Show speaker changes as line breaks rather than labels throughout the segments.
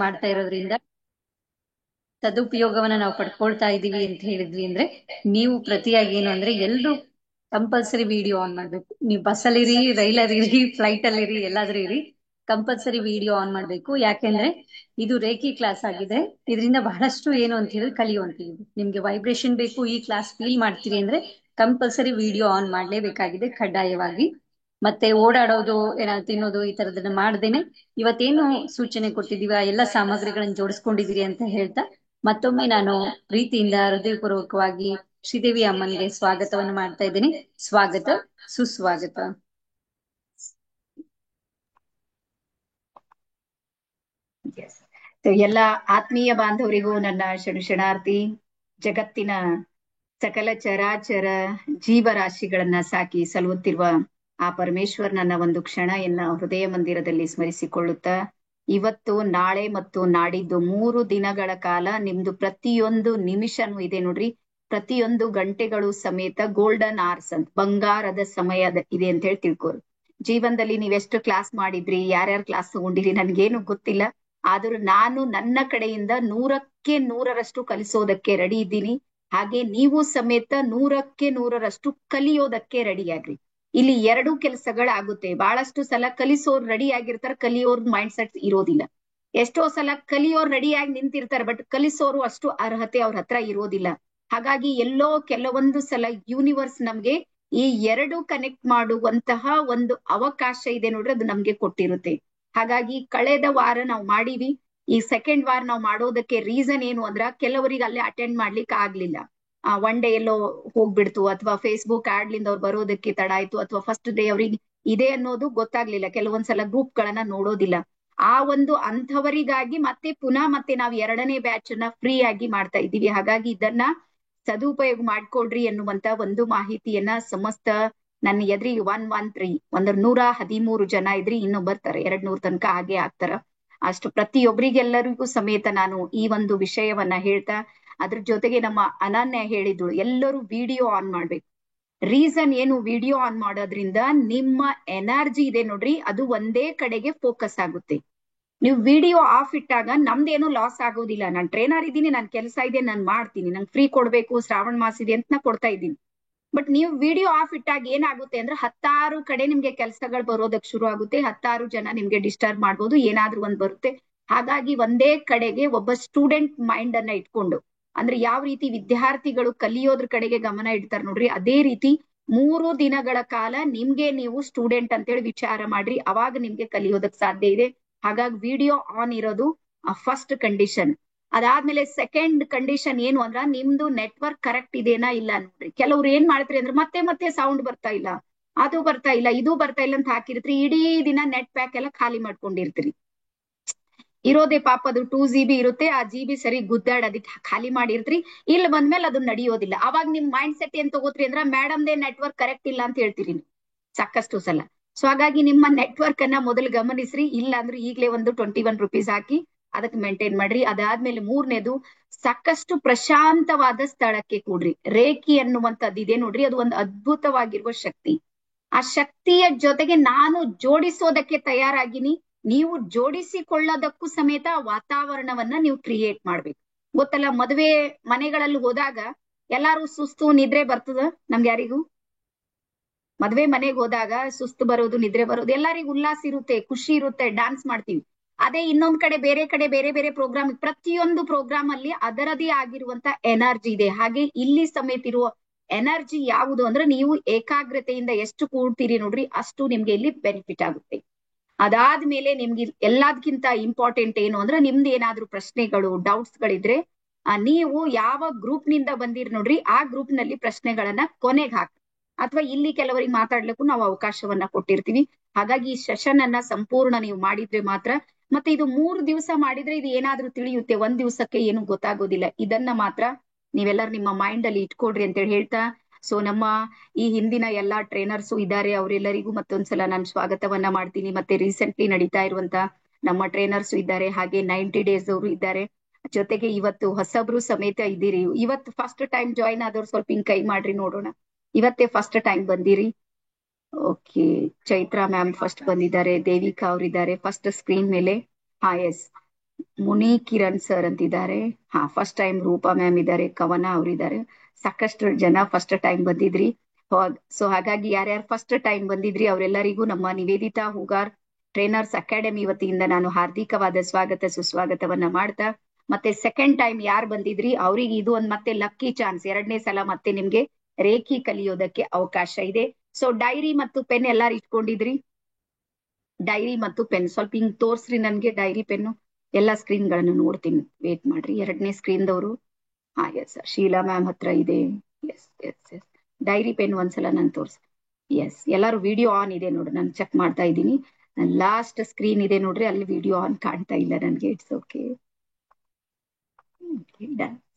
ಮಾಡ್ತಾ ಇರೋದ್ರಿಂದ ಸದುಪಯೋಗವನ್ನ ನಾವು ಪಡ್ಕೊಳ್ತಾ ಇದೀವಿ ಅಂತ ಹೇಳಿದ್ವಿ ಅಂದ್ರೆ ನೀವು ಪ್ರತಿಯಾಗಿ ಏನು ಅಂದ್ರೆ ಎಲ್ರು ಕಂಪಲ್ಸರಿ ವಿಡಿಯೋ ಆನ್ ಮಾಡ್ಬೇಕು. ನೀವು ಬಸ್ಸಲ್ಲಿರಿ, ರೈಲಲ್ಲಿರಿ, ಫ್ಲೈಟ್ ಅಲ್ಲಿರಿ, ಎಲ್ಲಾದ್ರೂ ಇರಿ, ಕಂಪಲ್ಸರಿ ವಿಡಿಯೋ ಆನ್ ಮಾಡ್ಬೇಕು. ಯಾಕೆಂದ್ರೆ ಇದು ರೇಖಿ ಕ್ಲಾಸ್ ಆಗಿದೆ. ಇದರಿಂದ ಬಹಳಷ್ಟು ಏನು ಅಂತ ಹೇಳಿದ್ರೆ ಕಲಿಯುವಂತಿದೆ. ನಿಮ್ಗೆ ವೈಬ್ರೇಷನ್ ಬೇಕು, ಈ ಕ್ಲಾಸ್ ಫೀಲ್ ಮಾಡ್ತೀರಿ ಅಂದ್ರೆ ಕಂಪಲ್ಸರಿ ವಿಡಿಯೋ ಆನ್ ಮಾಡ್ಲೇಬೇಕಾಗಿದೆ ಕಡ್ಡಾಯವಾಗಿ. ಮತ್ತೆ ಓಡಾಡೋದು, ಏನಾದ್ರು ತಿನ್ನೋದು ಈ ತರದನ್ನ ಮಾಡ್ದೇನೆ ಇವತ್ತೇನು ಸೂಚನೆ ಕೊಟ್ಟಿದೀವಿ ಆ ಎಲ್ಲ ಸಾಮಗ್ರಿಗಳನ್ನ ಜೋಡಿಸ್ಕೊಂಡಿದೀರಿ ಅಂತ ಹೇಳ್ತಾ ಮತ್ತೊಮ್ಮೆ ನಾನು ಪ್ರೀತಿಯಿಂದ ಹೃದಯಪೂರ್ವಕವಾಗಿ ಶ್ರೀದೇವಿ ಅಮ್ಮನಿಗೆ ಸ್ವಾಗತವನ್ನು ಮಾಡ್ತಾ ಇದ್ದೀನಿ. ಸ್ವಾಗತ, ಸುಸ್ವಾಗತ.
ಎಲ್ಲ ಆತ್ಮೀಯ ಬಾಂಧವರಿಗೂ ನನ್ನ ಶರಣಾರ್ಥಿ. ಜಗತ್ತಿನ ಸಕಲ ಚರಾಚರ ಜೀವರಾಶಿಗಳನ್ನ ಸಾಕಿ ಸಲುಹುತ್ತಿರುವ ಆ ಪರಮೇಶ್ವರ್ ನನ್ನ ಒಂದು ಕ್ಷಣ ಹೃದಯ ಮಂದಿರದಲ್ಲಿ ಸ್ಮರಿಸಿಕೊಳ್ಳುತ್ತಾ, ಇವತ್ತು, ನಾಳೆ ಮತ್ತು ನಾಡಿದ್ದು 3 ದಿನಗಳ ಕಾಲ ನಿಮ್ದು ಪ್ರತಿಯೊಂದು ನಿಮಿಷನೂ ಇದೆ ನೋಡ್ರಿ, ಪ್ರತಿಯೊಂದು ಗಂಟೆಗಳು ಸಮೇತ ಗೋಲ್ಡನ್ ಅವರ್ಸ್ ಅಂತ, ಬಂಗಾರದ ಸಮಯ ಇದೆ ಅಂತ ಹೇಳಿ ತಿಳ್ಕೋರು. ಜೀವನದಲ್ಲಿ ನೀವೆಷ್ಟು ಕ್ಲಾಸ್ ಮಾಡಿದ್ರಿ, ಯಾರ್ಯಾರು ಕ್ಲಾಸ್ ತಗೊಂಡಿರಿ ನನ್ಗೇನು ಗೊತ್ತಿಲ್ಲ. ಆದ್ರೂ ನಾನು ನನ್ನ ಕಡೆಯಿಂದ 100ಕ್ಕೆ 100ರಷ್ಟು ಕಲಿಸೋದಕ್ಕೆ ರೆಡಿ ಇದ್ದೀನಿ. ಹಾಗೆ ನೀವು ಸಮೇತ 100ಕ್ಕೆ 100ರಷ್ಟು ಕಲಿಯೋದಕ್ಕೆ ರೆಡಿ ಆಗ್ರಿ. ಇಲ್ಲಿ 2 ಕೆಲಸಗಳಾಗುತ್ತೆ. ಬಹಳಷ್ಟು ಸಲ ಕಲಿಸೋರು ರೆಡಿ ಆಗಿರ್ತಾರೆ, ಕಲಿಯೋರ್ ಮೈಂಡ್ ಸೆಟ್ ಇರೋದಿಲ್ಲ. ಎಷ್ಟೋ ಸಲ ಕಲಿಯೋರ್ ರೆಡಿಯಾಗಿ ನಿಂತಿರ್ತಾರೆ, ಬಟ್ ಕಲಿಸೋರು ಅಷ್ಟು ಅರ್ಹತೆ ಅವ್ರ ಹತ್ರ ಇರೋದಿಲ್ಲ. ಹಾಗಾಗಿ ಎಲ್ಲೋ ಕೆಲವೊಂದು ಸಲ ಯೂನಿವರ್ಸ್ ನಮ್ಗೆ ಈ 2 ಕನೆಕ್ಟ್ ಮಾಡುವಂತಹ ಒಂದು ಅವಕಾಶ ಇದೆ ನೋಡ್ರಿ, ಅದು ನಮ್ಗೆ ಕೊಟ್ಟಿರುತ್ತೆ. ಹಾಗಾಗಿ ಕಳೆದ ವಾರ ನಾವು ಮಾಡೀವಿ. ಈ ಸೆಕೆಂಡ್ ವಾರ ನಾವು ಮಾಡೋದಕ್ಕೆ ರೀಸನ್ ಏನು ಅಂದ್ರ, ಕೆಲವರಿಗೆ ಅಲ್ಲೇ ಅಟೆಂಡ್ ಮಾಡ್ಲಿಕ್ಕೆ ಆಗ್ಲಿಲ್ಲ. ಒನ್ ಡೇ ಎಲ್ಲೋ ಹೋಗ್ಬಿಡ್ತು, ಅಥವಾ ಫೇಸ್ಬುಕ್ ಆಡ್ಲಿಂದ ಅವ್ರು ಬರೋದಕ್ಕೆ ತಡ ಆಯ್ತು, ಅಥವಾ ಫಸ್ಟ್ ಡೇ ಅವ್ರಿಗೆ ಇದೆ ಅನ್ನೋದು ಗೊತ್ತಾಗ್ಲಿಲ್ಲ. ಕೆಲವೊಂದ್ಸಲ ಗ್ರೂಪ್ ಗಳನ್ನ ನೋಡೋದಿಲ್ಲ. ಆ ಒಂದು ಅಂಥವರಿಗಾಗಿ ಮತ್ತೆ ನಾವು 2ನೇ ಬ್ಯಾಚ್ ಅನ್ನ ಫ್ರೀ ಆಗಿ ಮಾಡ್ತಾ ಇದ್ದೀವಿ. ಹಾಗಾಗಿ ಇದನ್ನ ಸದುಪಯೋಗ ಮಾಡ್ಕೊಳ್ರಿ ಎನ್ನುವಂತ ಒಂದು ಮಾಹಿತಿಯನ್ನ ಸಮಸ್ತ ನನ್ನ ಎದುರಿಗೆ 113 113 ಜನ ಇದ್ರಿ, ಇನ್ನೂ ಬರ್ತಾರೆ 200 ತನಕ ಹಾಗೆ ಆಗ್ತಾರ. ಅಷ್ಟು ಪ್ರತಿಯೊಬ್ಬರಿಗೆಲ್ಲರಿಗೂ ಸಮೇತ ನಾನು ಈ ಒಂದು ವಿಷಯವನ್ನ ಹೇಳ್ತಾ, ಅದ್ರ ಜೊತೆಗೆ ನಮ್ಮ ಅನನ್ಯ ಹೇಳಿದ್ರು ಎಲ್ಲರೂ ವಿಡಿಯೋ ಆನ್ ಮಾಡ್ಬೇಕು. ರೀಸನ್ ಏನು, ವಿಡಿಯೋ ಆನ್ ಮಾಡೋದ್ರಿಂದ ನಿಮ್ಮ ಎನರ್ಜಿ ಇದೆ ನೋಡ್ರಿ, ಅದು ಒಂದೇ ಕಡೆಗೆ ಫೋಕಸ್ ಆಗುತ್ತೆ. ನೀವು ವಿಡಿಯೋ ಆಫ್ ಇಟ್ಟಾಗ ನಮ್ದೇನು ಲಾಸ್ ಆಗೋದಿಲ್ಲ. ನಾನು ಟ್ರೈನರ್ ಇದ್ದೀನಿ, ನನ್ ಕೆಲಸ ಇದೆ, ನಾನು ಮಾಡ್ತೀನಿ, ನಂಗೆ ಫ್ರೀ ಕೊಡ್ಬೇಕು, ಶ್ರಾವಣ ಮಾಸ ಇದೆ ಅಂತ ನಾ ಕೊಡ್ತಾ ಇದ್ದೀನಿ. ಬಟ್ ನೀವು ವಿಡಿಯೋ ಆಫ್ ಇಟ್ಟಾಗ ಏನಾಗುತ್ತೆ ಅಂದ್ರೆ 10 ಕಡೆ ನಿಮ್ಗೆ ಕೆಲಸಗಳು ಬರೋದಕ್ಕೆ ಶುರು ಆಗುತ್ತೆ. 10 ಜನ ನಿಮ್ಗೆ ಡಿಸ್ಟರ್ಬ್ ಮಾಡ್ಬೋದು, ಏನಾದ್ರೂ ಒಂದ್ ಬರುತ್ತೆ. ಹಾಗಾಗಿ ಒಂದೇ ಕಡೆಗೆ ಒಬ್ಬ ಸ್ಟೂಡೆಂಟ್ ಮೈಂಡ್ ಅನ್ನ ಇಟ್ಕೊಂಡು, ಅಂದ್ರೆ ಯಾವ ರೀತಿ ವಿದ್ಯಾರ್ಥಿಗಳು ಕಲಿಯೋದ್ರ ಕಡೆಗೆ ಗಮನ ಇಡ್ತಾರೆ ನೋಡ್ರಿ, ಅದೇ ರೀತಿ 3 ದಿನಗಳ ಕಾಲ ನಿಮ್ಗೆ ನೀವು ಸ್ಟೂಡೆಂಟ್ ಅಂತೇಳಿ ವಿಚಾರ ಮಾಡ್ರಿ, ಅವಾಗ ನಿಮ್ಗೆ ಕಲಿಯೋದಕ್ ಸಾಧ್ಯ ಇದೆ. ಹಾಗಾಗಿ ವಿಡಿಯೋ ಆನ್ ಇರೋದು ಫಸ್ಟ್ ಕಂಡೀಷನ್. ಅದಾದ್ಮೇಲೆ ಸೆಕೆಂಡ್ ಕಂಡೀಷನ್ ಏನು ಅಂದ್ರ, ನಿಮ್ದು ನೆಟ್ವರ್ಕ್ ಕರೆಕ್ಟ್ ಇದೆನಾ ಇಲ್ಲ ನೋಡ್ರಿ. ಕೆಲವ್ರು ಏನ್ ಮಾಡ್ತೀರಿ ಅಂದ್ರೆ ಮತ್ತೆ ಸೌಂಡ್ ಬರ್ತಾ ಇಲ್ಲ, ಅದು ಬರ್ತಾ ಇಲ್ಲ, ಇದು ಬರ್ತಾ ಇಲ್ಲ ಅಂತ ಹಾಕಿರ್ತೀರಿ, ಇಡೀ ದಿನ ನೆಟ್ ಪ್ಯಾಕ್ ಎಲ್ಲ ಖಾಲಿ ಮಾಡ್ಕೊಂಡಿರ್ತೀರಿ. ಇರೋದೇ ಪಾಪ ಅದು 2 GB ಇರುತ್ತೆ, ಆ GB ಸರಿ ಗುದ್ದಾಡೋದಕ್ಕೆ ಖಾಲಿ ಮಾಡಿರ್ತೀರಿ. ಇಲ್ಲಿ ಬಂದ್ಮೇಲೆ ಅದು ನಡೆಯೋದಿಲ್ಲ. ಅವಾಗ ನಿಮ್ ಮೈಂಡ್ ಸೆಟ್ ಏನ್ ತಗೋತ್ರಿ ಅಂದ್ರ, ಮೇಡಮ್ದೇ ನೆಟ್ವರ್ಕ್ ಕರೆಕ್ಟ್ ಇಲ್ಲ ಅಂತ ಹೇಳ್ತೀರಿ ಸಾಕಷ್ಟು ಸಲ. ಸೊ ಹಾಗಾಗಿ ನಿಮ್ಮ ನೆಟ್ವರ್ಕ್ ಅನ್ನ ಮೊದಲು ಗಮನಿಸ್ರಿ. ಇಲ್ಲ ಅಂದ್ರೆ ಈಗಲೇ ಒಂದು 21 ರೂಪೀಸ್ ಹಾಕಿ ಅದಕ್ಕೆ ಮೇಂಟೈನ್ ಮಾಡ್ರಿ. ಅದಾದ್ಮೇಲೆ 3ನೇದು, ಸಾಕಷ್ಟು ಪ್ರಶಾಂತವಾದ ಸ್ಥಳಕ್ಕೆ ಕೂಡ್ರಿ. ರೇಖಿ ಅನ್ನುವಂಥದ್ದು ಇದೆ ನೋಡ್ರಿ, ಅದು ಒಂದು ಅದ್ಭುತವಾಗಿರುವ ಶಕ್ತಿ. ಆ ಶಕ್ತಿಯ ಜೊತೆಗೆ ನಾನು ಜೋಡಿಸೋದಕ್ಕೆ ತಯಾರಾಗಿನಿ, ನೀವು ಜೋಡಿಸಿಕೊಳ್ಳೋದಕ್ಕೂ ಸಮೇತ ವಾತಾವರಣವನ್ನ ನೀವು ಕ್ರಿಯೇಟ್ ಮಾಡ್ಬೇಕು. ಗೊತ್ತಲ್ಲ, ಮದುವೆ ಮನೆಗಳಲ್ಲಿ ಹೋದಾಗ ಎಲ್ಲಾರು ಸುಸ್ತು ನಿದ್ರೆ ಬರ್ತದ ನಮ್ಗೆ ಯಾರಿಗೂ? ಮದ್ವೆ ಮನೆಗೆ ಹೋದಾಗ ಸುಸ್ತು ಬರೋದು, ನಿದ್ರೆ ಬರೋದು, ಎಲ್ಲರಿಗೂ ಉಲ್ಲಾಸ ಇರುತ್ತೆ, ಖುಷಿ ಇರುತ್ತೆ, ಡ್ಯಾನ್ಸ್ ಮಾಡ್ತೀವಿ. ಅದೇ ಇನ್ನೊಂದ್ ಕಡೆ ಬೇರೆ ಬೇರೆ ಪ್ರೋಗ್ರಾಮ್, ಪ್ರತಿಯೊಂದು ಪ್ರೋಗ್ರಾಮ್ ಅಲ್ಲಿ ಅದರದೇ ಆಗಿರುವಂತ ಎನರ್ಜಿ ಇದೆ. ಹಾಗೆ ಇಲ್ಲಿ ಸಮೇತ ಇರುವ ಎನರ್ಜಿ ಯಾವುದು ಅಂದ್ರೆ, ನೀವು ಏಕಾಗ್ರತೆಯಿಂದ ಎಷ್ಟು ಕೂಡ್ತೀರಿ ನೋಡ್ರಿ, ಅಷ್ಟು ನಿಮ್ಗೆ ಇಲ್ಲಿ ಬೆನಿಫಿಟ್ ಆಗುತ್ತೆ. ಅದಾದ್ಮೇಲೆ ನಿಮ್ಗೆ ಎಲ್ಲದಕ್ಕಿಂತ ಇಂಪಾರ್ಟೆಂಟ್ ಏನು ಅಂದ್ರೆ, ನಿಮ್ದು ಏನಾದ್ರೂ ಪ್ರಶ್ನೆಗಳು, ಡೌಟ್ಸ್ ಗಳಿದ್ರೆ ನೀವು ಯಾವ ಗ್ರೂಪ್ ನಿಂದ ಬಂದಿರಿ ನೋಡ್ರಿ, ಆ ಗ್ರೂಪ್ ನಲ್ಲಿ ಪ್ರಶ್ನೆಗಳನ್ನ ಕೊನೆಗೆ ಹಾಕಿ, ಅಥವಾ ಇಲ್ಲಿ ಕೆಲವರಿಗೆ ಮಾತಾಡ್ಲಿಕ್ಕೂ ನಾವು ಅವಕಾಶವನ್ನ ಕೊಟ್ಟಿರ್ತೀವಿ. ಹಾಗಾಗಿ ಈ ಸೆಷನ್ ಅನ್ನ ಸಂಪೂರ್ಣ ನೀವು ಮಾಡಿದ್ರೆ ಮಾತ್ರ, ಮತ್ತೆ ಇದು 3 ದಿವಸ ಮಾಡಿದ್ರೆ ಇದು ಏನಾದ್ರೂ ತಿಳಿಯುತ್ತೆ, 1 ದಿವಸಕ್ಕೆ ಏನು ಗೊತ್ತಾಗೋದಿಲ್ಲ. ಇದನ್ನ ಮಾತ್ರ ನೀವೆಲ್ಲರೂ ನಿಮ್ಮ ಮೈಂಡ್ ಅಲ್ಲಿ ಇಟ್ಕೊಡ್ರಿ ಅಂತೇಳಿ ಹೇಳ್ತಾ, ಸೊ ನಮ್ಮ ಈ ಹಿಂದಿನ ಎಲ್ಲಾ ಟ್ರೈನರ್ಸು ಇದ್ದಾರೆ, ಅವರೆಲ್ಲರಿಗೂ ಮತ್ತೊಂದ್ಸಲ ನಾನು ಸ್ವಾಗತವನ್ನ ಮಾಡ್ತೀನಿ. ಮತ್ತೆ ರೀಸೆಂಟ್ಲಿ ನಡೀತಾ ಇರುವಂತ ನಮ್ಮ ಟ್ರೈನರ್ಸು ಇದ್ದಾರೆ, ಹಾಗೆ 90 ಡೇಸ್ ಅವರು ಇದ್ದಾರೆ. ಜೊತೆಗೆ ಇವತ್ತು ಹೊಸಬ್ರು ಸಮೇತ ಇದ್ದೀರಿ. ಇವತ್ತು ಫಸ್ಟ್ ಟೈಮ್ ಜಾಯಿನ್ ಆದವ್ರು ಸ್ವಲ್ಪ ಹಿಂಗ್ ಕೈ ಮಾಡ್ರಿ ನೋಡೋಣ. ಇವತ್ತೇ ಫಸ್ಟ್ ಟೈಮ್ ಬಂದಿರಿ. ಓಕೆ, ಚೈತ್ರಾ ಮ್ಯಾಮ್ ಫಸ್ಟ್ ಬಂದಿದ್ದಾರೆ, ದೇವಿಕಾ ಅವರಿದ್ದಾರೆ ಫಸ್ಟ್ ಸ್ಕ್ರೀನ್ ಮೇಲೆ. ಹಾ ಎಸ್, ಮುನಿ ಕಿರಣ್ ಸರ್ ಅಂತಿದ್ದಾರೆ. ಹಾ, ಫಸ್ಟ್ ಟೈಮ್ ರೂಪಾ ಮ್ಯಾಮ್ ಇದ್ದಾರೆ, ಕವನ ಅವರಿದ್ದಾರೆ. ಸಾಕಷ್ಟು ಜನ ಫಸ್ಟ್ ಟೈಮ್ ಬಂದಿದ್ರಿ. ಸೊ ಹಾಗಾಗಿ ಯಾರ್ಯಾರು ಫಸ್ಟ್ ಟೈಮ್ ಬಂದಿದ್ರಿ ಅವರೆಲ್ಲರಿಗೂ ನಮ್ಮ ನಿವೇದಿತಾ ಹೂಗಾರ್ ಟ್ರೈನರ್ಸ್ ಅಕಾಡೆಮಿ ವತಿಯಿಂದ ನಾನು ಹಾರ್ದಿಕವಾದ ಸ್ವಾಗತ ಸುಸ್ವಾಗತವನ್ನ ಮಾಡ್ತಾ, ಮತ್ತೆ ಸೆಕೆಂಡ್ ಟೈಮ್ ಯಾರು ಬಂದಿದ್ರಿ ಅವ್ರಿಗೆ ಇದು ಒಂದು ಮತ್ತೆ ಲಕ್ಕಿ ಚಾನ್ಸ್, 2ನೇ ಸಲ ಮತ್ತೆ ನಿಮ್ಗೆ ರೇಖಿ ಕಲಿಯೋದಕ್ಕೆ ಅವಕಾಶ ಇದೆ. ಸೊ ಡೈರಿ ಮತ್ತು ಪೆನ್ ಎಲ್ಲಾರು ಇಟ್ಕೊಂಡಿದ್ರಿ? ಡೈರಿ ಮತ್ತು ಪೆನ್ ಸ್ವಲ್ಪ ಹಿಂಗ್ ತೋರ್ಸ್ರಿ ನನ್ಗೆ, ಡೈರಿ ಪೆನ್ನು ಎಲ್ಲಾ ಸ್ಕ್ರೀನ್ ಗಳನ್ನು ನೋಡ್ತೀನಿ. ವೇಟ್ ಮಾಡ್ರಿ, 2ನೇ ಸ್ಕ್ರೀನ್ ದವರು. ಹಾ ಎಸ್, ಶೀಲಾ ಮ್ಯಾಮ್ ಹತ್ರ ಇದೆ. Yes yes yes, diary pen ಒಂದ್ಸಲ ನಾನು ತೋರ್ಸ್. ಎಸ್, ಎಲ್ಲಾರು ವಿಡಿಯೋ ಆನ್ ಇದೆ ನೋಡ್ರಿ, ನಾನು ಚೆಕ್ ಮಾಡ್ತಾ ಇದ್ದೀನಿ. ಲಾಸ್ಟ್ ಸ್ಕ್ರೀನ್ ಇದೆ ನೋಡ್ರಿ, ಅಲ್ಲಿ ವಿಡಿಯೋ ಆನ್ ಕಾಣ್ತಾ ಇಲ್ಲ ನನ್ಗೆ. It's okay.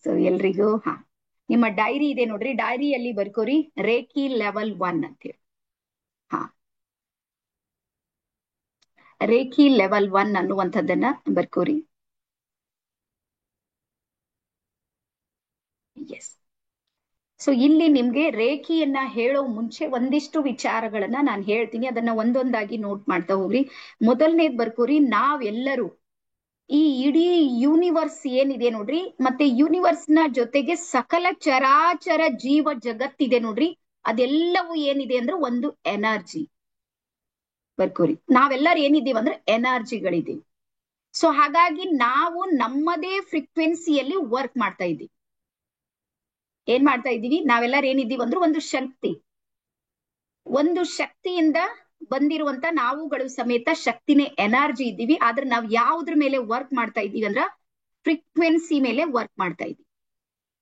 ಸೊ ಎಲ್ರಿಗೂ ಹಾ, ನಿಮ್ಮ ಡೈರಿ ಇದೆ ನೋಡ್ರಿ, ಡೈರಿಯಲ್ಲಿ ಬರ್ಕೋರಿ ರೇಖಿ ಲೆವೆಲ್ 1 ಅಂತೇಳಿ. ಹಾ, ರೇಖಿ ಲೆವೆಲ್ 1 ಅನ್ನುವಂಥದ್ದನ್ನ ಬರ್ಕೋರಿ. ಎಸ್. ಸೊ ಇಲ್ಲಿ ನಿಮ್ಗೆ ರೇಖಿಯನ್ನ ಹೇಳೋ ಮುಂಚೆ ಒಂದಿಷ್ಟು ವಿಚಾರಗಳನ್ನ ನಾನು ಹೇಳ್ತೀನಿ, ಅದನ್ನ ಒಂದೊಂದಾಗಿ ನೋಟ್ ಮಾಡ್ತಾ ಹೋಗ್ರಿ. ಮೊದಲನೇದ್ ಬರ್ಕೋರಿ, ನಾವೆಲ್ಲರೂ ಈ ಇಡೀ ಯೂನಿವರ್ಸ್ ಏನಿದೆ ನೋಡ್ರಿ, ಮತ್ತೆ ಯೂನಿವರ್ಸ್ ನ ಜೊತೆಗೆ ಸಕಲ ಚರಾಚರ ಜೀವ ಜಗತ್ತಿದೆ ನೋಡ್ರಿ, ಅದೆಲ್ಲವೂ ಏನಿದೆ ಅಂದ್ರೆ ಒಂದು ಎನರ್ಜಿ. ಬರ್ಕೋರಿ, ನಾವೆಲ್ಲರೂ ಏನಿದ್ದೀವಿ ಅಂದ್ರೆ ಎನರ್ಜಿಗಳಿದ್ದೀವಿ. ಸೊ ಹಾಗಾಗಿ ನಾವು ನಮ್ಮದೇ ಫ್ರೀಕ್ವೆನ್ಸಿಯಲ್ಲಿ ವರ್ಕ್ ಮಾಡ್ತಾ ಇದ್ದೀವಿ. ಏನ್ ಮಾಡ್ತಾ ಇದ್ದೀವಿ? ನಾವೆಲ್ಲರೂ ಏನಿದ್ದೀವಿ ಅಂದ್ರೆ ಒಂದು ಶಕ್ತಿ, ಒಂದು ಶಕ್ತಿಯಿಂದ ಬಂದಿರುವಂತ ನಾವುಗಳು ಸಮೇತ ಶಕ್ತಿನೇ ಎನರ್ಜಿ ಇದ್ದೀವಿ. ಆದ್ರೆ ನಾವು ಯಾವ್ದ್ರ ಮೇಲೆ ವರ್ಕ್ ಮಾಡ್ತಾ ಇದ್ದೀವಿ ಅಂದ್ರ ಫ್ರೀಕ್ವೆನ್ಸಿ ಮೇಲೆ ವರ್ಕ್ ಮಾಡ್ತಾ ಇದ್ದೀವಿ.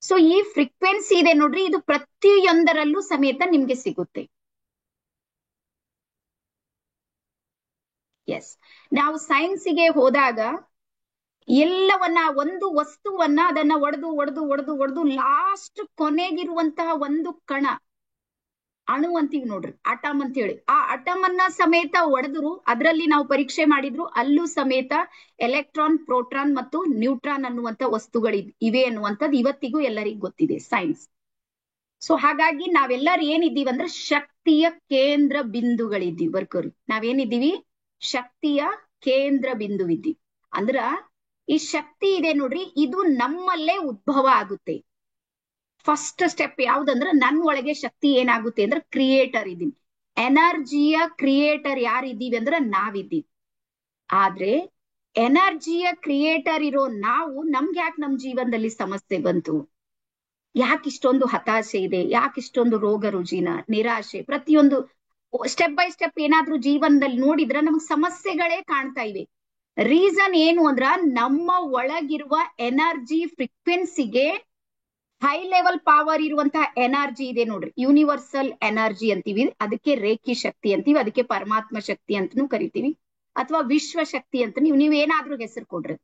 ಸೊ ಈ ಫ್ರೀಕ್ವೆನ್ಸಿ ಇದೆ ನೋಡ್ರಿ, ಇದು ಪ್ರತಿಯೊಂದರಲ್ಲೂ ಸಮೇತ ನಿಮ್ಗೆ ಸಿಗುತ್ತೆ. ಎಸ್, ನಾವು ಸೈನ್ಸಿಗೆ ಹೋದಾಗ ಎಲ್ಲವನ್ನ, ಒಂದು ವಸ್ತುವನ್ನ ಅದನ್ನ ಒಡೆದು ಒಡೆದು ಒಡೆದು ಒಡೆದು ಲಾಸ್ಟ್ ಕೊನೆಗಿರುವಂತಹ ಒಂದು ಕಣ, ಅಣು ಅಂತೀವಿ ನೋಡ್ರಿ, ಅಟಮ್ ಅಂತ ಹೇಳಿ, ಆ ಅಟಮ್ ಅನ್ನ ಸಮೇತ ಒಡೆದ್ರು, ಅದರಲ್ಲಿ ನಾವು ಪರೀಕ್ಷೆ ಮಾಡಿದ್ರು, ಅಲ್ಲೂ ಸಮೇತ ಎಲೆಕ್ಟ್ರಾನ್, ಪ್ರೋಟಾನ್ ಮತ್ತು ನ್ಯೂಟ್ರಾನ್ ಅನ್ನುವಂತ ವಸ್ತುಗಳು ಇವೆ ಅನ್ನುವಂಥದ್ದು ಇವತ್ತಿಗೂ ಎಲ್ಲರಿಗೂ ಗೊತ್ತಿದೆ, ಸೈನ್ಸ್. ಸೊ ಹಾಗಾಗಿ ನಾವೆಲ್ಲರೂ ಏನಿದ್ದೀವಿ ಅಂದ್ರೆ ಶಕ್ತಿಯ ಕೇಂದ್ರ ಬಿಂದುಗಳಿದ್ದೀವಿ. ಬರ್ಕೋರಿ, ನಾವೇನಿದ್ದೀವಿ? ಶಕ್ತಿಯ ಕೇಂದ್ರ ಬಿಂದು ಇದ್ದೀವಿ. ಅಂದ್ರ ಈ ಶಕ್ತಿ ಇದೆ ನೋಡ್ರಿ, ಇದು ನಮ್ಮಲ್ಲೇ ಉದ್ಭವ ಆಗುತ್ತೆ. ಫಸ್ಟ್ ಸ್ಟೆಪ್ ಯಾವ್ದಂದ್ರ ನನ್ನ ಒಳಗೆ ಶಕ್ತಿ ಏನಾಗುತ್ತೆ ಅಂದ್ರೆ ಕ್ರಿಯೇಟರ್ ಇದ್ದೀನಿ. ಎನರ್ಜಿಯ ಕ್ರಿಯೇಟರ್ ಯಾರಿದ್ದೀವಿ ಅಂದ್ರೆ ನಾವಿದ್ದೀವಿ. ಆದ್ರೆ ಎನರ್ಜಿಯ ಕ್ರಿಯೇಟರ್ ಇರೋ ನಾವು, ನಮ್ಗೆ ಯಾಕೆ ನಮ್ ಜೀವನದಲ್ಲಿ ಸಮಸ್ಯೆ ಬಂತು? ಯಾಕೆ ಇಷ್ಟೊಂದು ಹತಾಶೆ ಇದೆ? ಯಾಕೆ ಇಷ್ಟೊಂದು ರೋಗ ರುಜಿನ, ನಿರಾಶೆ? ಪ್ರತಿಯೊಂದು ಸ್ಟೆಪ್ ಬೈ ಸ್ಟೆಪ್ ಏನಾದ್ರೂ ಜೀವನದಲ್ಲಿ ನೋಡಿದ್ರೆ ನಮ್ಗೆ ಸಮಸ್ಯೆಗಳೇ ಕಾಣ್ತಾ ಇವೆ. ರೀಸನ್ ಏನು ಅಂದ್ರ ನಮ್ಮ ಒಳಗಿರುವ ಎನರ್ಜಿ ಫ್ರೀಕ್ವೆನ್ಸಿಗೆ ಹೈ ಲೆವೆಲ್ ಪವರ್ ಇರುವಂತಹ ಎನರ್ಜಿ ಇದೆ ನೋಡ್ರಿ, ಯೂನಿವರ್ಸಲ್ ಎನರ್ಜಿ ಅಂತೀವಿ, ಅದಕ್ಕೆ ರೇಖಿ ಶಕ್ತಿ ಅಂತೀವಿ, ಅದಕ್ಕೆ ಪರಮಾತ್ಮ ಶಕ್ತಿ ಅಂತಾನೂ ಕರಿತೀವಿ, ಅಥವಾ ವಿಶ್ವ ಶಕ್ತಿ ಅಂತ ನೀವೇನಾದ್ರೂ ಹೆಸರು ಕೊಡ್ರಿ.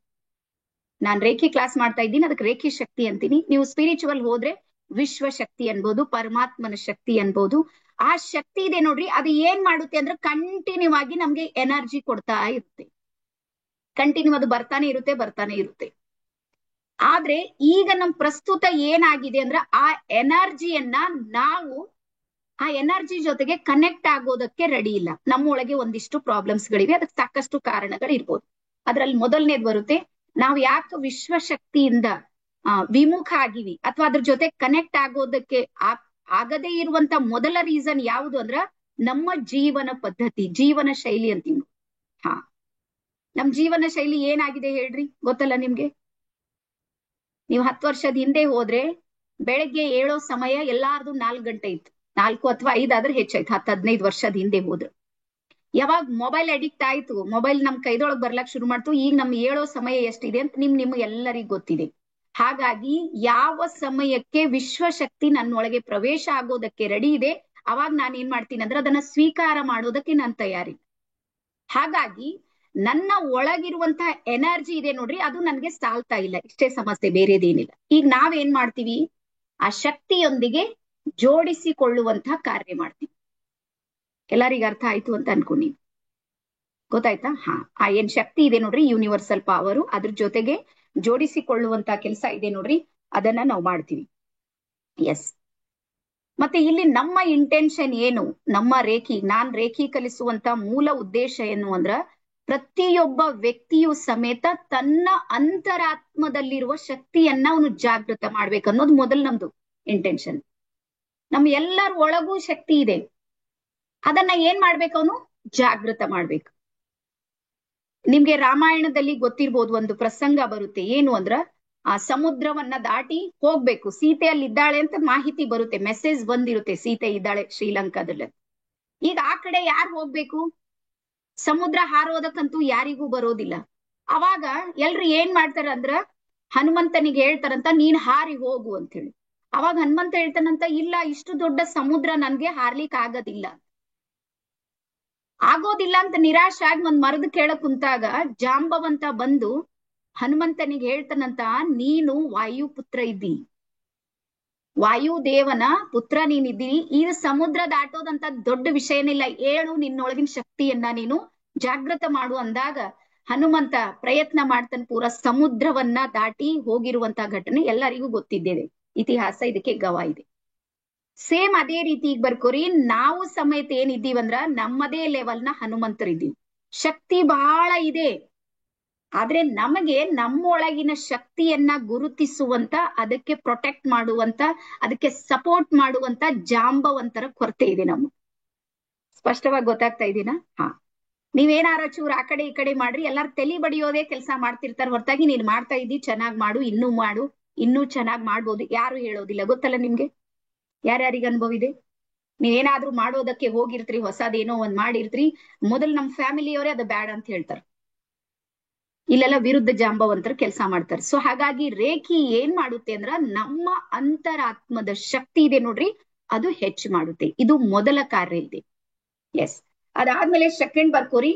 ನಾನ್ ರೇಖಿ ಕ್ಲಾಸ್ ಮಾಡ್ತಾ ಇದ್ದೀನಿ, ಅದಕ್ಕೆ ರೇಖಿ ಶಕ್ತಿ ಅಂತೀನಿ. ನೀವು ಸ್ಪಿರಿಚುವಲ್ ಹೋದ್ರೆ ವಿಶ್ವ ಶಕ್ತಿ ಅನ್ಬೋದು, ಪರಮಾತ್ಮನ ಶಕ್ತಿ ಅನ್ಬೋದು. ಆ ಶಕ್ತಿ ಇದೆ ನೋಡ್ರಿ, ಅದು ಏನ್ ಮಾಡುತ್ತೆ ಅಂದ್ರೆ ಕಂಟಿನ್ಯೂ ಆಗಿ ನಮ್ಗೆ ಎನರ್ಜಿ ಕೊಡ್ತಾ ಇರುತ್ತೆ. ಕಂಟಿನ್ಯೂ ಅದು ಬರ್ತಾನೆ ಇರುತ್ತೆ, ಬರ್ತಾನೆ ಇರುತ್ತೆ. ಆದ್ರೆ ಈಗ ನಮ್ ಪ್ರಸ್ತುತ ಏನಾಗಿದೆ ಅಂದ್ರೆ ಆ ಎನರ್ಜಿಯನ್ನ ನಾವು ಆ ಎನರ್ಜಿ ಜೊತೆಗೆ ಕನೆಕ್ಟ್ ಆಗೋದಕ್ಕೆ ರೆಡಿ ಇಲ್ಲ. ನಮ್ಮೊಳಗೆ ಒಂದಿಷ್ಟು ಪ್ರಾಬ್ಲಮ್ಸ್ ಗಳಿವೆ, ಅದಕ್ಕೆ ಸಾಕಷ್ಟು ಕಾರಣಗಳು ಇರ್ಬೋದು. ಅದ್ರಲ್ಲಿ ಮೊದಲನೇದು ಬರುತ್ತೆ, ನಾವು ಯಾಕೆ ವಿಶ್ವಶಕ್ತಿಯಿಂದ ವಿಮುಖ ಆಗಿವಿ ಅಥವಾ ಅದ್ರ ಜೊತೆ ಕನೆಕ್ಟ್ ಆಗೋದಕ್ಕೆ ಆಗದೇ ಇರುವಂತ ಮೊದಲ ರೀಸನ್ ಯಾವುದು ಅಂದ್ರ ನಮ್ಮ ಜೀವನ ಪದ್ಧತಿ, ಜೀವನ ಶೈಲಿ ಅಂತೀವಿ. ಹಾ, ನಮ್ ಜೀವನ ಶೈಲಿ ಏನಾಗಿದೆ ಹೇಳ್ರಿ, ಗೊತ್ತಲ್ಲ ನಿಮ್ಗೆ? ನೀವು 10 ವರ್ಷದ ಹಿಂದೆ ಹೋದ್ರೆ ಬೆಳಗ್ಗೆ ಏಳೋ ಸಮಯ ಎಲ್ಲಾರ್ದು 4 ಗಂಟೆ ಇತ್ತು, 4 ಅಥವಾ 5 ಆದ್ರೆ ಹೆಚ್ಚಾಯ್ತು. 10-15 ವರ್ಷದ ಹಿಂದೆ ಹೋದ್ರೆ ಯಾವಾಗ ಮೊಬೈಲ್ ಅಡಿಕ್ಟ್ ಆಯ್ತು, ಮೊಬೈಲ್ ನಮ್ ಕೈದೊಳಗ್ ಬರ್ಲಕ್ ಶುರು ಮಾಡ್ತು, ಈಗ ನಮ್ ಏಳೋ ಸಮಯ ಎಷ್ಟಿದೆ ಅಂತ ನಿಮ್ಗೆ ಎಲ್ಲರಿಗೂ ಗೊತ್ತಿದೆ. ಹಾಗಾಗಿ ಯಾವ ಸಮಯಕ್ಕೆ ವಿಶ್ವಶಕ್ತಿ ನನ್ನೊಳಗೆ ಪ್ರವೇಶ ಆಗೋದಕ್ಕೆ ರೆಡಿ ಇದೆ, ಅವಾಗ ನಾನು ಏನ್ ಮಾಡ್ತೀನಿ ಅಂದ್ರೆ ಅದನ್ನ ಸ್ವೀಕಾರ ಮಾಡೋದಕ್ಕೆ ನಾನು ತಯಾರಿ. ಹಾಗಾಗಿ ನನ್ನ ಒಳಗಿರುವಂತಹ ಎನರ್ಜಿ ಇದೆ ನೋಡ್ರಿ, ಅದು ನನ್ಗೆ ಸಾಲ್ತಾ ಇಲ್ಲ, ಇಷ್ಟೇ ಸಮಸ್ಯೆ, ಬೇರೆದೇನಿಲ್ಲ. ಈಗ ನಾವೇನ್ ಮಾಡ್ತೀವಿ, ಆ ಶಕ್ತಿಯೊಂದಿಗೆ ಜೋಡಿಸಿಕೊಳ್ಳುವಂತಹ ಕಾರ್ಯ ಮಾಡ್ತೀವಿ. ಎಲ್ಲರಿಗ ಅರ್ಥ ಆಯ್ತು ಅಂತ ಅನ್ಕೊಂಡಿ, ಗೊತ್ತಾಯ್ತಾ? ಹಾ, ಆ ಏನ್ ಶಕ್ತಿ ಇದೆ ನೋಡ್ರಿ, ಯೂನಿವರ್ಸಲ್ ಪವರ್, ಅದ್ರ ಜೊತೆಗೆ ಜೋಡಿಸಿಕೊಳ್ಳುವಂತ ಕೆಲಸ ಇದೆ ನೋಡ್ರಿ, ಅದನ್ನ ನಾವು ಮಾಡ್ತೀವಿ. ಎಸ್, ಮತ್ತೆ ಇಲ್ಲಿ ನಮ್ಮ ಇಂಟೆನ್ಷನ್ ಏನು, ನಮ್ಮ ನಾನ್ ರೇಖಿ ಕಲಿಸುವಂತ ಮೂಲ ಉದ್ದೇಶ ಏನು ಅಂದ್ರ ಪ್ರತಿಯೊಬ್ಬ ವ್ಯಕ್ತಿಯು ಸಮೇತ ತನ್ನ ಅಂತರಾತ್ಮದಲ್ಲಿರುವ ಶಕ್ತಿಯನ್ನ ಅವನು ಜಾಗೃತ ಮಾಡ್ಬೇಕು ಅನ್ನೋದು ಮೊದಲು ನಮ್ದು ಇಂಟೆನ್ಷನ್. ನಮ್ ಎಲ್ಲರ ಒಳಗೂ ಶಕ್ತಿ ಇದೆ, ಅದನ್ನ ಏನ್ ಮಾಡ್ಬೇಕು, ಅವನು ಜಾಗೃತ ಮಾಡ್ಬೇಕು. ನಿಮ್ಗೆ ರಾಮಾಯಣದಲ್ಲಿ ಗೊತ್ತಿರ್ಬೋದು, ಒಂದು ಪ್ರಸಂಗ ಬರುತ್ತೆ. ಏನು ಅಂದ್ರ, ಆ ಸಮುದ್ರವನ್ನ ದಾಟಿ ಹೋಗ್ಬೇಕು, ಸೀತೆ ಅಲ್ಲಿ ಇದ್ದಾಳೆ ಅಂತ ಮಾಹಿತಿ ಬರುತ್ತೆ, ಮೆಸೇಜ್ ಬಂದಿರುತ್ತೆ, ಸೀತೆ ಇದ್ದಾಳೆ ಶ್ರೀಲಂಕಾದಲ್ಲಿ. ಈಗ ಆ ಕಡೆ ಯಾರು ಹೋಗ್ಬೇಕು? ಸಮುದ್ರ ಹಾರೋದಕ್ಕಂತೂ ಯಾರಿಗೂ ಬರೋದಿಲ್ಲ. ಅವಾಗ ಎಲ್ರು ಏನ್ ಮಾಡ್ತಾರ ಅಂದ್ರ, ಹನುಮಂತನಿಗೆ ಹೇಳ್ತಾರಂತ, ನೀನ್ ಹಾರಿ ಹೋಗು ಅಂತ ಹೇಳಿ. ಅವಾಗ ಹನುಮಂತ ಹೇಳ್ತಾನಂತ, ಇಲ್ಲ, ಇಷ್ಟು ದೊಡ್ಡ ಸಮುದ್ರ ನನ್ಗೆ ಹಾರ್ಲಿಕ್ ಆಗೋದಿಲ್ಲ ಅಂತ ನಿರಾಶೆ ಆಗಿ ಒಂದ್ ಮರದ ಕೆಳಗ್ ಕುಂತಾಗ ಜಾಂಬವಂತ ಬಂದು ಹನುಮಂತನಿಗೆ ಹೇಳ್ತಾನಂತ, ನೀನು ವಾಯುಪುತ್ರ ಇದ್ದಿ, ವಾಯುದೇವನ ಪುತ್ರ ನೀನಿದ್ದೀರಿ, ಈ ಸಮುದ್ರ ದಾಟೋದಂತ ದೊಡ್ಡ ವಿಷಯನಿಲ್ಲ, ಏಳು ನಿನ್ನೊಳಗಿನ ಶಕ್ತಿಯನ್ನ ನೀನು ಜಾಗೃತ ಮಾಡು ಅಂದಾಗ ಹನುಮಂತ ಪ್ರಯತ್ನ ಮಾಡ್ತಾನೆ. ಪೂರ ಸಮುದ್ರವನ್ನ ದಾಟಿ ಹೋಗಿರುವಂತ ಘಟನೆ ಎಲ್ಲರಿಗೂ ಗೊತ್ತಿದ್ದೇವೆ, ಇತಿಹಾಸ ಇದಕ್ಕೆ ಗವಾ ಇದೆ. ಸೇಮ್ ಅದೇ ರೀತಿ ಈಗ ಬರ್ಕೋರಿ, ನಾವು ಸಮೇತ ಏನಿದ್ದೀವಂದ್ರ ನಮ್ಮದೇ ಲೆವೆಲ್ನ ಹನುಮಂತರಿದ್ದೀವಿ. ಶಕ್ತಿ ಬಹಳ ಇದೆ, ಆದ್ರೆ ನಮಗೆ ನಮ್ಮೊಳಗಿನ ಶಕ್ತಿಯನ್ನ ಗುರುತಿಸುವಂತ, ಅದಕ್ಕೆ ಪ್ರೊಟೆಕ್ಟ್ ಮಾಡುವಂತ, ಅದಕ್ಕೆ ಸಪೋರ್ಟ್ ಮಾಡುವಂತ ಜಾಂಬವಂತರ ಕೊರತೆ ಇದೆ ನಮ್ಮ. ಸ್ಪಷ್ಟವಾಗಿ ಗೊತ್ತಾಗ್ತಾ ಇದೀನಾ? ಹಾ, ನೀವೇನಾರ ಚೂರು ಆ ಕಡೆ ಈ ಕಡೆ ಮಾಡ್ರಿ, ಎಲ್ಲಾರು ತಲಿ ಬಡಿಯೋದೇ ಕೆಲಸ ಮಾಡ್ತಿರ್ತಾರ ಹೊರತಾಗಿ ನೀನ್ ಮಾಡ್ತಾ ಇದ್ದಿ, ಚೆನ್ನಾಗ್ ಮಾಡು, ಇನ್ನೂ ಮಾಡು, ಇನ್ನೂ ಚೆನ್ನಾಗ್ ಮಾಡ್ಬೋದು ಯಾರು ಹೇಳೋದಿಲ್ಲ. ಗೊತ್ತಲ್ಲ ನಿಮ್ಗೆ? ಯಾರ್ಯಾರಿಗೆ ಅನುಭವ ಇದೆ? ನೀವೇನಾದ್ರೂ ಮಾಡೋದಕ್ಕೆ ಹೋಗಿರ್ತೀರಿ, ಹೊಸದೇನೋ ಒಂದ್ ಮಾಡಿರ್ತೀರಿ, ಮೊದಲು ನಮ್ ಫ್ಯಾಮಿಲಿಯವರೇ ಅದು ಬ್ಯಾಡ್ ಅಂತ ಹೇಳ್ತಾರೆ, ಇಲ್ಲೆಲ್ಲ ವಿರುದ್ಧ ಜಾಂಬವಂತರ ಕೆಲಸ ಮಾಡ್ತಾರೆ. ಸೊ ಹಾಗಾಗಿ ರೇಖಿ ಏನ್ ಮಾಡುತ್ತೆ ಅಂದ್ರ, ನಮ್ಮ ಅಂತರಾತ್ಮದ ಶಕ್ತಿ ಇದೆ ನೋಡ್ರಿ, ಅದು ಹೆಚ್ಚು ಮಾಡುತ್ತೆ. ಇದು ಮೊದಲ ಕಾರ್ಯ ಇದೆ. ಎಸ್, ಅದಾದ್ಮೇಲೆ ಸೆಕೆಂಡ್ ಬರ್ಕೋರಿ,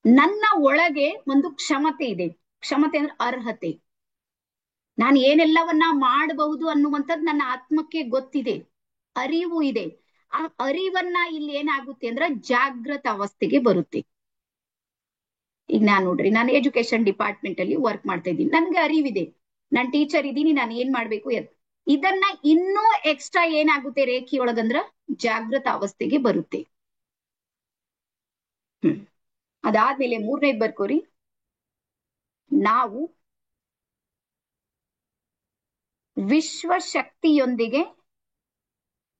ನನ್ನ ಒಳಗೆ ಒಂದು ಕ್ಷಮತೆ ಇದೆ. ಕ್ಷಮತೆ ಅಂದ್ರೆ ಅರ್ಹತೆ. ನಾನು ಏನೆಲ್ಲವನ್ನ ಮಾಡಬಹುದು ಅನ್ನುವಂಥದ್ದು ನನ್ನ ಆತ್ಮಕ್ಕೆ ಗೊತ್ತಿದೆ, ಅರಿವು ಇದೆ. ಆ ಅರಿವನ್ನ ಇಲ್ಲಿ ಏನಾಗುತ್ತೆ ಅಂದ್ರೆ ಜಾಗೃತ ಅವಸ್ಥೆಗೆ ಬರುತ್ತೆ. ಈಗ ನಾನ್ ನೋಡ್ರಿ, ನಾನು ಎಜುಕೇಶನ್ ಡಿಪಾರ್ಟ್ಮೆಂಟ್ ಅಲ್ಲಿ ವರ್ಕ್ ಮಾಡ್ತಾ ಇದ್ದೀನಿ, ನನ್ಗೆ ಅರಿವಿದೆ, ನಾನ್ ಟೀಚರ್ ಇದ್ದೀನಿ, ನಾನು ಏನ್ ಮಾಡ್ಬೇಕು. ಇದನ್ನ ಇನ್ನೂ ಎಕ್ಸ್ಟ್ರಾ ಏನಾಗುತ್ತೆ ರೇಖಿ ಒಳಗಂದ್ರ ಜಾಗೃತ ಅವಸ್ಥೆಗೆ ಬರುತ್ತೆ. ಅದಾದ್ಮೇಲೆ ಮೂರನೇದ್ ಬರ್ಕೋರಿ, ನಾವು ವಿಶ್ವಶಕ್ತಿಯೊಂದಿಗೆ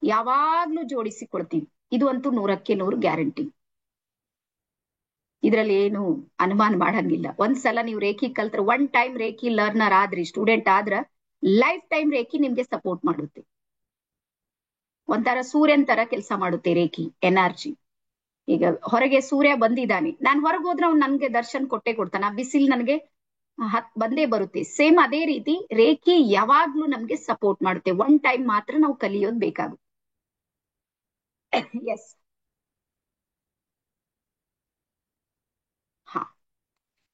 ಯಾವಾಗ್ಲೂ ಜೋಡಿಸಿಕೊಳ್ತೀವಿ. ಇದು ಅಂತೂ 100% ಗ್ಯಾರಂಟಿ. ಇದ್ರಲ್ಲಿ ಏನು ಅನುಮಾನ ಮಾಡಂಗಿಲ್ಲ. ಒಂದ್ಸಲ ನೀವು ರೇಖಿ ಕಲ್ತ್ರ, ಒನ್ ಟೈಮ್ ರೇಖಿ ಲರ್ನರ್ ಆದ್ರಿ, ಸ್ಟೂಡೆಂಟ್ ಆದ್ರ, ಲೈಫ್ ಟೈಮ್ ರೇಖಿ ನಿಮ್ಗೆ ಸಪೋರ್ಟ್ ಮಾಡುತ್ತೆ. ಒಂಥರ ಸೂರ್ಯನ್ ತರ ಕೆಲಸ ಮಾಡುತ್ತೆ ರೇಖಿ ಎನರ್ಜಿ. ಈಗ ಹೊರಗೆ ಸೂರ್ಯ ಬಂದಿದ್ದಾನೆ, ನಾನ್ ಹೊರಗೆ ಹೋದ್ರೆ ಅವ್ನು ನನ್ಗೆ ದರ್ಶನ್ ಕೊಟ್ಟೆ ಕೊಡ್ತಾನೆ, ಆ ಬಿಸಿಲು ನನಗೆ ಬಂದೇ ಬರುತ್ತೆ. ಸೇಮ್ ಅದೇ ರೀತಿ ರೇಖಿ ಯಾವಾಗ್ಲೂ ನಮ್ಗೆ ಸಪೋರ್ಟ್ ಮಾಡುತ್ತೆ. ಒನ್ ಟೈಮ್ ಮಾತ್ರ ನಾವು ಕಲಿಯೋದು ಬೇಕಾಗುತ್ತೆ. ಎಸ್, ಹಾ.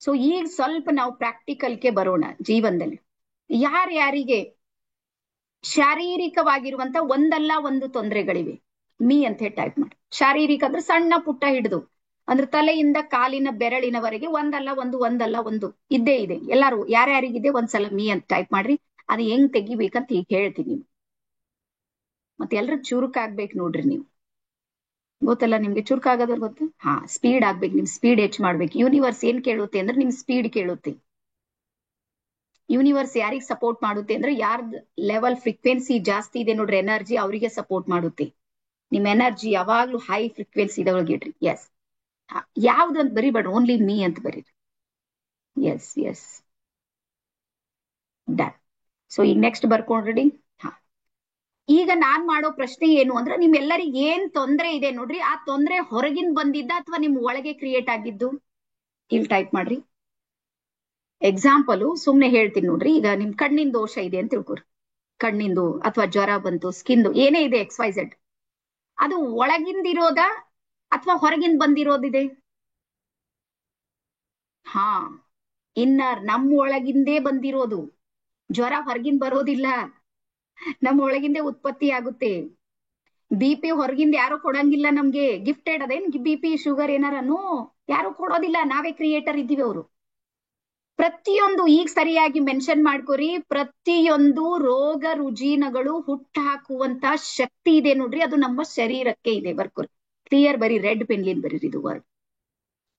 ಸೊ ಈಗ ಸ್ವಲ್ಪ ನಾವು ಪ್ರಾಕ್ಟಿಕಲ್ಗೆ ಬರೋಣ. ಜೀವನದಲ್ಲಿ ಯಾರ್ಯಾರಿಗೆ ಶಾರೀರಿಕವಾಗಿರುವಂತ ಒಂದಲ್ಲ ಒಂದು ತೊಂದರೆಗಳಿವೆ, ಮೀ ಅಂತ ಹೇಳಿ ಟೈಪ್ ಮಾಡಿ. ಶಾರೀರಿಕ ಅಂದ್ರೆ ಸಣ್ಣ ಪುಟ್ಟ ಹಿಡಿದು, ಅಂದ್ರೆ ತಲೆಯಿಂದ ಕಾಲಿನ ಬೆರಳಿನವರೆಗೆ ಒಂದಲ್ಲ ಒಂದು ಇದ್ದೇ ಇದೆ. ಎಲ್ಲಾರು ಯಾರ್ಯಾರಿಗಿದೆ ಒಂದ್ಸಲ ಮೀ ಅಂತ ಟೈಪ್ ಮಾಡ್ರಿ. ಅದು ಹೆಂಗ್ ತೆಗಿಬೇಕಂತ ಈಗ ಹೇಳ್ತೀನಿ. ಮತ್ತೆ ಎಲ್ರು ಚುರುಕಾಗ್ಬೇಕು ನೋಡ್ರಿ. ನೀವು ಗೊತ್ತಲ್ಲ ನಿಮ್ಗೆ ಚುರುಕಾಗೋದ್ರ ಗೊತ್ತು? ಹಾ, ಸ್ಪೀಡ್ ಆಗ್ಬೇಕು, ನಿಮ್ ಸ್ಪೀಡ್ ಹೆಚ್ಚು ಮಾಡ್ಬೇಕು. ಯೂನಿವರ್ಸ್ ಏನ್ ಕೇಳುತ್ತೆ ಅಂದ್ರೆ ನಿಮ್ ಸ್ಪೀಡ್ ಕೇಳುತ್ತೆ. ಯೂನಿವರ್ಸ್ ಯಾರಿಗೆ ಸಪೋರ್ಟ್ ಮಾಡುತ್ತೆ ಅಂದ್ರೆ ಯಾರ್ದು ಲೆವೆಲ್ ಫ್ರೀಕ್ವೆನ್ಸಿ ಜಾಸ್ತಿ ಇದೆ ನೋಡ್ರಿ, ಎನರ್ಜಿ, ಅವರಿಗೆ ಸಪೋರ್ಟ್ ಮಾಡುತ್ತೆ. ನಿಮ್ ಎನರ್ಜಿ ಯಾವಾಗ್ಲೂ ಹೈ ಫ್ರೀಕ್ವೆನ್ಸಿ ಇದೊಳಗೆ ಇಡ್ರಿ. ಎಸ್, ಯಾವ್ದು ಅಂತ ಬರೀಬೇಡ, ಓನ್ಲಿ ಮೀ ಅಂತ ಬರೀರಿ. Yes yes, done. ಸೊ ಈಗ ನೆಕ್ಸ್ಟ್ ಬರ್ಕೊಂಡ್ರಿ. ಹಾ, ಈಗ ನಾನ್ ಮಾಡೋ ಪ್ರಶ್ನೆ ಏನು ಅಂದ್ರೆ, ನಿಮ್ಮೆಲ್ಲರಿಗೆ ಏನ್ ತೊಂದರೆ ಇದೆ ನೋಡ್ರಿ, ಆ ತೊಂದರೆ ಹೊರಗಿಂದ ಬಂದಿದ್ದ ಅಥವಾ ನಿಮ್ ಒಳಗೆ ಕ್ರಿಯೇಟ್ ಆಗಿದ್ದು? ಇಲ್ಲಿ ಟೈಪ್ ಮಾಡ್ರಿ. ಎಕ್ಸಾಂಪಲ್ ಸುಮ್ನೆ ಹೇಳ್ತೀನಿ ನೋಡ್ರಿ. ಈಗ ನಿಮ್ ಕಣ್ಣಿನ ದೋಷ ಇದೆ ಅಂತ ತಿಳ್ಕೊರಿ, ಕಣ್ಣಿಂದು ಅಥವಾ ಜ್ವರ ಬಂತು, ಸ್ಕಿನ್ ಏನೇ ಇದೆ, XYZ, ಅದು ಒಳಗಿಂದಿರೋದ ಅಥವಾ ಹೊರಗಿಂದ ಬಂದಿರೋದಿದೆ? ಹಾ, ಇನ್ನರ್, ನಮ್ಮ ಒಳಗಿಂದೇ ಬಂದಿರೋದು. ಜ್ವರ ಹೊರಗಿಂದ ಬರೋದಿಲ್ಲ, ನಮ್ಮ ಒಳಗಿಂದೇ ಉತ್ಪತ್ತಿ ಆಗುತ್ತೆ. BP ಹೊರಗಿಂದ ಯಾರು ಕೊಡಂಗಿಲ್ಲ ನಮ್ಗೆ, ಗಿಫ್ಟೆಡ್ ಅದೇನ್ BP ಶುಗರ್ ಏನಾರನು ಯಾರು ಕೊಡೋದಿಲ್ಲ, ನಾವೇ ಕ್ರಿಯೇಟರ್ ಇದ್ದೀವಿ. ಅವರು ಪ್ರತಿಯೊಂದು ಈಗ ಸರಿಯಾಗಿ ಮೆನ್ಷನ್ ಮಾಡ್ಕೋರಿ, ಪ್ರತಿಯೊಂದು ರೋಗ ರುಜಿನಗಳು ಹುಟ್ಟು ಹಾಕುವಂತ ಶಕ್ತಿ ಇದೆ ನೋಡ್ರಿ, ಅದು ನಮ್ಮ ಶರೀರಕ್ಕೆ ಇದೆ. ಬರ್ಕೋರಿ, ಕ್ಲಿಯರ್ ಬರೀ, ರೆಡ್ ಪೆನ್ಲಿನ್ ಬರೀರಿ ಇದು ವರ್ಡ್.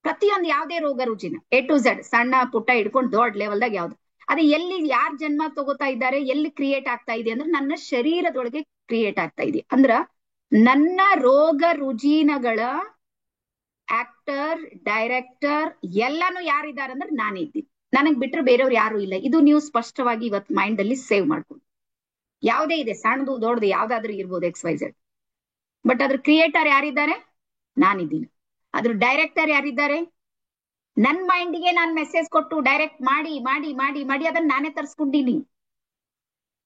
ಪ್ರತಿಯೊಂದು ಯಾವುದೇ ರೋಗ ರುಜಿನ A to Z, ಸಣ್ಣ ಪುಟ್ಟ ಹಿಡ್ಕೊಂಡು ದೊಡ್ಡ ಲೆವೆಲ್ದಾಗ ಯಾವ್ದು ಅದೇ ಎಲ್ಲಿ ಯಾರ್ ಜನ್ಮ ತಗೋತಾ ಇದ್ದಾರೆ, ಎಲ್ಲಿ ಕ್ರಿಯೇಟ್ ಆಗ್ತಾ ಇದೆ ಅಂದ್ರೆ ನನ್ನ ಶರೀರದೊಳಗೆ ಕ್ರಿಯೇಟ್ ಆಗ್ತಾ ಇದೆ. ಅಂದ್ರ ನನ್ನ ರೋಗ ರುಜಿನಗಳ ಆಕ್ಟರ್, ಡೈರೆಕ್ಟರ್ ಎಲ್ಲಾನು ಯಾರಿದ್ದಾರೆ ಅಂದ್ರೆ ನಾನೇ ಇದ್ದೀನಿ. ನನಗ್ ಬಿಟ್ರೆ ಬೇರೆಯವ್ರು ಯಾರು ಇಲ್ಲ. ಇದು ನೀವು ಸ್ಪಷ್ಟವಾಗಿ ಇವತ್ತು ಮೈಂಡ್ ಅಲ್ಲಿ ಸೇವ್ ಮಾಡ್ಕೊಂಡು, ಯಾವುದೇ ಇದೆ ಸಣ್ಣದು ದೊಡ್ಡದು ಯಾವ್ದಾದ್ರೂ ಇರ್ಬೋದು XYZ, ಬಟ್ ಅದ್ರ ಕ್ರಿಯೇಟರ್ ಯಾರಿದ್ದಾರೆ? ನಾನಿದ್ದೀನಿ. ಅದ್ರ ಡೈರೆಕ್ಟರ್ ಯಾರಿದ್ದಾರೆ? ನನ್ ಮೈಂಡ್ಗೆ ನಾನ್ ಮೆಸೇಜ್ ಕೊಟ್ಟು ಡೈರೆಕ್ಟ್ ಮಾಡಿ ಮಾಡಿ ಮಾಡಿ ಮಾಡಿ ಅದನ್ನ ನಾನೇ ತರ್ಸ್ಕೊಂಡಿನಿ.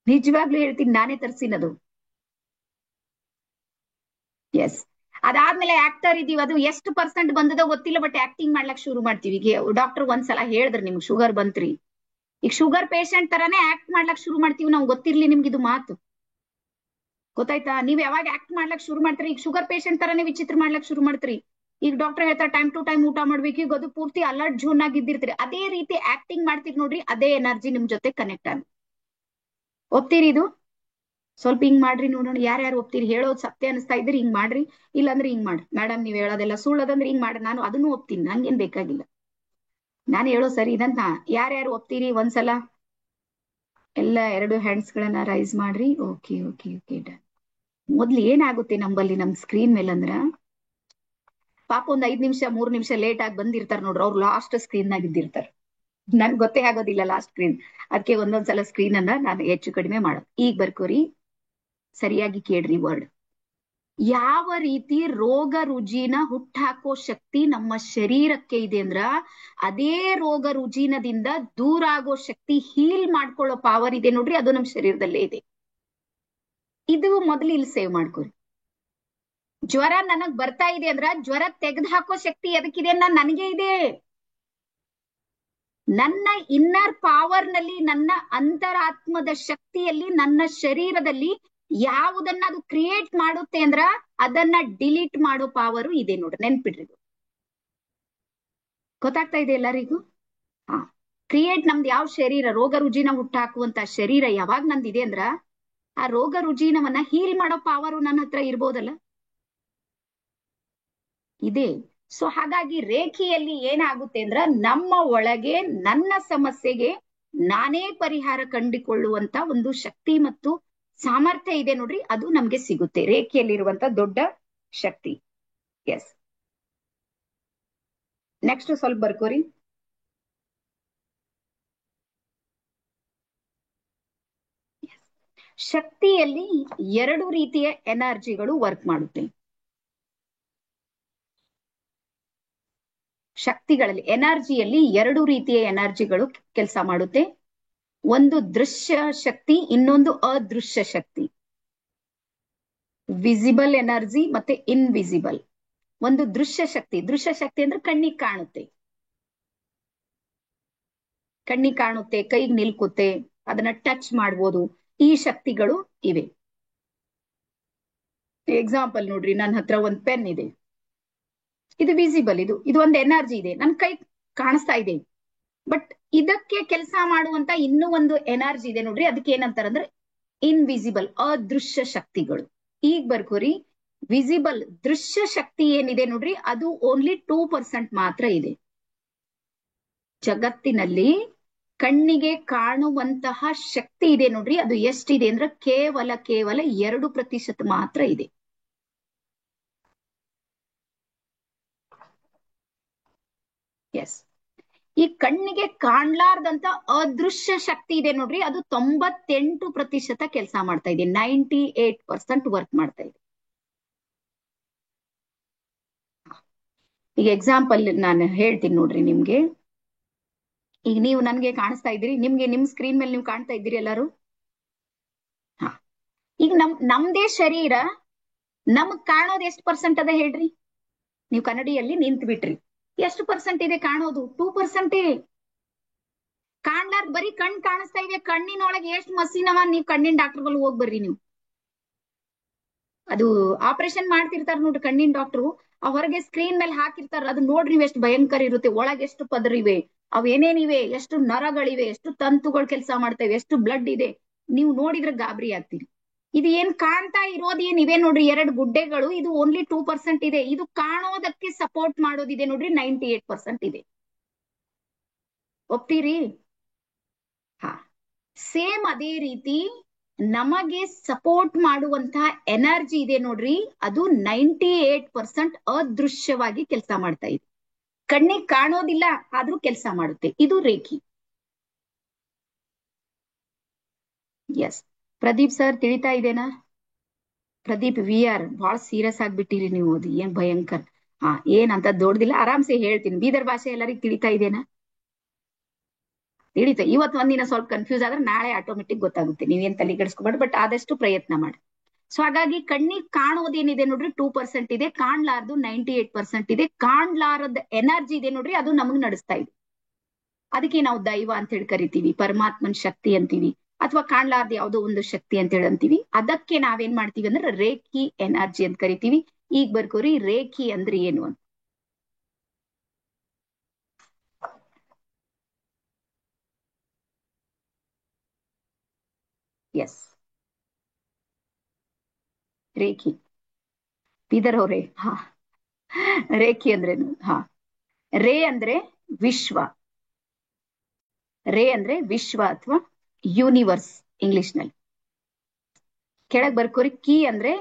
ನಿಜವಾಗ್ಲೂ ಹೇಳ್ತೀನಿ, ನಾನೇ ತರ್ಸಿನದು. ಎಸ್. ಅದಾದ್ಮೇಲೆ ಆಕ್ಟರ್ ಇದೀವಿ, ಅದು ಎಷ್ಟು ಪರ್ಸೆಂಟ್ ಬಂದದೋ ಗೊತ್ತಿಲ್ಲ, ಬಟ್ ಆಕ್ಟಿಂಗ್ ಮಾಡ್ಲಕ್ ಶುರು ಮಾಡ್ತೀವಿ. ಈಗ ಡಾಕ್ಟರ್ ಒಂದ್ಸಲ ಹೇಳಿದ್ರು ನಿಮ್ಗೆ ಶುಗರ್ ಬಂತ್ರಿ, ಈಗ ಶುಗರ್ ಪೇಷಂಟ್ ತರಾನೇ ಆಕ್ಟ್ ಮಾಡ್ಲಕ್ ಶುರು ಮಾಡ್ತೀವಿ ನಾವು. ಗೊತ್ತಿರ್ಲಿ ನಿಮ್ಗೆ ಇದು ಮಾತು, ಗೊತ್ತಾಯ್ತಾ? ನೀವ್ ಯಾವಾಗ ಆಕ್ಟ್ ಮಾಡ್ಲಕ್ ಶುರು ಮಾಡ್ತೀರಿ, ಈಗ ಶುಗರ್ ಪೇಷಂಟ್ ತರಾನೇ ವಿಚಿತ್ರ ಮಾಡ್ಲಕ್ ಶುರು ಮಾಡ್ತೀರಿ. ಈಗ ಡಾಕ್ಟರ್ ಹೇಳ್ತಾರೆ ಟೈಮ್ ಟು ಟೈಮ್ ಊಟ ಮಾಡ್ಬೇಕು, ಈಗ ಅದು ಪೂರ್ತಿ ಅಲರ್ಟ್ ಝೋನ್ ಆಗಿ ಇದ್ದಿರ್ತೀರಿ. ಅದೇ ರೀತಿ ಆಕ್ಟಿಂಗ್ ಮಾಡ್ತೀರಿ ನೋಡ್ರಿ, ಅದೇ ಎನರ್ಜಿ ನಿಮ್ ಜೊತೆ ಕನೆಕ್ಟ್ ಆಗಿ. ಒಪ್ತೀರಿ ಇದು? ಸ್ವಲ್ಪ ಹಿಂಗ್ ಮಾಡ್ರಿ ನೋಡೋಣ, ಯಾರ್ಯಾರು ಒಪ್ತೀರಿ. ಹೇಳೋದು ಸತ್ಯ ಅನಿಸ್ತಾ ಇದ್ರಿ ಹಿಂಗ್ ಮಾಡ್ರಿ, ಇಲ್ಲಾಂದ್ರೆ ಹಿಂಗ್ ಮಾಡ್ರಿ. ಮೇಡಮ್ ನೀವ್ ಹೇಳೋದೆಲ್ಲ ಸುಳ್ಳದಂದ್ರೆ ಹಿಂಗ್ ಮಾಡ್ರಿ, ನಾನು ಅದನ್ನು ಒಪ್ತೀನಿ, ನಂಗೇನ್ ಬೇಕಾಗಿಲ್ಲ. ನಾನು ಹೇಳೋ ಸರಿ ಇದಂತ ಯಾರ್ಯಾರು ಒಪ್ತೀರಿ ಒಂದ್ಸಲ ಎಲ್ಲ 2 ಹ್ಯಾಂಡ್ಸ್ ಗಳನ್ನ ರೈಸ್ ಮಾಡ್ರಿ. Okay okay okay done. ಮೊದ್ಲು ಏನಾಗುತ್ತೆ ನಂಬಲ್ಲಿ ನಮ್ ಸ್ಕ್ರೀನ್ ಮೇಲೆ ಅಂದ್ರ, ಪಾಪ ಒಂದ್ 5 ನಿಮಿಷ 3 ನಿಮಿಷ ಲೇಟ್ ಆಗಿ ಬಂದಿರ್ತಾರ ನೋಡ್ರಿ, ಅವ್ರು ಲಾಸ್ಟ್ ಸ್ಕ್ರೀನ್ ನಾಗ ಇದ್ದಿರ್ತಾರ. ನನ್ಗೆ ಗೊತ್ತೇ ಆಗೋದಿಲ್ಲ ಲಾಸ್ಟ್ ಸ್ಕ್ರೀನ್. ಅದಕ್ಕೆ ಒಂದೊಂದ್ಸಲ ಸ್ಕ್ರೀನ್ ಅನ್ನ ನಾನು ಹೆಚ್ಚು ಕಡಿಮೆ ಮಾಡೋದು. ಈಗ ಬರ್ಕೋರಿ, ಸರಿಯಾಗಿ ಕೇಳ್ರಿ ವರ್ಡ್. ಯಾವ ರೀತಿ ರೋಗ ರುಜಿನ ಹುಟ್ಟಾಕೋ ಶಕ್ತಿ ನಮ್ಮ ಶರೀರಕ್ಕೆ ಇದೆ ಅಂದ್ರ, ಅದೇ ರೋಗ ರುಜಿನದಿಂದ ದೂರ ಆಗೋ ಶಕ್ತಿ, ಹೀಲ್ ಮಾಡ್ಕೊಳ್ಳೋ ಪವರ್ ಇದೆ ನೋಡ್ರಿ, ಅದು ನಮ್ಮ ಶರೀರದಲ್ಲೇ ಇದೆ. ಇದು ಮೊದಲು ಇಲ್ಲಿ ಸೇವ್ ಮಾಡ್ಕೊರಿ. ಜ್ವರ ನನಗ್ ಬರ್ತಾ ಇದೆ ಅಂದ್ರ ಜ್ವರ ತೆಗೆದು ಹಾಕೋ ಶಕ್ತಿ ಎದಕ್ಕಿದೆ ಅಂದ ನನಗೆ ಇದೆ. ನನ್ನ ಇನ್ನರ್ ಪವರ್ ನಲ್ಲಿ, ನನ್ನ ಅಂತರಾತ್ಮದ ಶಕ್ತಿಯಲ್ಲಿ, ನನ್ನ ಶರೀರದಲ್ಲಿ ಯಾವುದನ್ನ ಅದು ಕ್ರಿಯೇಟ್ ಮಾಡುತ್ತೆ ಅಂದ್ರ ಅದನ್ನ ಡಿಲೀಟ್ ಮಾಡೋ ಪವರು ಇದೆ ನೋಡ್ರಿ, ನೆನ್ಪಿಡ್ರಿ. ಗೊತ್ತಾಗ್ತಾ ಇದೆ ಎಲ್ಲರಿಗೂ? ಹಾ, ಕ್ರಿಯೇಟ್ ನಮ್ದು ಯಾವ ಶರೀರ, ರೋಗ ರುಜಿನ ಹುಟ್ಟಾಕುವಂತ ಶರೀರ ಯಾವಾಗ ನಂದಿದೆ ಅಂದ್ರ, ಆ ರೋಗ ರುಜಿನವನ್ನ ಹೀಲ್ ಮಾಡೋ ಪವರು ನನ್ನ ಹತ್ರ ಇರ್ಬೋದಲ್ಲ, ಇದೆ. ಸೊ ಹಾಗಾಗಿ ರೇಖೆಯಲ್ಲಿ ಏನಾಗುತ್ತೆ ಅಂದ್ರ, ನಮ್ಮ ಒಳಗೆ ನನ್ನ ಸಮಸ್ಯೆಗೆ ನಾನೇ ಪರಿಹಾರ ಕಂಡುಕೊಳ್ಳುವಂತ ಒಂದು ಶಕ್ತಿ ಮತ್ತು ಸಾಮರ್ಥ್ಯ ಇದೆ ನೋಡ್ರಿ, ಅದು ನಮ್ಗೆ ಸಿಗುತ್ತೆ. ರೇಖೆಯಲ್ಲಿರುವಂತ ದೊಡ್ಡ ಶಕ್ತಿ. ಎಸ್. ನೆಕ್ಸ್ಟ್ ಸ್ವಲ್ಪ ಬರ್ಕೋರಿ. ಶಕ್ತಿಯಲ್ಲಿ 2 ರೀತಿಯ ಎನರ್ಜಿಗಳು ವರ್ಕ್ ಮಾಡುತ್ತೆ. ಶಕ್ತಿಗಳಲ್ಲಿ, ಎನರ್ಜಿಯಲ್ಲಿ 2 ರೀತಿಯ ಎನರ್ಜಿಗಳು ಕೆಲಸ ಮಾಡುತ್ತೆ. ಒಂದು ದೃಶ್ಯ ಶಕ್ತಿ, ಇನ್ನೊಂದು ಅದೃಶ್ಯ ಶಕ್ತಿ. ವಿಸಿಬಲ್ ಎನರ್ಜಿ ಮತ್ತೆ ಇನ್ವಿಸಿಬಲ್. ಒಂದು ದೃಶ್ಯ ಶಕ್ತಿ, ದೃಶ್ಯ ಶಕ್ತಿ ಅಂದ್ರೆ ಕಣ್ಣಿಗೆ ಕಾಣುತ್ತೆ, ಕಣ್ಣಿಗೆ ಕಾಣುತ್ತೆ, ಕೈಗೆ ನಿಲ್ಕುತ್ತೆ, ಅದನ್ನ ಟಚ್ ಮಾಡ್ಬೋದು. ಈ ಶಕ್ತಿಗಳು ಇವೆ. ಎಕ್ಸಾಂಪಲ್ ನೋಡ್ರಿ, ನನ್ನ ಹತ್ರ ಒಂದು ಪೆನ್ ಇದೆ, ಇದು ವಿಸಿಬಲ್, ಇದು ಒಂದು ಎನರ್ಜಿ ಇದೆ, ನನ್ ಕೈ ಕಾಣಿಸ್ತಾ ಇದೆ. ಬಟ್ ಇದಕ್ಕೆ ಕೆಲಸ ಮಾಡುವಂತ ಇನ್ನೂ ಒಂದು ಎನರ್ಜಿ ಇದೆ ನೋಡ್ರಿ, ಅದಕ್ಕೆ ಏನಂತಾರಂದ್ರೆ ಇನ್ವಿಸಿಬಲ್, ಅದೃಶ್ಯ ಶಕ್ತಿಗಳು. ಈಗ ಬರ್ಕೋರಿ, ವಿಸಿಬಲ್ ದೃಶ್ಯ ಶಕ್ತಿ ಏನಿದೆ ನೋಡ್ರಿ, ಅದು ಓನ್ಲಿ 2% ಮಾತ್ರ ಇದೆ ಜಗತ್ತಿನಲ್ಲಿ. ಕಣ್ಣಿಗೆ ಕಾಣುವಂತಹ ಶಕ್ತಿ ಇದೆ ನೋಡ್ರಿ, ಅದು ಎಷ್ಟಿದೆ ಅಂದ್ರೆ ಕೇವಲ 2% ಮಾತ್ರ ಇದೆ. ಎಸ್. ಈ ಕಣ್ಣಿಗೆ ಕಾಣ್ಲಾರ್ದಂತ ಅದೃಶ್ಯ ಶಕ್ತಿ ಇದೆ ನೋಡ್ರಿ, ಅದು 98% ಕೆಲಸ ಮಾಡ್ತಾ ಇದೆ, 98% ವರ್ಕ್ ಮಾಡ್ತಾ ಇದೆ. ಈಗ ಎಕ್ಸಾಂಪಲ್ ನಾನು ಹೇಳ್ತೀನಿ ನೋಡ್ರಿ ನಿಮ್ಗೆ. ಈಗ ನೀವು ನನ್ಗೆ ಕಾಣಿಸ್ತಾ ಇದ್ದೀರಿ, ನಿಮ್ಗೆ ನಿಮ್ ಸ್ಕ್ರೀನ್ ಮೇಲೆ ನೀವು ಕಾಣ್ತಾ ಇದ್ದೀರಿ ಎಲ್ಲರೂ. ಹಾ, ಈಗ ನಮ್ದೇ ಶರೀರ ನಮಗ್ ಕಾಣೋದು ಎಷ್ಟು ಪರ್ಸೆಂಟ್ ಅದ ಹೇಳ್ರಿ? ನೀವು ಕನ್ನಡಿಯಲ್ಲಿ ನಿಂತು ಬಿಟ್ರಿ, ಎಷ್ಟು ಪರ್ಸೆಂಟ್ ಇದೆ ಕಾಣೋದು? 2%. ಕಾಣ್ಲಾರ್ದ ಬರೀ ಕಣ್ ಕಾಣಿಸ್ತಾ ಇದೆ, ಕಣ್ಣಿನೊಳಗೆ ಎಷ್ಟು ಮಸಿನವ, ನೀವು ಕಣ್ಣಿನ ಡಾಕ್ಟರ್ ಹೋಗಿ ಬರ್ರಿ. ನೀವು ಅದು ಆಪರೇಷನ್ ಮಾಡ್ತಿರ್ತಾರ ನೋಡ್ರಿ ಕಣ್ಣಿನ ಡಾಕ್ಟ್ರು, ಆ ಹೊರಗೆ ಸ್ಕ್ರೀನ್ ಮೇಲೆ ಹಾಕಿರ್ತಾರ, ಅದು ನೋಡ್ರಿ ನೀವು ಎಷ್ಟು ಭಯಂಕರ ಇರುತ್ತೆ. ಒಳಗೆ ಎಷ್ಟು ಪದರ ಇವೆ, ಅವ್ ಏನೇನಿವೆ, ಎಷ್ಟು ನರಗಳಿವೆ, ಎಷ್ಟು ತಂತುಗಳು ಕೆಲಸ ಮಾಡ್ತೇವೆ, ಎಷ್ಟು ಬ್ಲಡ್ ಇದೆ, ನೀವು ನೋಡಿದ್ರೆ ಗಾಬರಿ ಆಗ್ತೀರಿ. ಇದು ಏನ್ ಕಾಣ್ತಾ ಇರೋದು ಏನ್ ಇವೆ ನೋಡ್ರಿ, 2 ಗುಡ್ಡೆಗಳು, ಇದು ಓನ್ಲಿ 2% ಇದೆ. ಇದು ಕಾಣೋದಕ್ಕೆ ಸಪೋರ್ಟ್ ಮಾಡೋದಿದೆ ನೋಡ್ರಿ 98% ಇದೆ. ಒಪ್ತೀರಿ? ಹಾ, ಸೇಮ್ ಅದೇ ರೀತಿ ನಮಗೆ ಸಪೋರ್ಟ್ ಮಾಡುವಂತಹ ಎನರ್ಜಿ ಇದೆ ನೋಡ್ರಿ, ಅದು 98% ಅದೃಶ್ಯವಾಗಿ ಕೆಲಸ ಮಾಡ್ತಾ ಇದೆ. ಕಣ್ಣಿಗೆ ಕಾಣೋದಿಲ್ಲ, ಆದ್ರೂ ಕೆಲಸ ಮಾಡುತ್ತೆ. ಇದು ರೇಖಿ. ಎಸ್, ಪ್ರದೀಪ್ ಸರ್ ತಿಳಿತಾ ಇದೆನಾ? ಪ್ರದೀಪ್ VR ಬಹಳ ಸೀರಿಯಸ್ ಆಗ್ಬಿಟ್ಟಿರಿ ನೀವು, ಅದು ಏನ್ ಭಯಂಕರ. ಹಾ, ಏನಂತ ದೊಡ್ಡದಿಲ್ಲ, ಆರಾಮ್ಸೆ ಹೇಳ್ತೀನಿ. ಬೀದರ್ ಭಾಷೆ ಎಲ್ಲರಿಗೂ ತಿಳಿತಾ ಇದೆನಾ? ತಿಳಿತಾ. ಇವತ್ತು ಒಂದಿನ ಸ್ವಲ್ಪ ಕನ್ಫ್ಯೂಸ್ ಆದ್ರೆ ನಾಳೆ ಆಟೋಮೆಟಿಕ್ ಗೊತ್ತಾಗುತ್ತೆ, ನೀವೇನ್ ತಲೆ ಕೆಡಿಸ್ಕೊಬೇಡಿ, ಬಟ್ ಆದಷ್ಟು ಪ್ರಯತ್ನ ಮಾಡಿ. ಸೊ ಹಾಗಾಗಿ ಕಣ್ಣಿಗೆ ಕಾಣೋದೇನಿದೆ ನೋಡ್ರಿ 2% ಇದೆ, ಕಾಣ್ಲಾರ್ದು 98% ಇದೆ. ಕಾಣ್ಲಾರದ ಎನರ್ಜಿ ಇದೆ ನೋಡ್ರಿ, ಅದು ನಮಗ್ ನಡೆಸ್ತಾ ಇದೆ. ಅದಕ್ಕೆ ನಾವು ದೈವ ಅಂತ ಹೇಳಿ ಕರಿತೀವಿ, ಪರಮಾತ್ಮನ್ ಶಕ್ತಿ ಅಂತೀವಿ, ಅಥವಾ ಕಾಣ್ಲಾರ್ದ ಯಾವುದೋ ಒಂದು ಶಕ್ತಿ ಅಂತ ಹೇಳಿ ಅಂತೀವಿ. ಅದಕ್ಕೆ ನಾವೇನ್ ಮಾಡ್ತೀವಿ ಅಂದ್ರೆ ರೇಖಿ ಎನರ್ಜಿ ಅಂತ ಕರಿತೀವಿ. ಈಗ ಬರ್ಕೋರಿ ರೇಖಿ ಅಂದ್ರೆ ಏನು ಅಂತ. ಎಸ್, ರೇಖಿ ಬೀದರ್ ಅವರೇ. ಹಾ, ರೇಖಿ ಅಂದ್ರೇನು? ಹಾ, ರೇ ಅಂದ್ರೆ ವಿಶ್ವ, ರೇ ಅಂದ್ರೆ ವಿಶ್ವ ಅಥವಾ ಯೂನಿವರ್ಸ್ ಇಂಗ್ಲಿಷ್ ನಲ್ಲಿ. ಕೆಳಗ್ ಬರ್ಕೋರಿ ಕಿ ಅಂದ್ರೆ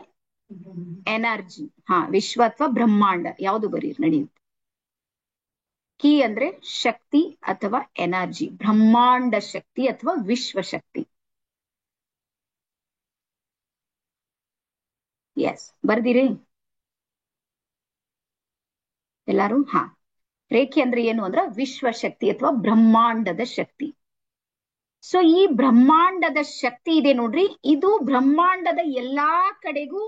ಎನರ್ಜಿ. ಹಾ, ವಿಶ್ವ ಅಥವಾ ಬ್ರಹ್ಮಾಂಡ ಯಾವುದು ಬರೀ ನಡೆಯುತ್ತೆ. ಕಿ ಅಂದ್ರೆ ಶಕ್ತಿ ಅಥವಾ ಎನರ್ಜಿ, ಬ್ರಹ್ಮಾಂಡ ಶಕ್ತಿ ಅಥವಾ ವಿಶ್ವ ಶಕ್ತಿ. ಎಸ್, ಬರ್ದಿರಿ ಎಲ್ಲಾರು? ಹಾ, ರೇಖೆ ಅಂದ್ರೆ ಏನು ಅಂದ್ರ ವಿಶ್ವ ಶಕ್ತಿ ಅಥವಾ ಬ್ರಹ್ಮಾಂಡದ ಶಕ್ತಿ. ಸೊ ಈ ಬ್ರಹ್ಮಾಂಡದ ಶಕ್ತಿ ಇದೆ ನೋಡ್ರಿ, ಇದು ಬ್ರಹ್ಮಾಂಡದ ಎಲ್ಲಾ ಕಡೆಗೂ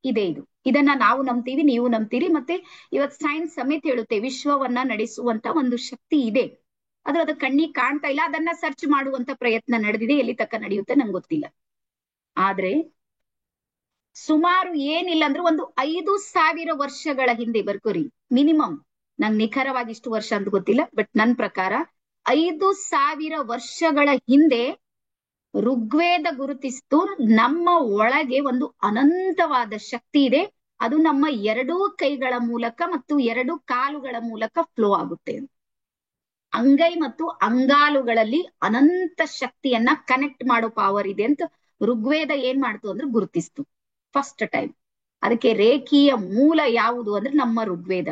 ಇದೆ. ಇದನ್ನ ನಾವು ನಂಬ್ತೀವಿ, ನೀವು ನಂಬ್ತೀರಿ, ಮತ್ತೆ ಇವತ್ ಸೈನ್ಸ್ ಸಮೇತ ಹೇಳುತ್ತೆ ವಿಶ್ವವನ್ನ ನಡೆಸುವಂತ ಒಂದು ಶಕ್ತಿ ಇದೆ. ಅದು ಕಣ್ಣಿಗೆ ಕಾಣ್ತಾ ಇಲ್ಲ, ಅದನ್ನ ಸರ್ಚ್ ಮಾಡುವಂತ ಪ್ರಯತ್ನ ನಡೆದಿದೆ. ಎಲ್ಲಿ ತಕ್ಕ ನಡೆಯುತ್ತೆ ನಂಗೆ ಗೊತ್ತಿಲ್ಲ. ಆದ್ರೆ ಸುಮಾರು ಏನಿಲ್ಲ ಅಂದ್ರೆ ಒಂದು 5,000 ವರ್ಷಗಳ ಹಿಂದೆ ಬರ್ಕೋರಿ, ಮಿನಿಮಮ್. ನಂಗೆ ನಿಖರವಾಗಿ ಇಷ್ಟು ವರ್ಷ ಅಂತ ಗೊತ್ತಿಲ್ಲ, ಬಟ್ ನನ್ ಪ್ರಕಾರ 5,000 ವರ್ಷಗಳ ಹಿಂದೆ ಋಗ್ವೇದ ಗುರುತಿಸ್ತು ನಮ್ಮ ಒಳಗೆ ಒಂದು ಅನಂತವಾದ ಶಕ್ತಿ ಇದೆ. ಅದು ನಮ್ಮ 2 ಕೈಗಳ ಮೂಲಕ ಮತ್ತು 2 ಕಾಲುಗಳ ಮೂಲಕ ಫ್ಲೋ ಆಗುತ್ತೆ. ಅಂಗೈ ಮತ್ತು ಅಂಗಾಲುಗಳಲ್ಲಿ ಅನಂತ ಶಕ್ತಿಯನ್ನ ಕನೆಕ್ಟ್ ಮಾಡೋ ಪವರ್ ಇದೆ ಅಂತ ಋಗ್ವೇದ ಏನ್ ಮಾಡ್ತು ಅಂದ್ರೆ ಗುರುತಿಸ್ತು ಫಸ್ಟ್ ಟೈಮ್. ಅದಕ್ಕೆ ರೇಖೀಯ ಮೂಲ ಯಾವುದು ಅಂದ್ರೆ ನಮ್ಮ ಋಗ್ವೇದ,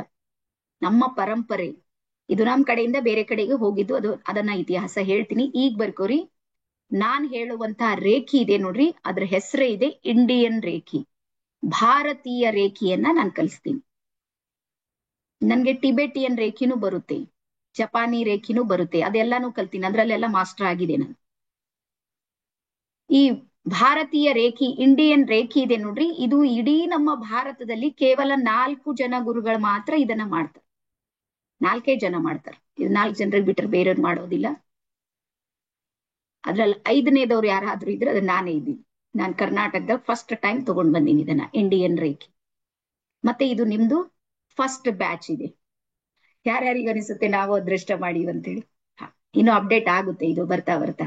ನಮ್ಮ ಪರಂಪರೆ. ಇದು ನಮ್ ಕಡೆಯಿಂದ ಬೇರೆ ಕಡೆಗೆ ಹೋಗಿದ್ದು, ಅದನ್ನ ಇತಿಹಾಸ ಹೇಳ್ತೀನಿ. ಈಗ ಬರ್ಕೋರಿ, ನಾನ್ ಹೇಳುವಂತಹ ರೇಖಿ ಇದೆ ನೋಡ್ರಿ, ಅದ್ರ ಹೆಸರೇ ಇದೆ ಇಂಡಿಯನ್ ರೇಖಿ, ಭಾರತೀಯ ರೇಖಿಯನ್ನ ನಾನು ಕಲಿಸ್ತೀನಿ. ನನ್ಗೆ ಟಿಬೆಟಿಯನ್ ರೇಖಿನೂ ಬರುತ್ತೆ, ಜಪಾನಿ ರೇಖಿನೂ ಬರುತ್ತೆ, ಅದೆಲ್ಲಾನು ಕಲ್ತೀನಿ, ಅದ್ರಲ್ಲೆಲ್ಲ ಮಾಸ್ಟರ್ ಆಗಿದೆ ನಾನು. ಈ ಭಾರತೀಯ ರೇಖಿ, ಇಂಡಿಯನ್ ರೇಖಿ ಇದೆ ನೋಡ್ರಿ, ಇದು ಇಡೀ ನಮ್ಮ ಭಾರತದಲ್ಲಿ ಕೇವಲ 4 ಜನ ಗುರುಗಳು ಮಾತ್ರ ಇದನ್ನ ಮಾಡ್ತಾರೆ. 4 ಜನ ಮಾಡ್ತಾರೆ. ಇದು 4 ಜನರಿಗೆ ಬಿಟ್ಟರೆ ಬೇರೆಯವ್ರು ಮಾಡೋದಿಲ್ಲ. ಅದ್ರಲ್ಲಿ 5ನೇದವ್ರು ಯಾರಾದ್ರೂ ಇದ್ರೆ ಅದು ನಾನೇ ಇದ್ದೀನಿ. ನಾನು ಕರ್ನಾಟಕದಾಗ ಫಸ್ಟ್ ಟೈಮ್ ತಗೊಂಡ್ ಬಂದೀನಿ ಇದನ್ನ, ಇಂಡಿಯನ್ ರೇಖಿ. ಮತ್ತೆ ಇದು ನಿಮ್ದು ಫಸ್ಟ್ ಬ್ಯಾಚ್ ಇದೆ. ಯಾರ್ಯಾರಿಗೆ ಅನಿಸುತ್ತೆ ನಾವು ಅದೃಷ್ಟ ಮಾಡಿವಿ ಅಂತೇಳಿ? ಇನ್ನು ಅಪ್ಡೇಟ್ ಆಗುತ್ತೆ ಇದು ಬರ್ತಾ ಬರ್ತಾ.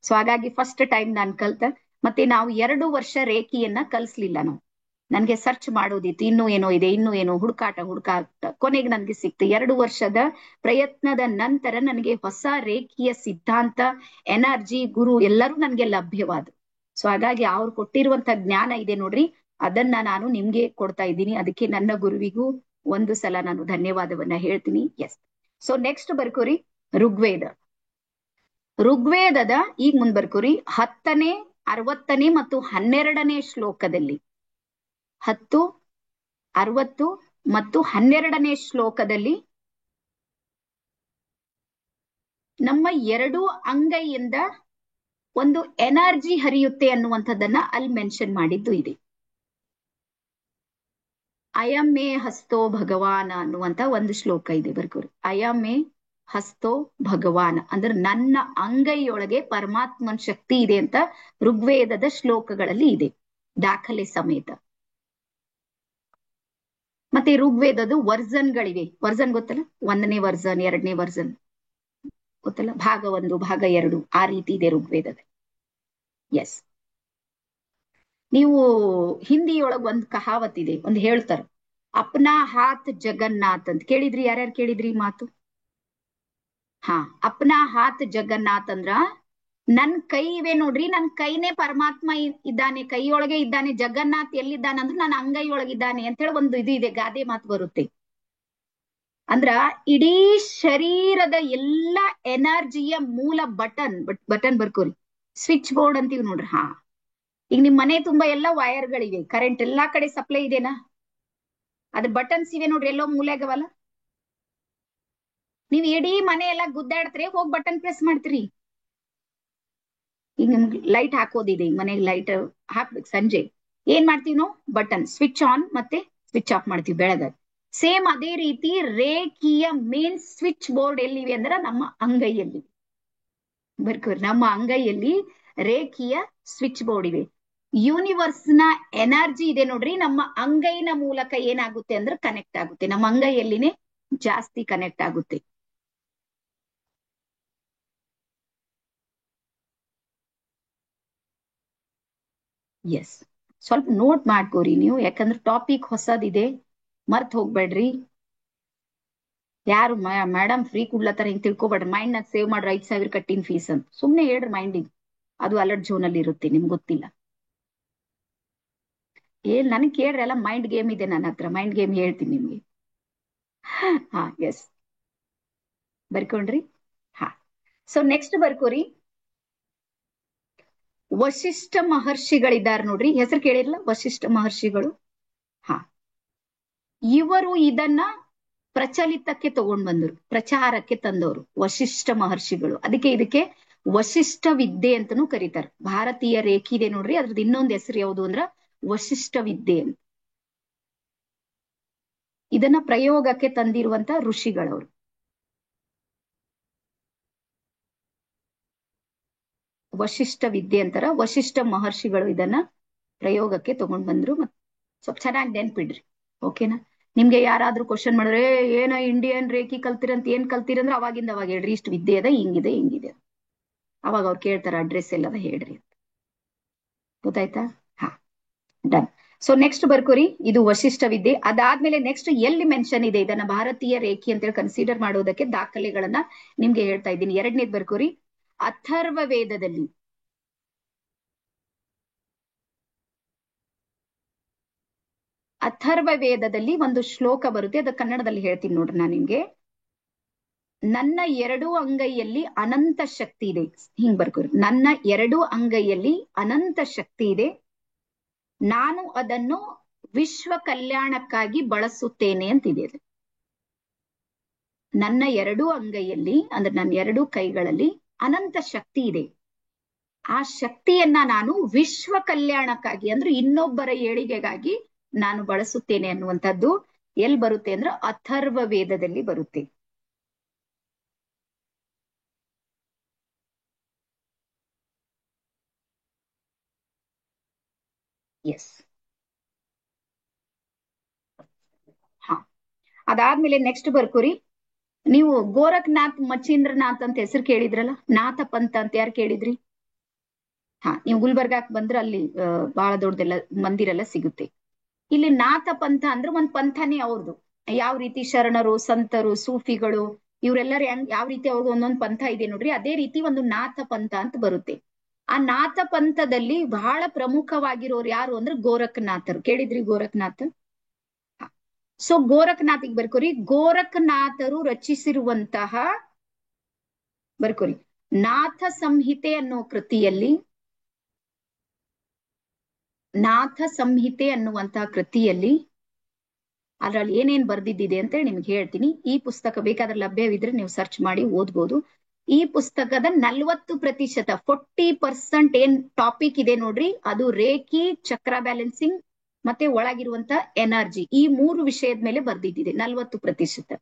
ಸೊ ಹಾಗಾಗಿ ಫಸ್ಟ್ ಟೈಮ್ ನಾನು ಕಲ್ತ. ಮತ್ತೆ ನಾವು 2 ವರ್ಷ ರೇಖಿಯನ್ನ ಕಲಿಸ್ಲಿಲ್ಲ ನಾವು. ನನ್ಗೆ ಸರ್ಚ್ ಮಾಡೋದಿತ್ತು, ಇನ್ನೂ ಏನೋ ಇದೆ, ಇನ್ನೂ ಏನೋ ಹುಡುಕಾಟ ಕೊನೆಗೆ ನನ್ಗೆ ಸಿಕ್ತು. 2 ವರ್ಷದ ಪ್ರಯತ್ನದ ನಂತರ ನನಗೆ ಹೊಸ ರೇಖಿಯ ಸಿದ್ಧಾಂತ, ಎನರ್ಜಿ, ಗುರು ಎಲ್ಲರೂ ನನ್ಗೆ ಲಭ್ಯವಾದ್ರು. ಸೊ ಹಾಗಾಗಿ ಅವ್ರು ಕೊಟ್ಟಿರುವಂತ ಜ್ಞಾನ ಇದೆ ನೋಡ್ರಿ, ಅದನ್ನ ನಾನು ನಿಮ್ಗೆ ಕೊಡ್ತಾ ಇದ್ದೀನಿ. ಅದಕ್ಕೆ ನನ್ನ ಗುರುವಿಗೂ ಒಂದು ಸಲ ನಾನು ಧನ್ಯವಾದವನ್ನ ಹೇಳ್ತೀನಿ. ಎಸ್, ಸೊ ನೆಕ್ಸ್ಟ್ ಬರ್ಕೋರಿ ಋಗ್ವೇದ. ಋಗ್ವೇದದ ಈಗ ಮುಂದ್ ಬರ್ಕೋರಿ 10ನೇ, 60ನೇ ಮತ್ತು 12ನೇ ಶ್ಲೋಕದಲ್ಲಿ, 10, 60 ಮತ್ತು 12ನೇ ಶ್ಲೋಕದಲ್ಲಿ ನಮ್ಮ 2 ಅಂಗೈಯಿಂದ ಒಂದು ಎನರ್ಜಿ ಹರಿಯುತ್ತೆ ಅನ್ನುವಂಥದ್ದನ್ನ ಅಲ್ಲಿ ಮೆನ್ಷನ್ ಮಾಡಿದ್ದು ಇದೆ. ಅಯಂ ಮೇ ಹಸ್ತೋ ಭಗವಾನ ಅನ್ನುವಂತ ಒಂದು ಶ್ಲೋಕ ಇದೆ, ಬರ್ಕೋರಿ. ಅಯಂ ಮೇ ಹಸ್ತೋ ಭಗವಾನ ಅಂದ್ರೆ ನನ್ನ ಅಂಗೈಯೊಳಗೆ ಪರಮಾತ್ಮನ್ ಶಕ್ತಿ ಇದೆ ಅಂತ ಋಗ್ವೇದದ ಶ್ಲೋಕಗಳಲ್ಲಿ ಇದೆ, ದಾಖಲೆ ಸಮೇತ. ಮತ್ತೆ ಋಗ್ವೇದದ ವರ್ಜನ್ಗಳಿವೆ. ವರ್ಜನ್ ಗೊತ್ತಲ್ಲ, 1ನೇ ವರ್ಜನ್, 2ನೇ ವರ್ಜನ್ ಗೊತ್ತಲ್ಲ, ಭಾಗ 1, ಭಾಗ 2, ಆ ರೀತಿ ಇದೆ ಋಗ್ವೇದದ. ಎಸ್, ನೀವು ಹಿಂದಿಯೊಳಗ್ ಒಂದ್ ಕಹಾವತ್ ಇದೆ, ಒಂದ್ ಹೇಳ್ತಾರ, ಅಪ್ನಾ ಹಾತ್ ಜಗನ್ನಾಥ್ ಅಂತ. ಕೇಳಿದ್ರಿ? ಯಾರ್ಯಾರು ಕೇಳಿದ್ರಿ ಈ ಮಾತು? ಹಾ, ಅಪ್ನಾ ಹಾತ್ ಜಗನ್ನಾಥ್ ಅಂದ್ರ ನನ್ ಕೈ ಇವೆ ನೋಡ್ರಿ, ನನ್ ಕೈನೇ ಪರಮಾತ್ಮ ಇದ್ದಾನೆ, ಕೈಯೊಳಗೆ ಇದ್ದಾನೆ. ಜಗನ್ನಾಥ್ ಎಲ್ಲಿದ್ದಾನೆ ಅಂದ್ರೆ ನನ್ನ ಅಂಗೈ ಒಳಗಿದ್ದಾನೆ ಅಂತ ಹೇಳಿ ಒಂದು ಇದು ಇದೆ, ಗಾದೆ ಮಾತು ಬರುತ್ತೆ. ಅಂದ್ರ ಇಡೀ ಶರೀರದ ಎಲ್ಲಾ ಎನರ್ಜಿಯ ಮೂಲ ಬಟನ್ ಬರ್ಕೋರಿ, ಸ್ವಿಚ್ ಬೋರ್ಡ್ ಅಂತೀವಿ ನೋಡ್ರಿ. ಹಾ, ಈಗ ನಿಮ್ ಮನೆ ತುಂಬಾ ಎಲ್ಲ ವೈರ್ಗಳಿವೆ, ಕರೆಂಟ್ ಎಲ್ಲಾ ಕಡೆ ಸಪ್ಲೈ ಇದೆನಾ? ಅದ್ರ ಬಟನ್ಸ್ ಇವೆ ನೋಡ್ರಿ, ಎಲ್ಲೋ ಮೂಲೆಗವಲ್ಲ. ನೀವ್ ಇಡೀ ಮನೆ ಎಲ್ಲ ಗುದ್ದಾಡ್ತ್ರಿ, ಹೋಗ್ ಬಟನ್ ಪ್ರೆಸ್ ಮಾಡ್ತೀರಿ. ಈಗ ನಿಮ್ಗೆ ಲೈಟ್ ಹಾಕೋದಿದೆ, ಈಗ ಮನೆಗೆ ಲೈಟ್ ಹಾಕ್ಬೇಕು ಸಂಜೆ, ಏನ್ ಮಾಡ್ತೀವಿ ನಾವು? ಬಟನ್ ಸ್ವಿಚ್ ಆನ್ ಮತ್ತೆ ಸ್ವಿಚ್ ಆಫ್ ಮಾಡ್ತೀವಿ ಬೆಳಗಾಗ. ಸೇಮ್ ಅದೇ ರೀತಿ ರೇಖಿಯ ಮೇನ್ ಸ್ವಿಚ್ ಬೋರ್ಡ್ ಎಲ್ಲಿವೆ ಅಂದ್ರೆ ನಮ್ಮ ಅಂಗೈಯಲ್ಲಿ. ಬರ್ಕೋರಿ, ನಮ್ಮ ಅಂಗೈಯಲ್ಲಿ ರೇಖಿಯ ಸ್ವಿಚ್ ಬೋರ್ಡ್ ಇವೆ. ಯೂನಿವರ್ಸ್ ನ ಎನರ್ಜಿ ಇದೆ ನೋಡ್ರಿ, ನಮ್ಮ ಅಂಗೈನ ಮೂಲಕ ಏನಾಗುತ್ತೆ ಅಂದ್ರೆ ಕನೆಕ್ಟ್ ಆಗುತ್ತೆ. ನಮ್ಮ ಅಂಗೈಯಲ್ಲಿನೇ ಜಾಸ್ತಿ ಕನೆಕ್ಟ್ ಆಗುತ್ತೆ. ಎಸ್, ಸ್ವಲ್ಪ ನೋಟ್ ಮಾಡ್ಕೋರಿ ನೀವು, ಯಾಕಂದ್ರೆ ಟಾಪಿಕ್ ಹೊಸದಿದೆ, ಮರ್ತ್ ಹೋಗ್ಬೇಡ್ರಿ. ಯಾರು ಮೇಡಮ್ ಫ್ರೀ ಕೊಡ್ಲತ್ತಾರ ಹಿಂಗ್ ತಿಳ್ಕೊಬೇಡ್ರಿ. ಮೈಂಡ್ ನಾಗ ಸೇವ್ ಮಾಡ್ರಿ 5,000 ಕಟ್ಟಿನ ಫೀಸ್ ಅಂತ ಸುಮ್ನೆ ಹೇಳ್ರಿ ಮೈಂಡಿಗೆ. ಅದು ಅಲರ್ಟ್ ಝೋನ್ ಅಲ್ಲಿ ಇರುತ್ತೆ, ನಿಮ್ಗೆ ಗೊತ್ತಿಲ್ಲ. ಏನ್ ನನಗೆ ಕೇಳ್ರಿ, ಎಲ್ಲ ಮೈಂಡ್ ಗೇಮ್ ಇದೆ ನನ್ನ ಹತ್ರ, ಮೈಂಡ್ ಗೇಮ್ ಹೇಳ್ತೀನಿ ನಿಮ್ಗೆ. ಹಾ, ಎಸ್, ಬರ್ಕೊಂಡ್ರಿ? ಹಾ, ಸೊ ನೆಕ್ಸ್ಟ್ ಬರ್ಕೋರಿ, ವಶಿಷ್ಠ ಮಹರ್ಷಿಗಳಿದ್ದಾರೆ ನೋಡ್ರಿ, ಹೆಸರು ಕೇಳಿರ್ಲ ವಶಿಷ್ಠ ಮಹರ್ಷಿಗಳು? ಹಾ, ಇವರು ಇದನ್ನ ಪ್ರಚಲಿತಕ್ಕೆ ತಗೊಂಡ್ ಬಂದರು, ಪ್ರಚಾರಕ್ಕೆ ತಂದವರು ವಶಿಷ್ಠ ಮಹರ್ಷಿಗಳು. ಅದಕ್ಕೆ ಇದಕ್ಕೆ ವಶಿಷ್ಠ ವಿದ್ಯೆ ಅಂತಾನೂ ಕರೀತಾರೆ. ಭಾರತೀಯ ರೇಖೆ ಇದೆ ನೋಡ್ರಿ, ಅದ್ರದ್ದು ಇನ್ನೊಂದು ಹೆಸರು ಯಾವುದು ಅಂದ್ರ ವಶಿಷ್ಠ ವಿದ್ಯೆ ಅಂತ. ಇದನ್ನ ಪ್ರಯೋಗಕ್ಕೆ ತಂದಿರುವಂತ ಋಷಿಗಳವರು. ವಶಿಷ್ಠ ವಿದ್ಯೆ ಅಂತಾರ, ವಶಿಷ್ಠ ಮಹರ್ಷಿಗಳು ಇದನ್ನ ಪ್ರಯೋಗಕ್ಕೆ ತಗೊಂಡ್ ಬಂದ್ರು. ಮತ್ ಸ್ವಲ್ಪ ಚೆನ್ನಾಗಿ ನೆನ್ಪಿಡ್ರಿ, ಓಕೆನಾ? ನಿಮ್ಗೆ ಯಾರಾದ್ರೂ ಕ್ವಶನ್ ಮಾಡಿದ್ರೆ ಏನ ಇಂಡಿಯನ್ ರೇಖಿ ಕಲ್ತಿರಂತ, ಏನ್ ಕಲ್ತಿರಂದ್ರೆ ಅವಾಗಿಂದ ಅವಾಗ ಹೇಳ್ರಿ, ಇಷ್ಟು ವಿದ್ಯೆ ಅದ, ಹಿಂಗಿದೆ ಹಿಂಗಿದೆ. ಅವಾಗ ಅವ್ರು ಕೇಳ್ತಾರ ಅಡ್ರೆಸ್ ಎಲ್ಲದ ಹೇಳ್ರಿ ಅಂತ. ಗೊತ್ತಾಯ್ತಾ? ಹಾ, ಡನ್. ಸೊ ನೆಕ್ಸ್ಟ್ ಬರ್ಕೋರಿ, ಇದು ವಶಿಷ್ಠ ವಿದ್ಯೆ. ಅದಾದ್ಮೇಲೆ ನೆಕ್ಸ್ಟ್ ಎಲ್ಲಿ ಮೆನ್ಷನ್ ಇದೆ ಇದನ್ನ ಭಾರತೀಯ ರೇಖಿ ಅಂತೇಳಿ ಕನ್ಸಿಡರ್ ಮಾಡೋದಕ್ಕೆ ದಾಖಲೆಗಳನ್ನ ನಿಮ್ಗೆ ಹೇಳ್ತಾ ಇದ್ದೀನಿ. ಎರಡನೇದ್ ಬರ್ಕೋರಿ, ಅಥರ್ವ ವೇದದಲ್ಲಿ. ಅಥರ್ವ ವೇದದಲ್ಲಿ ಒಂದು ಶ್ಲೋಕ ಬರುತ್ತೆ, ಅದು ಕನ್ನಡದಲ್ಲಿ ಹೇಳ್ತೀನಿ ನೋಡ್ರಿ ನಾನು ನಿಮ್ಗೆ. ನನ್ನ ಎರಡೂ ಅಂಗೈಯಲ್ಲಿ ಅನಂತ ಶಕ್ತಿ ಇದೆ, ಹಿಂಗ್ ಬರ್ಕೋರಿ, ನನ್ನ ಎರಡೂ ಅಂಗೈಯಲ್ಲಿ ಅನಂತ ಶಕ್ತಿ ಇದೆ, ನಾನು ಅದನ್ನು ವಿಶ್ವ ಕಲ್ಯಾಣಕ್ಕಾಗಿ ಬಳಸುತ್ತೇನೆ ಅಂತಿದೆ. ನನ್ನ ಎರಡೂ ಅಂಗೈಯಲ್ಲಿ ಅಂದ್ರೆ ನನ್ನ ಎರಡೂ ಕೈಗಳಲ್ಲಿ ಅನಂತ ಶಕ್ತಿ ಇದೆ, ಆ ಶಕ್ತಿಯನ್ನ ನಾನು ವಿಶ್ವ ಕಲ್ಯಾಣಕ್ಕಾಗಿ ಅಂದ್ರೆ ಇನ್ನೊಬ್ಬರ ಏಳಿಗೆಗಾಗಿ ನಾನು ಬಳಸುತ್ತೇನೆ ಅನ್ನುವಂಥದ್ದು ಎಲ್ಲಿ ಬರುತ್ತೆ ಅಂದ್ರೆ ಅಥರ್ವ ವೇದದಲ್ಲಿ ಬರುತ್ತೆ. ಎಸ್, ಹಾ. ಅದಾದ್ಮೇಲೆ ನೆಕ್ಸ್ಟ್ ಬರ್ಕೋರಿ, ನೀವು ಗೋರಖ್ನಾಥ್ ಮಚೀಂದ್ರನಾಥ್ ಅಂತ ಹೆಸರು ಕೇಳಿದ್ರಲ್ಲ, ನಾಥ ಪಂಥ ಅಂತ ಯಾರು ಕೇಳಿದ್ರಿ? ಹಾ, ನೀವು ಗುಲ್ಬರ್ಗಾಕ್ ಬಂದ್ರೆ ಅಲ್ಲಿ ಬಹಳ ದೊಡ್ಡದೆಲ್ಲ ಮಂದಿರೆಲ್ಲ ಸಿಗುತ್ತೆ. ಇಲ್ಲಿ ನಾಥ ಪಂಥ ಅಂದ್ರೆ ಒಂದ್ ಪಂಥನೇ ಅವ್ರದ್ದು. ಯಾವ ರೀತಿ ಶರಣರು, ಸಂತರು, ಸೂಫಿಗಳು ಇವರೆಲ್ಲರೂ ಯಾವ ರೀತಿ ಅವ್ರದ್ದು ಒಂದೊಂದು ಪಂಥ ಇದೆ ನೋಡ್ರಿ, ಅದೇ ರೀತಿ ಒಂದು ನಾಥ ಪಂಥ ಅಂತ ಬರುತ್ತೆ. ಆ ನಾಥ ಪಂಥದಲ್ಲಿ ಬಹಳ ಪ್ರಮುಖವಾಗಿರೋರು ಯಾರು ಅಂದ್ರೆ ಗೋರಖ್ನಾಥರು. ಕೇಳಿದ್ರಿ ಗೋರಖ್ನಾಥ್? ಸೊ ಗೋರಖ್ನಾಥಿಗೆ ಬರ್ಕೋರಿ, ಗೋರಖ್ನಾಥರು ರಚಿಸಿರುವಂತಹ ಬರ್ಕೋರಿ ನಾಥ ಸಂಹಿತೆ ಅನ್ನೋ ಕೃತಿಯಲ್ಲಿ, ನಾಥ ಸಂಹಿತೆ ಅನ್ನುವಂತಹ ಕೃತಿಯಲ್ಲಿ ಅದ್ರಲ್ಲಿ ಏನೇನ್ ಬರ್ದಿದ್ದಿದೆ ಅಂತ ಹೇಳಿ ನಿಮ್ಗೆ ಹೇಳ್ತೀನಿ. ಈ ಪುಸ್ತಕ ಬೇಕಾದ್ರೆ ಲಭ್ಯವಿದ್ರೆ ನೀವು ಸರ್ಚ್ ಮಾಡಿ ಓದ್ಬೋದು. ಈ ಪುಸ್ತಕದ 40%, 40% ಏನ್ ಟಾಪಿಕ್ ಇದೆ ನೋಡ್ರಿ, ಅದು ರೇಖಿ, ಚಕ್ರ ಬ್ಯಾಲೆನ್ಸಿಂಗ್ ಮತ್ತೆ ಒಳಗಿರುವಂತ ಎನರ್ಜಿ, ಈ 3 ವಿಷಯದ ಮೇಲೆ ಬರ್ದಿದ್ದಿದೆ. 40%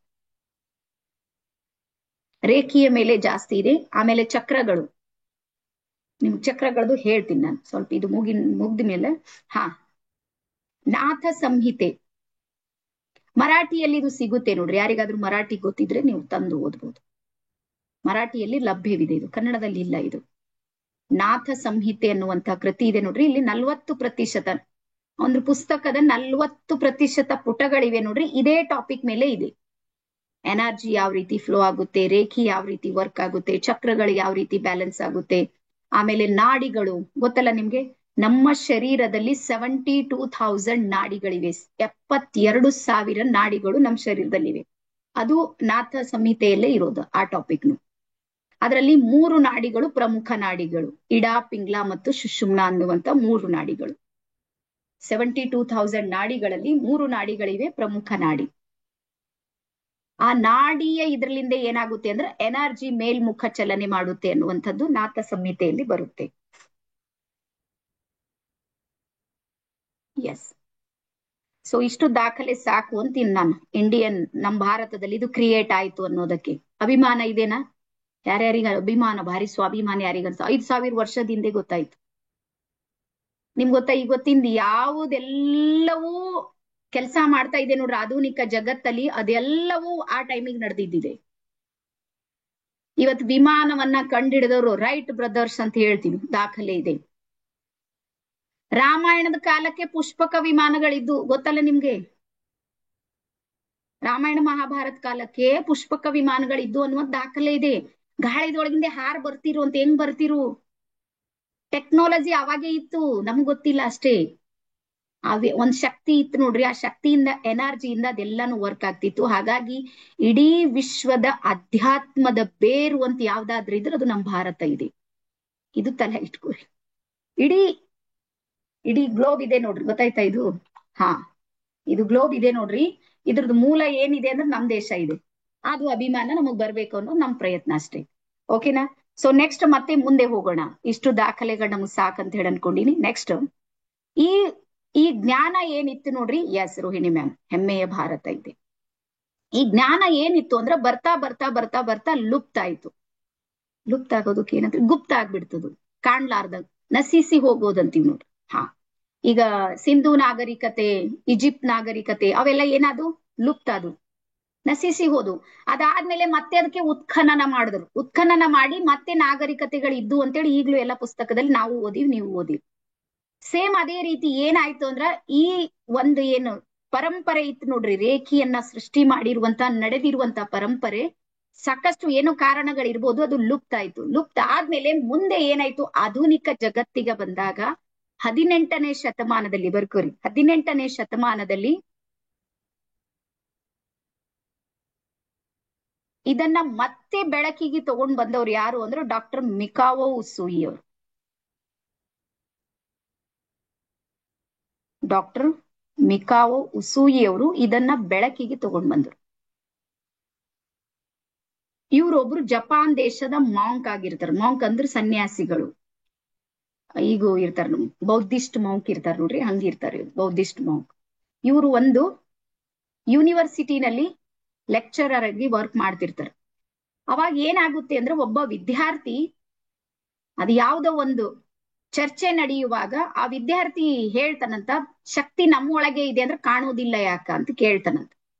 ರೇಖಿಯ ಮೇಲೆ ಜಾಸ್ತಿ ಇದೆ. ಆಮೇಲೆ ಚಕ್ರಗಳು, ನಿಮ್ ಚಕ್ರಗಳದ್ದು ಹೇಳ್ತೀನಿ ನಾನು ಸ್ವಲ್ಪ, ಇದು ಮುಗ್ದ ಮೇಲೆ. ಹಾ, ನಾಥ ಸಂಹಿತೆ ಮರಾಠಿಯಲ್ಲಿ ಇದು ಸಿಗುತ್ತೆ ನೋಡ್ರಿ, ಯಾರಿಗಾದ್ರೂ ಮರಾಠಿ ಗೊತ್ತಿದ್ರೆ ನೀವು ತಂದು ಓದ್ಬೋದು. ಮರಾಠಿಯಲ್ಲಿ ಲಭ್ಯವಿದೆ ಇದು, ಕನ್ನಡದಲ್ಲಿ ಇಲ್ಲ ಇದು. ನಾಥ ಸಂಹಿತೆ ಅನ್ನುವಂತ ಕೃತಿ ಇದೆ ನೋಡ್ರಿ. ಇಲ್ಲಿ 40% ಒಂದು ಪುಸ್ತಕದ 40% ಪುಟಗಳಿವೆ ನೋಡ್ರಿ. ಇದೇ ಟಾಪಿಕ್ ಮೇಲೆ ಇದೆ. ಎನರ್ಜಿ ಯಾವ ರೀತಿ ಫ್ಲೋ ಆಗುತ್ತೆ, ರೇಖಿ ಯಾವ ರೀತಿ ವರ್ಕ್ ಆಗುತ್ತೆ, ಚಕ್ರಗಳು ಯಾವ ರೀತಿ ಬ್ಯಾಲೆನ್ಸ್ ಆಗುತ್ತೆ, ಆಮೇಲೆ ನಾಡಿಗಳು ಗೊತ್ತಲ್ಲ ನಿಮ್ಗೆ. ನಮ್ಮ ಶರೀರದಲ್ಲಿ 72,000 ನಾಡಿಗಳಿವೆ. 72,000 ನಾಡಿಗಳು ನಮ್ಮ ಶರೀರದಲ್ಲಿವೆ. ಅದು ನಾಥ ಸಂಹಿತೆಯಲ್ಲೇ ಇರೋದು ಆ ಟಾಪಿಕ್ನು. ಅದರಲ್ಲಿ 3 ನಾಡಿಗಳು ಪ್ರಮುಖ ನಾಡಿಗಳು, ಇಡಾ, ಪಿಂಗ್ಲಾ ಮತ್ತು ಸುಷುಮ್ನಾ ಅನ್ನುವಂತ 3 ನಾಡಿಗಳು. 72,000 ನಾಡಿಗಳಲ್ಲಿ 3 ನಾಡಿಗಳಿವೆ ಪ್ರಮುಖ ನಾಡಿ. ಆ ನಾಡಿಯ ಇದ್ರಲಿಂದ ಏನಾಗುತ್ತೆ ಅಂದ್ರೆ ಎನರ್ಜಿ ಮೇಲ್ಮುಖ ಚಲನೆ ಮಾಡುತ್ತೆ ಅನ್ನುವಂಥದ್ದು ನಾಥ ಸಂಹಿತೆಯಲ್ಲಿ ಬರುತ್ತೆ. ಎಸ್. ಸೊ ಇಷ್ಟು ದಾಖಲೆ ಸಾಕು ಅಂತೀನಿ ನಾನು. ಇಂಡಿಯನ್ ನಮ್ಮ ಭಾರತದಲ್ಲಿ ಇದು ಕ್ರಿಯೇಟ್ ಆಯ್ತು ಅನ್ನೋದಕ್ಕೆ ಅಭಿಮಾನ ಇದೆನಾ? ಯಾರ್ಯಾರಿಗೆ ಅಭಿಮಾನ, ಭಾರಿ ಸ್ವಾಭಿಮಾನ ಯಾರಿಗನ್ಸ? 5,000 ವರ್ಷದ ಹಿಂದೆ ಗೊತ್ತಾಯ್ತು. ನಿಮ್ಗೆ ಗೊತ್ತಾ? ಈಗ ಗೊತ್ತಿಂದ ಯಾವುದೆಲ್ಲವೂ ಕೆಲಸ ಮಾಡ್ತಾ ಇದೆ ನೋಡ್ರಿ ಆಧುನಿಕ ಜಗತ್ತಲ್ಲಿ, ಅದೆಲ್ಲವೂ ಆ ಟೈಮಿಗೆ ನಡೆದಿದ್ದಿದೆ. ಇವತ್ತು ವಿಮಾನವನ್ನ ಕಂಡಿಡಿದವರು ರೈಟ್ ಬ್ರದರ್ಸ್ ಅಂತ ಹೇಳ್ತೀವಿ, ದಾಖಲೆ ಇದೆ. ರಾಮಾಯಣದ ಕಾಲಕ್ಕೆ ಪುಷ್ಪಕ ವಿಮಾನಗಳಿದ್ದು ಗೊತ್ತಲ್ಲ ನಿಮ್ಗೆ? ರಾಮಾಯಣ ಮಹಾಭಾರತ ಕಾಲಕ್ಕೆ ಪುಷ್ಪಕ ವಿಮಾನಗಳಿದ್ದು ಅನ್ನುವಂತ ದಾಖಲೆ ಇದೆ. ಗಾಳಿದೊಳಗಿಂದ ಹಾರ್ ಬರ್ತಿರು ಅಂತ ಹೆಂಗ್ ಬರ್ತಿರು? ಟೆಕ್ನಾಲಜಿ ಅವಾಗೇ ಇತ್ತು, ನಮ್ಗ್ ಗೊತ್ತಿಲ್ಲ ಅಷ್ಟೇ. ಒಂದ್ ಶಕ್ತಿ ಇತ್ತು ನೋಡ್ರಿ, ಆ ಶಕ್ತಿಯಿಂದ, ಎನರ್ಜಿಯಿಂದ ಅದೆಲ್ಲಾನು ವರ್ಕ್ ಆಗ್ತಿತ್ತು. ಹಾಗಾಗಿ ಇಡೀ ವಿಶ್ವದ ಅಧ್ಯಾತ್ಮದ ಬೇರು ಅಂತ ಯಾವ್ದಾದ್ರೂ ಇದ್ರೆ ಅದು ನಮ್ಮ ಭಾರತ ಇದೆ. ಇದು ತಲೆ ಇಟ್ಕೋರಿ. ಇಡೀ ಗ್ಲೋಬ್ ಇದೆ ನೋಡ್ರಿ, ಗೊತ್ತಾಯ್ತಾ ಇದು? ಹಾ, ಇದು ಗ್ಲೋಬ್ ಇದೆ ನೋಡ್ರಿ. ಇದ್ರದ್ದು ಮೂಲ ಏನಿದೆ ಅಂದ್ರೆ ನಮ್ ದೇಶ ಇದೆ. ಅದು ಅಭಿಮಾನ ನಮಗ್ ಬರ್ಬೇಕು ಅನ್ನೋದು ನಮ್ ಪ್ರಯತ್ನ ಅಷ್ಟೇ. ಓಕೆನಾ? ಸೊ ನೆಕ್ಸ್ಟ್ ಮತ್ತೆ ಮುಂದೆ ಹೋಗೋಣ. ಇಷ್ಟು ದಾಖಲೆಗಳು ನಮಗ್ ಸಾಕಂತ ಹೇಳಿ ಅನ್ಕೊಂಡಿನಿ. ನೆಕ್ಸ್ಟ್ ಈ ಜ್ಞಾನ ಏನಿತ್ತು ನೋಡ್ರಿ. ಎಸ್ ರೋಹಿಣಿ ಮ್ಯಾಮ್, ಹೆಮ್ಮೆಯ ಭಾರತ ಇದೆ. ಈ ಜ್ಞಾನ ಏನಿತ್ತು ಅಂದ್ರೆ ಬರ್ತಾ ಬರ್ತಾ ಬರ್ತಾ ಬರ್ತಾ ಲುಪ್ತ ಆಯ್ತು. ಲುಪ್ತ ಆಗೋದಕ್ಕೆ ಏನಂದ್ರೆ ಗುಪ್ತ ಆಗ್ಬಿಡ್ತದು, ಕಾಣ್ಲಾರ್ದ ನಶಿಸಿ ಹೋಗೋದಂತೀವಿ ನೋಡ್ರಿ. ಹಾ, ಈಗ ಸಿಂಧು ನಾಗರಿಕತೆ, ಈಜಿಪ್ಟ್ ನಾಗರಿಕತೆ ಅವೆಲ್ಲ ಏನಾದು ಲುಪ್ತ, ಅದು ನಶಿಸಿ ಹೋದು. ಅದಾದ್ಮೇಲೆ ಮತ್ತೆ ಅದಕ್ಕೆ ಉತ್ಖನನ ಮಾಡಿದ್ರು. ಉತ್ಖನನ ಮಾಡಿ ಮತ್ತೆ ನಾಗರಿಕತೆಗಳು ಇದ್ದು ಅಂತೇಳಿ ಈಗ್ಲೂ ಎಲ್ಲ ಪುಸ್ತಕದಲ್ಲಿ ನಾವು ಓದಿವಿ, ನೀವು ಓದಿವಿ. ಸೇಮ್ ಅದೇ ರೀತಿ ಏನಾಯ್ತು ಅಂದ್ರ ಈ ಒಂದು ಏನು ಪರಂಪರೆ ಇತ್ತು ನೋಡ್ರಿ, ರೇಖಿಯನ್ನ ಸೃಷ್ಟಿ ಮಾಡಿರುವಂತ ನಡೆದಿರುವಂತ ಪರಂಪರೆ ಸಾಕಷ್ಟು ಏನು ಕಾರಣಗಳಿರ್ಬೋದು, ಅದು ಲುಪ್ತ ಆಯ್ತು. ಲುಪ್ತ ಆದ್ಮೇಲೆ ಮುಂದೆ ಏನಾಯ್ತು, ಆಧುನಿಕ ಜಗತ್ತಿಗೆ ಬಂದಾಗ 18ನೇ ಶತಮಾನದಲ್ಲಿ, ಬರ್ಕೋರಿ, 18ನೇ ಶತಮಾನದಲ್ಲಿ ಇದನ್ನ ಮತ್ತೆ ಬೆಳಕಿಗೆ ತಗೊಂಡ್ ಬಂದವ್ರು ಯಾರು ಅಂದ್ರೆ ಡಾಕ್ಟರ್ ಮಿಕಾವೋ ಉಸುಯಿ ಅವರು. ಡಾಕ್ಟರ್ ಮಿಕಾವೋ ಉಸುಯಿ ಅವರು ಇದನ್ನ ಬೆಳಕಿಗೆ ತಗೊಂಡ್ ಬಂದ್ರು. ಇವ್ರೊಬ್ರು ಜಪಾನ್ ದೇಶದ ಮಾಂಕ್ ಆಗಿರ್ತಾರೆ. ಮಾಂಕ್ ಅಂದ್ರೆ ಸನ್ಯಾಸಿಗಳು. ಈಗ ಇರ್ತಾರ, ಬೌದ್ಧಿಸ್ಟ್ ಮಾಂಕ್ ಇರ್ತಾರ ನೋಡ್ರಿ, ಹಂಗಿರ್ತಾರೆ ಬೌದ್ಧಿಸ್ಟ್ ಮಾಂಕ್. ಇವರು ಒಂದು ಯೂನಿವರ್ಸಿಟಿನಲ್ಲಿ ಲೆಕ್ಚರರ್ ಆಗಿ ವರ್ಕ್ ಮಾಡ್ತಿರ್ತಾರೆ. ಅವಾಗ ಏನಾಗುತ್ತೆ ಅಂದ್ರೆ ಒಬ್ಬ ವಿದ್ಯಾರ್ಥಿ, ಅದು ಯಾವ್ದೋ ಒಂದು ಚರ್ಚೆ ನಡೆಯುವಾಗ ಆ ವಿದ್ಯಾರ್ಥಿ ಹೇಳ್ತಾನಂತ, ಶಕ್ತಿ ನಮ್ಮೊಳಗೆ ಇದೆ ಅಂದ್ರೆ ಕಾಣೋದಿಲ್ಲ ಯಾಕ ಅಂತ ಕೇಳ್ತಾನಂತ.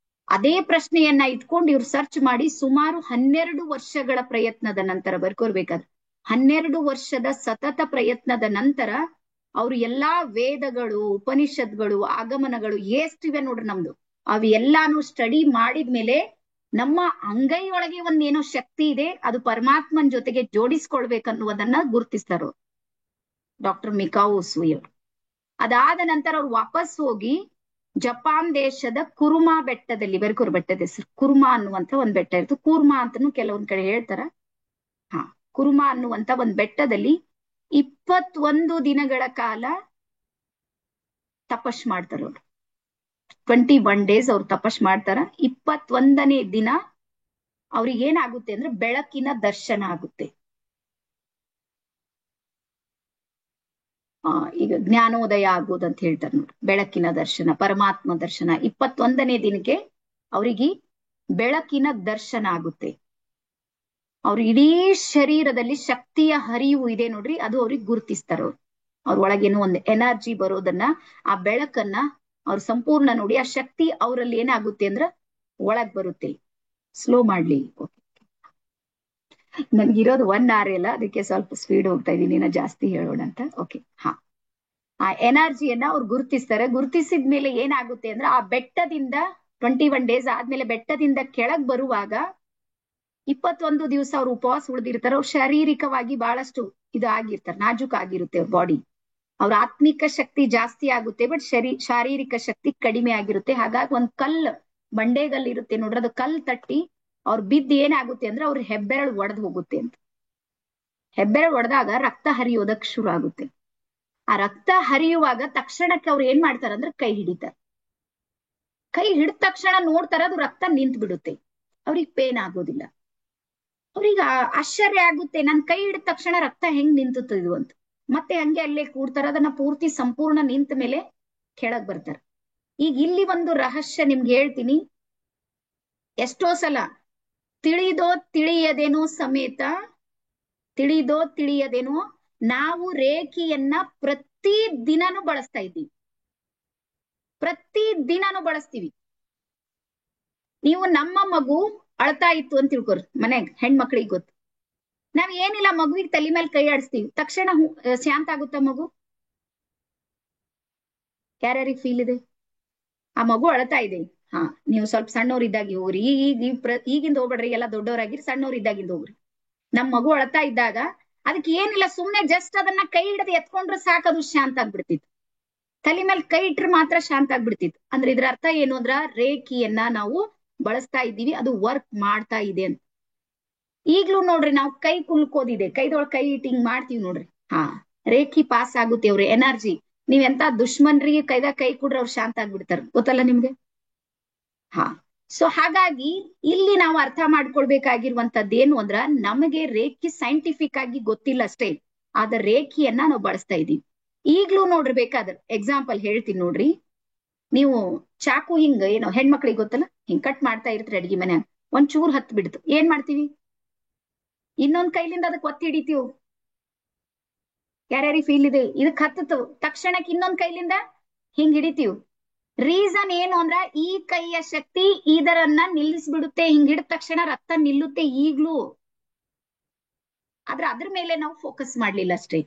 ಅದೇ ಪ್ರಶ್ನೆಯನ್ನ ಇಟ್ಕೊಂಡು ಇವ್ರು ಸರ್ಚ್ ಮಾಡಿ ಸುಮಾರು 12 ವರ್ಷಗಳ ಪ್ರಯತ್ನದ ನಂತರ, ಬರ್ಕೋರ್ಬೇಕಾದ್ರೆ 12 ವರ್ಷದ ಸತತ ಪ್ರಯತ್ನದ ನಂತರ ಅವ್ರು ಎಲ್ಲಾ ವೇದಗಳು, ಉಪನಿಷತ್ಗಳು, ಆಗಮನಗಳು ಎಷ್ಟಿವೆ ನೋಡ್ರಿ ನಮ್ದು, ಅವು ಎಲ್ಲಾನು ಸ್ಟಡಿ ಮಾಡಿದ್ಮೇಲೆ ನಮ್ಮ ಅಂಗೈಯೊಳಗೆ ಒಂದೇನೋ ಶಕ್ತಿ ಇದೆ, ಅದು ಪರಮಾತ್ಮನ್ ಜೊತೆಗೆ ಜೋಡಿಸ್ಕೊಳ್ಬೇಕನ್ನುವುದನ್ನ ಗುರುತಿಸ್ತಾರ ಡಾಕ್ಟರ್ ಮಿಕಾವೋ ಉಸುಯಿ ಅವರು. ಅದಾದ ನಂತರ ಅವ್ರು ವಾಪಸ್ ಹೋಗಿ ಜಪಾನ್ ದೇಶದ ಕುರುಮಾ ಬೆಟ್ಟದಲ್ಲಿ, ಬರ್ಕೂರ್ ಬೆಟ್ಟದ ಹೆಸರು ಕುರುಮಾ ಅನ್ನುವಂತ ಒಂದ್ ಬೆಟ್ಟ ಇರ್ತದೆ. ಕೂರ್ಮಾ ಅಂತಾನು ಕೆಲವೊಂದ್ ಕಡೆ ಹೇಳ್ತಾರ. ಹಾ, ಕುರುಮಾ ಅನ್ನುವಂತ ಒಂದ್ ಬೆಟ್ಟದಲ್ಲಿ 21 ದಿನಗಳ ಕಾಲ ತಪಸ್ ಮಾಡ್ತಾರ ಅವ್ರು. 21 days ಅವ್ರು ತಪಸ್ ಮಾಡ್ತಾರ. 21ನೇ ದಿನ ಅವ್ರಿಗೆ ಏನಾಗುತ್ತೆ ಅಂದ್ರೆ ಬೆಳಕಿನ ದರ್ಶನ ಆಗುತ್ತೆ. ಈಗ ಜ್ಞಾನೋದಯ ಆಗೋದು ಅಂತ ಹೇಳ್ತಾರೆ ನೋಡ್ರಿ, ಬೆಳಕಿನ ದರ್ಶನ, ಪರಮಾತ್ಮ ದರ್ಶನ. 21ನೇ ದಿನಕ್ಕೆ ಅವ್ರಿಗೆ ಬೆಳಕಿನ ದರ್ಶನ ಆಗುತ್ತೆ. ಅವ್ರ ಇಡೀ ಶರೀರದಲ್ಲಿ ಶಕ್ತಿಯ ಹರಿವು ಇದೆ ನೋಡ್ರಿ, ಅದು ಅವ್ರಿಗೆ ಗುರುತಿಸ್ತಾರ. ಅವ್ರ ಒಳಗೇನೋ ಒಂದು ಎನರ್ಜಿ ಬರೋದನ್ನ, ಆ ಬೆಳಕನ್ನ ಅವ್ರು ಸಂಪೂರ್ಣ ನೋಡಿ, ಆ ಶಕ್ತಿ ಅವರಲ್ಲಿ ಏನಾಗುತ್ತೆ ಅಂದ್ರ ಒಳಗ್ ಬರುತ್ತೆ. ಸ್ಲೋ ಮಾಡ್ಲಿ. ನನ್ಗಿರೋದು 1 hour ಇಲ್ಲ, ಅದಕ್ಕೆ ಸ್ವಲ್ಪ ಸ್ಪೀಡ್ ಹೋಗ್ತಾ ಇದೀನಿ, ನಾ ಜಾಸ್ತಿ ಹೇಳೋಣ ಅಂತ. ಓಕೆ, ಹಾ. ಆ ಎನರ್ಜಿಯನ್ನ ಅವ್ರು ಗುರುತಿಸ್ತಾರೆ. ಗುರುತಿಸಿದ ಮೇಲೆ ಏನಾಗುತ್ತೆ ಅಂದ್ರೆ, ಆ ಬೆಟ್ಟದಿಂದ 21 days ಆದ್ಮೇಲೆ ಬೆಟ್ಟದಿಂದ ಕೆಳಗ್ ಬರುವಾಗ 21 ದಿವಸ ಅವ್ರು ಉಪವಾಸ ಉಳಿದಿರ್ತಾರೆ. ಅವ್ರು ಶಾರೀರಿಕವಾಗಿ ಬಹಳಷ್ಟು ಇದು ಆಗಿರ್ತಾರೆ, ನಾಜೂಕ್ ಆಗಿರುತ್ತೆ ಅವ್ರ ಬಾಡಿ. ಅವ್ರ ಆತ್ಮಿಕ ಶಕ್ತಿ ಜಾಸ್ತಿ ಆಗುತ್ತೆ, ಬಟ್ ಶಾರೀರಿಕ ಶಕ್ತಿ ಕಡಿಮೆ ಆಗಿರುತ್ತೆ. ಹಾಗಾಗಿ ಒಂದ್ ಬಂಡೆಗಲ್ ಇರುತ್ತೆ ನೋಡ್ರಿ, ಅದು ಕಲ್ ತಟ್ಟಿ ಅವ್ರ ಬಿದ್ದು ಏನಾಗುತ್ತೆ ಅಂದ್ರೆ ಅವ್ರ ಹೆಬ್ಬೆರಳು ಒಡೆದು ಹೋಗುತ್ತೆ ಅಂತ. ಹೆಬ್ಬೆರಳು ಒಡೆದಾಗ ರಕ್ತ ಹರಿಯೋದಕ್ ಶುರು ಆಗುತ್ತೆ. ಆ ರಕ್ತ ಹರಿಯುವಾಗ ತಕ್ಷಣಕ್ಕೆ ಅವ್ರು ಏನ್ ಮಾಡ್ತಾರ ಅಂದ್ರೆ ಕೈ ಹಿಡಿತಾರೆ. ಕೈ ಹಿಡಿದ ತಕ್ಷಣ ನೋಡ್ತಾರ, ಅದು ರಕ್ತ ನಿಂತು ಬಿಡುತ್ತೆ. ಅವ್ರಿಗೆ ಪೇನ್ ಆಗೋದಿಲ್ಲ. ಅವ್ರಿಗೆ ಆಶ್ಚರ್ಯ ಆಗುತ್ತೆ, ನನ್ ಕೈ ಹಿಡಿದ ತಕ್ಷಣ ರಕ್ತ ಹೆಂಗ್ ನಿಂತುತ್ತಿದ್ವು ಅಂತ. ಮತ್ತೆ ಹಂಗೆ ಅಲ್ಲೇ ಕೂಡ್ತಾರ. ಅದನ್ನ ಪೂರ್ತಿ ಸಂಪೂರ್ಣ ನಿಂತ ಮೇಲೆ ಕೆಳಗ್ ಬರ್ತಾರ. ಈಗ ಇಲ್ಲಿ ಒಂದು ರಹಸ್ಯ ನಿಮ್ಗೆ ಹೇಳ್ತೀನಿ. ಎಷ್ಟೋ ಸಲ ತಿಳಿದೋ ತಿಳಿಯದೇನೋ ಸಮೇತ, ತಿಳಿದೋ ತಿಳಿಯದೇನೋ ನಾವು ರೇಖಿಯನ್ನ ಪ್ರತಿ ದಿನನೂ ಬಳಸ್ತಾ ಇದ್ದೀವಿ. ಪ್ರತಿ ದಿನಾನು ಬಳಸ್ತೀವಿ. ನೀವು ನಮ್ಮ ಮಗು ಅಳ್ತಾ ಇತ್ತು ಅಂತ ತಿಳ್ಕೊರಿ, ಮನೆಗ್ ಹೆಣ್ಮಕ್ಳಿಗೆ ಗೊತ್ತು. ನಾವ್ ಏನಿಲ್ಲ, ಮಗುವಿಗೆ ತಲೆ ಮೇಲೆ ಕೈ ಆಡಿಸ್ತೀವಿ, ತಕ್ಷಣ ಶಾಂತ ಆಗುತ್ತ ಮಗು? ಯಾರ್ಯಾರಿಗೆ ಫೀಲ್ ಇದೆ? ಆ ಮಗು ಅಳ್ತಾ ಇದೆ, ಹಾ, ನೀವು ಸ್ವಲ್ಪ ಸಣ್ಣವ್ರಿದ್ದಾಗಿ ಹೋಗ್ರಿ. ಈಗಿಂದ ಹೋಗ್ಬೇಡ್ರಿ, ಎಲ್ಲ ದೊಡ್ಡವರಾಗಿರಿ, ಸಣ್ಣವ್ರಿದ್ದಾಗಿಂದ ಹೋಗ್ರಿ. ನಮ್ ಮಗು ಅಳ್ತಾ ಇದ್ದಾಗ ಅದಕ್ಕೆ ಏನಿಲ್ಲ, ಸುಮ್ನೆ ಜಸ್ಟ್ ಅದನ್ನ ಕೈ ಹಿಡದು ಎತ್ಕೊಂಡ್ರೆ ಸಾಕದು ಶಾಂತ ಆಗ್ಬಿಡ್ತಿತ್ತು. ತಲೆ ಮೇಲೆ ಕೈ ಇಟ್ರೆ ಮಾತ್ರ ಶಾಂತ ಆಗ್ಬಿಡ್ತಿತ್ತು. ಅಂದ್ರೆ ಇದ್ರ ಅರ್ಥ ಏನು ಅಂದ್ರ, ರೇಖಿಯನ್ನ ನಾವು ಬಳಸ್ತಾ ಇದ್ದೀವಿ, ಅದು ವರ್ಕ್ ಮಾಡ್ತಾ ಇದೆ ಅಂತ. ಈಗ್ಲೂ ನೋಡ್ರಿ, ನಾವು ಕೈ ಕುಲ್ಕೋದಿದೆ, ಕೈದೊಳಗ್ ಕೈ ಇಟ್ಟು ಹಿಂಗ್ ಮಾಡ್ತೀವಿ ನೋಡ್ರಿ, ಹಾ, ರೇಖಿ ಪಾಸ್ ಆಗುತ್ತೆ. ಅವ್ರ ಎನರ್ಜಿ, ನೀವ್ ಎಂತ ದುಶ್ಮನ್ರಿಗೆ ಕೈದಾಗ ಕೈ ಕೊಡ್ರಿ, ಅವ್ರು ಶಾಂತ ಆಗ್ಬಿಡ್ತಾರ, ಗೊತ್ತಲ್ಲ ನಿಮ್ಗೆ? ಹಾ. ಸೊ ಹಾಗಾಗಿ ಇಲ್ಲಿ ನಾವು ಅರ್ಥ ಮಾಡ್ಕೊಳ್ಬೇಕಾಗಿರುವಂತದ್ದೇನು ಅಂದ್ರ, ನಮಗೆ ರೇಖಿ ಸೈಂಟಿಫಿಕ್ ಆಗಿ ಗೊತ್ತಿಲ್ಲ ಅಷ್ಟೇ, ಆದ್ರೆ ರೇಖಿಯನ್ನ ನಾವು ಬಳಸ್ತಾ ಇದೀವಿ. ಈಗ್ಲೂ ನೋಡ್ರಿ, ಬೇಕಾದ್ರೆ ಎಕ್ಸಾಂಪಲ್ ಹೇಳ್ತೀನಿ ನೋಡ್ರಿ. ನೀವು ಚಾಕು ಹಿಂಗ ಏನೋ ಹೆಣ್ಮಕ್ಳಿಗೆ ಗೊತ್ತಲ್ಲ, ಹಿಂಗ್ ಕಟ್ ಮಾಡ್ತಾ ಇರ್ತೀರಿ ಅಡ್ಗಿ ಮನ್ಯಾಗ, ಒಂದ್ ಚೂರ್ ಹತ್ ಬಿಡ್ತು, ಏನ್ ಮಾಡ್ತೀವಿ? ಇನ್ನೊಂದ್ ಕೈಲಿಂದ ಅದಕ್ಕೆ ಒತ್ತಿ ಹಿಡಿತೀವಿ. ಯಾರ್ಯಾರಿಗೆ ಫೀಲ್ ಇದೆ? ಇದಕ್ ಹತ್ತತು ತಕ್ಷಣಕ್ಕೆ ಇನ್ನೊಂದ್ ಕೈಲಿಂದ ಹಿಂಗ್ ಹಿಡಿತೀವಿ. ರೀಸನ್ ಏನು ಅಂದ್ರ, ಈ ಕೈಯ ಶಕ್ತಿ ಇದರನ್ನ ನಿಲ್ಲಿಸ್ಬಿಡುತ್ತೆ. ಹಿಂಗ್ ಹಿಡಿದ ತಕ್ಷಣ ರಕ್ತ ನಿಲ್ಲುತ್ತೆ ಈಗ್ಲೂ. ಆದ್ರೆ ಅದ್ರ ಮೇಲೆ ನಾವು ಫೋಕಸ್ ಮಾಡ್ಲಿಲ್ಲ ಅಷ್ಟೇ,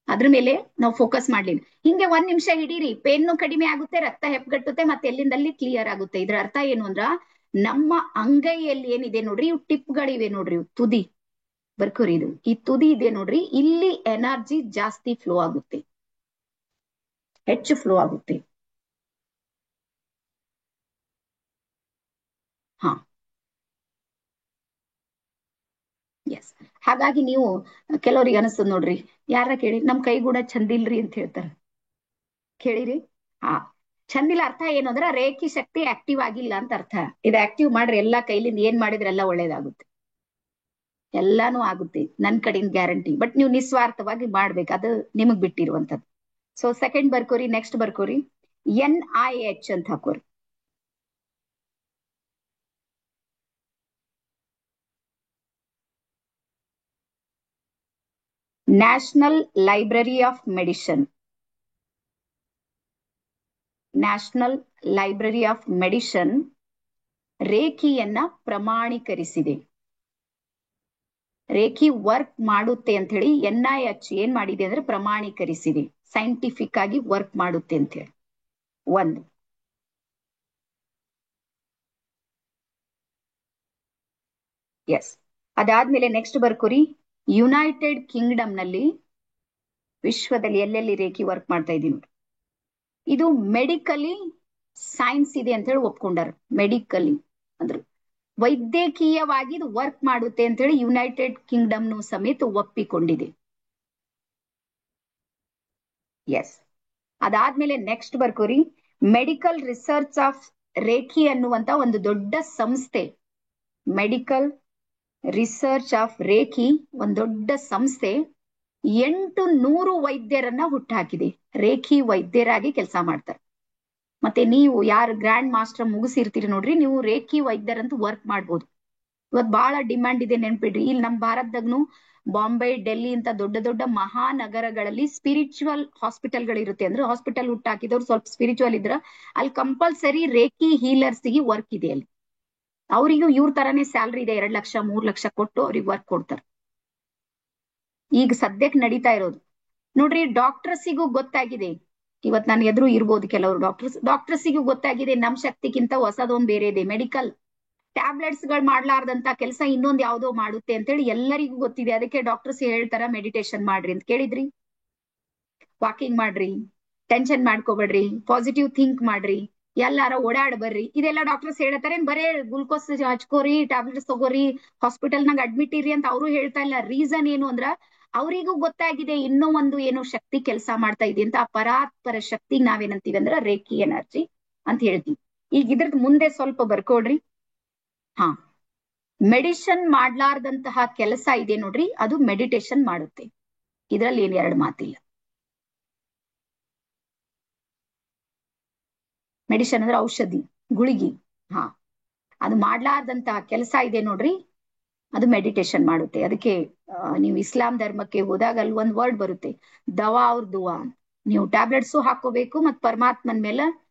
ಅದ್ರ ಮೇಲೆ ನಾವು ಫೋಕಸ್ ಮಾಡ್ಲಿಲ್ಲ. ಹಿಂಗೆ 1 ನಿಮಿಷ ಹಿಡೀರಿ, ಪೇನ್ನು ಕಡಿಮೆ ಆಗುತ್ತೆ, ರಕ್ತ ಹೆಪ್ಪಗಟ್ಟುತ್ತೆ, ಮತ್ತೆ ಎಲ್ಲಿಂದಲ್ಲಿ ಕ್ಲಿಯರ್ ಆಗುತ್ತೆ. ಇದ್ರ ಅರ್ಥ ಏನು ಅಂದ್ರ, ನಮ್ಮ ಅಂಗೈಯಲ್ಲಿ ಏನಿದೆ ನೋಡ್ರಿ, ಇವು ಟಿಪ್ಗಳಿವೆ ನೋಡ್ರಿ, ಇವು ತುದಿ ಬರ್ಕೋರಿ, ಇದು ಈ ತುದಿ ಇದೆ ನೋಡ್ರಿ, ಇಲ್ಲಿ ಎನರ್ಜಿ ಜಾಸ್ತಿ ಫ್ಲೋ ಆಗುತ್ತೆ, ಹೆಚ್ಚು ಫ್ಲೋ ಆಗುತ್ತೆ. ಹಾ, ಎಸ್. ಹಾಗಾಗಿ ನೀವು, ಕೆಲವ್ರಿಗೆ ಅನಿಸ್ತದ ನೋಡ್ರಿ, ಯಾರ ಕೇಳಿ ನಮ್ ಕೈ ಕೂಡ ಚಂದಿಲ್ರಿ ಅಂತ ಹೇಳ್ತಾರ, ಕೇಳಿರಿ? ಹಾ, ಚಂದಿಲ್ಲ ಅರ್ಥ ಏನು ಅಂದ್ರ, ರೇಖಿ ಶಕ್ತಿ ಆಕ್ಟಿವ್ ಆಗಿಲ್ಲ ಅಂತ ಅರ್ಥ. ಇದು ಆಕ್ಟಿವ್ ಮಾಡ್ರಿ, ಎಲ್ಲಾ ಕೈಲಿಂದ ಏನ್ ಮಾಡಿದ್ರೆಲ್ಲ ಒಳ್ಳೇದಾಗುತ್ತೆ, ಎಲ್ಲಾನು ಆಗುತ್ತೆ, ನನ್ ಕಡೆಯಿಂದ ಗ್ಯಾರಂಟಿ. ಬಟ್ ನೀವು ನಿಸ್ವಾರ್ಥವಾಗಿ ಮಾಡ್ಬೇಕು, ಅದು ನಿಮಗ್ ಬಿಟ್ಟಿರುವಂತದ್ದು. ಸೊ ಸೆಕೆಂಡ್ ಬರ್ಕೋರಿ, ನೆಕ್ಸ್ಟ್ ಬರ್ಕೋರಿ, NIH ಅಂತ ಹಾಕೋರಿ. National library of medicine. National library of medicine ರೇಖಿಯನ್ನ ಪ್ರಮಾಣೀಕರಿಸಿದೆ. ರೇಖಿ ವರ್ಕ್ ಮಾಡುತ್ತೆ ಅಂತ ಹೇಳಿ NIH ಏನ್ ಮಾಡಿದೆ ಅಂದ್ರೆ ಪ್ರಮಾಣೀಕರಿಸಿದೆ, ಸೈಂಟಿಫಿಕ್ ಆಗಿ ವರ್ಕ್ ಮಾಡುತ್ತೆ ಅಂತ ಹೇಳಿ. ಒಂದು. ಎಸ್. ಅದಾದ್ಮೇಲೆ ನೆಕ್ಸ್ಟ್ ಬರ್ಕೋರಿ, ಯುನೈಟೆಡ್ ಕಿಂಗ್ಡಮ್ ನಲ್ಲಿ, ವಿಶ್ವದಲ್ಲಿ ಎಲ್ಲೆಲ್ಲಿ ರೇಖಿ ವರ್ಕ್ ಮಾಡ್ತಾ ಇದೀನಿ, ಇದು ಮೆಡಿಕಲಿ ಸೈನ್ಸ್ ಇದೆ ಅಂತ ಹೇಳಿ ಒಪ್ಕೊಂಡಾರ. ಮೆಡಿಕಲಿ ಅಂದ್ರೆ ವೈದ್ಯಕೀಯವಾಗಿ ಇದು ವರ್ಕ್ ಮಾಡುತ್ತೆ ಅಂತ ಹೇಳಿ ಯುನೈಟೆಡ್ ಕಿಂಗ್ಡಮ್ನು ಸಮೇತ ಒಪ್ಪಿಕೊಂಡಿದೆ. ಎಸ್. ಅದಾದ್ಮೇಲೆ ನೆಕ್ಸ್ಟ್ ಬರ್ಕೋರಿ, ಮೆಡಿಕಲ್ ರಿಸರ್ಚ್ ಆಫ್ ರೇಖಿ ಅನ್ನುವಂತ ಒಂದು ದೊಡ್ಡ ಸಂಸ್ಥೆ, ಮೆಡಿಕಲ್ ರಿಸರ್ಚ್ ಆಫ್ ರೇಖಿ ಒಂದು ದೊಡ್ಡ ಸಂಸ್ಥೆ 800 ವೈದ್ಯರನ್ನ ಹುಟ್ಟಾಕಿದೆ, ರೇಖಿ ವೈದ್ಯರಾಗಿ ಕೆಲಸ ಮಾಡ್ತಾರೆ. ಮತ್ತೆ ನೀವು ಯಾರು ಗ್ರ್ಯಾಂಡ್ ಮಾಸ್ಟರ್ ಮುಗಿಸಿರ್ತೀರಿ ನೋಡ್ರಿ, ನೀವು ರೇಖಿ ವೈದ್ಯರಂತೂ ವರ್ಕ್ ಮಾಡ್ಬೋದು. ಇವತ್ತು ಬಹಳ ಡಿಮ್ಯಾಂಡ್ ಇದೆ, ನೆನ್ಪಿಡ್ರಿ. ಇಲ್ಲಿ ನಮ್ಮ ಭಾರತದಾಗ್ನು ಬಾಂಬೆ, ಡೆಲ್ಲಿ ಅಂತ ದೊಡ್ಡ ದೊಡ್ಡ ಮಹಾನಗರಗಳಲ್ಲಿ ಸ್ಪಿರಿಚುವಲ್ ಹಾಸ್ಪಿಟಲ್ಗಳಿರುತ್ತೆ. ಅಂದ್ರೆ ಹಾಸ್ಪಿಟಲ್ ಹುಟ್ಟಾಕಿದವ್ರು ಸ್ವಲ್ಪ ಸ್ಪಿರಿಚುವಲ್ ಇದ್ರ ಅಲ್ಲಿ ಕಂಪಲ್ಸರಿ ರೇಖಿ ಹೀಲರ್ಸ್ ಗೆ ವರ್ಕ್ ಇದೆ ಅಲ್ಲಿ. ಅವರಿಗೂ ಇವ್ರ ತರಾನೇ ಸ್ಯಾಲ್ರಿ ಇದೆ, 2 ಲಕ್ಷ 3 ಲಕ್ಷ ಕೊಟ್ಟು ಅವ್ರಿಗೆ ವರ್ಕ್ ಕೊಡ್ತಾರೆ. ಈಗ ಸದ್ಯಕ್ಕೆ ನಡೀತಾ ಇರೋದು ನೋಡ್ರಿ. ಡಾಕ್ಟರ್ಸಿಗೂ ಗೊತ್ತಾಗಿದೆ, ಇವತ್ ನಾನು ಎದುರು ಇರ್ಬೋದು ಕೆಲವರು ಡಾಕ್ಟರ್ಸಿಗೂ ಗೊತ್ತಾಗಿದೆ ನಮ್ ಶಕ್ತಿಗಿಂತ ಹೊಸದೊಂದ್ ಬೇರೆ ಇದೆ. ಮೆಡಿಕಲ್ ಟ್ಯಾಬ್ಲೆಟ್ಸ್ ಗಳು ಮಾಡ್ಲಾರ್ದಂತ ಕೆಲಸ ಇನ್ನೊಂದ್ ಯಾವ್ದೋ ಮಾಡುತ್ತೆ ಅಂತೇಳಿ ಎಲ್ಲರಿಗೂ ಗೊತ್ತಿದೆ. ಅದಕ್ಕೆ ಡಾಕ್ಟರ್ಸ್ ಹೇಳ್ತಾರ ಮೆಡಿಟೇಷನ್ ಮಾಡ್ರಿ ಅಂತ. ಕೇಳಿದ್ರಿ? ವಾಕಿಂಗ್ ಮಾಡ್ರಿ, ಟೆನ್ಷನ್ ಮಾಡ್ಕೋಬೇಡ್ರಿ, ಪಾಸಿಟಿವ್ ಥಿಂಕ್ ಮಾಡ್ರಿ, ಎಲ್ಲಾರ ಓಡಾಡ್ ಬರ್ರಿ, ಇದೆಲ್ಲ ಡಾಕ್ಟರ್ಸ್ ಹೇಳ್ತಾರೆ. ಬರೇ ಗ್ಲುಕೋಸ್ ಹಚ್ಕೋರಿ, ಟ್ಯಾಬ್ಲೆಟ್ಸ್ ತಗೋರಿ, ಹಾಸ್ಪಿಟಲ್ನಾಗ ಅಡ್ಮಿಟ್ ಇರ್ರಿ ಅಂತ ಅವರು ಹೇಳ್ತಾ ಇಲ್ಲ. ರೀಸನ್ ಏನು ಅಂದ್ರ ಅವರಿಗೂ ಗೊತ್ತಾಗಿದೆ ಇನ್ನೂ ಒಂದು ಏನೋ ಶಕ್ತಿ ಕೆಲಸ ಮಾಡ್ತಾ ಇದೆ ಅಂತ. ಆ ಪರಾತ್ಪರ ಶಕ್ತಿ ನಾವೇನಂತೀವಿ ಅಂದ್ರ ರೇಖಿ ಎನರ್ಜಿ ಅಂತ ಹೇಳ್ತೀವಿ. ಈಗ ಇದ್ರದ್ ಮುಂದೆ ಸ್ವಲ್ಪ ಬರ್ಕೊಡ್ರಿ. ಹಾ, ಮೆಡಿಷನ್ ಮಾಡ್ಲಾರ್ದಂತಹ ಕೆಲಸ ಇದೆ ನೋಡ್ರಿ, ಅದು ಮೆಡಿಟೇಷನ್ ಮಾಡುತ್ತೆ. ಇದ್ರಲ್ಲಿ ಏನ್ ಎರಡು ಮಾತಿಲ್ಲ. ಮೆಡಿಷನ್ ಅಂದ್ರೆ ಔಷಧಿ, ಗುಳಿಗಿ. ಹಾ, ಅದು ಮಾಡ್ಲಾರ್ದಂತಹ ಕೆಲಸ ಇದೆ ನೋಡ್ರಿ, ಅದು ಮೆಡಿಟೇಷನ್ ಮಾಡುತ್ತೆ. ಅದಕ್ಕೆ ನೀವು ಇಸ್ಲಾಂ ಧರ್ಮಕ್ಕೆ ಹೋದಾಗ ಅಲ್ಲಿ ಒಂದ್ ವರ್ಡ್ ಬರುತ್ತೆ, ದವಾ ಅವ್ರ ದುವಾ. ನೀವು ಟ್ಯಾಬ್ಲೆಟ್ಸು ಹಾಕೋಬೇಕು ಮತ್ ಪರಮಾತ್ಮನ್ ಮೇಲೆ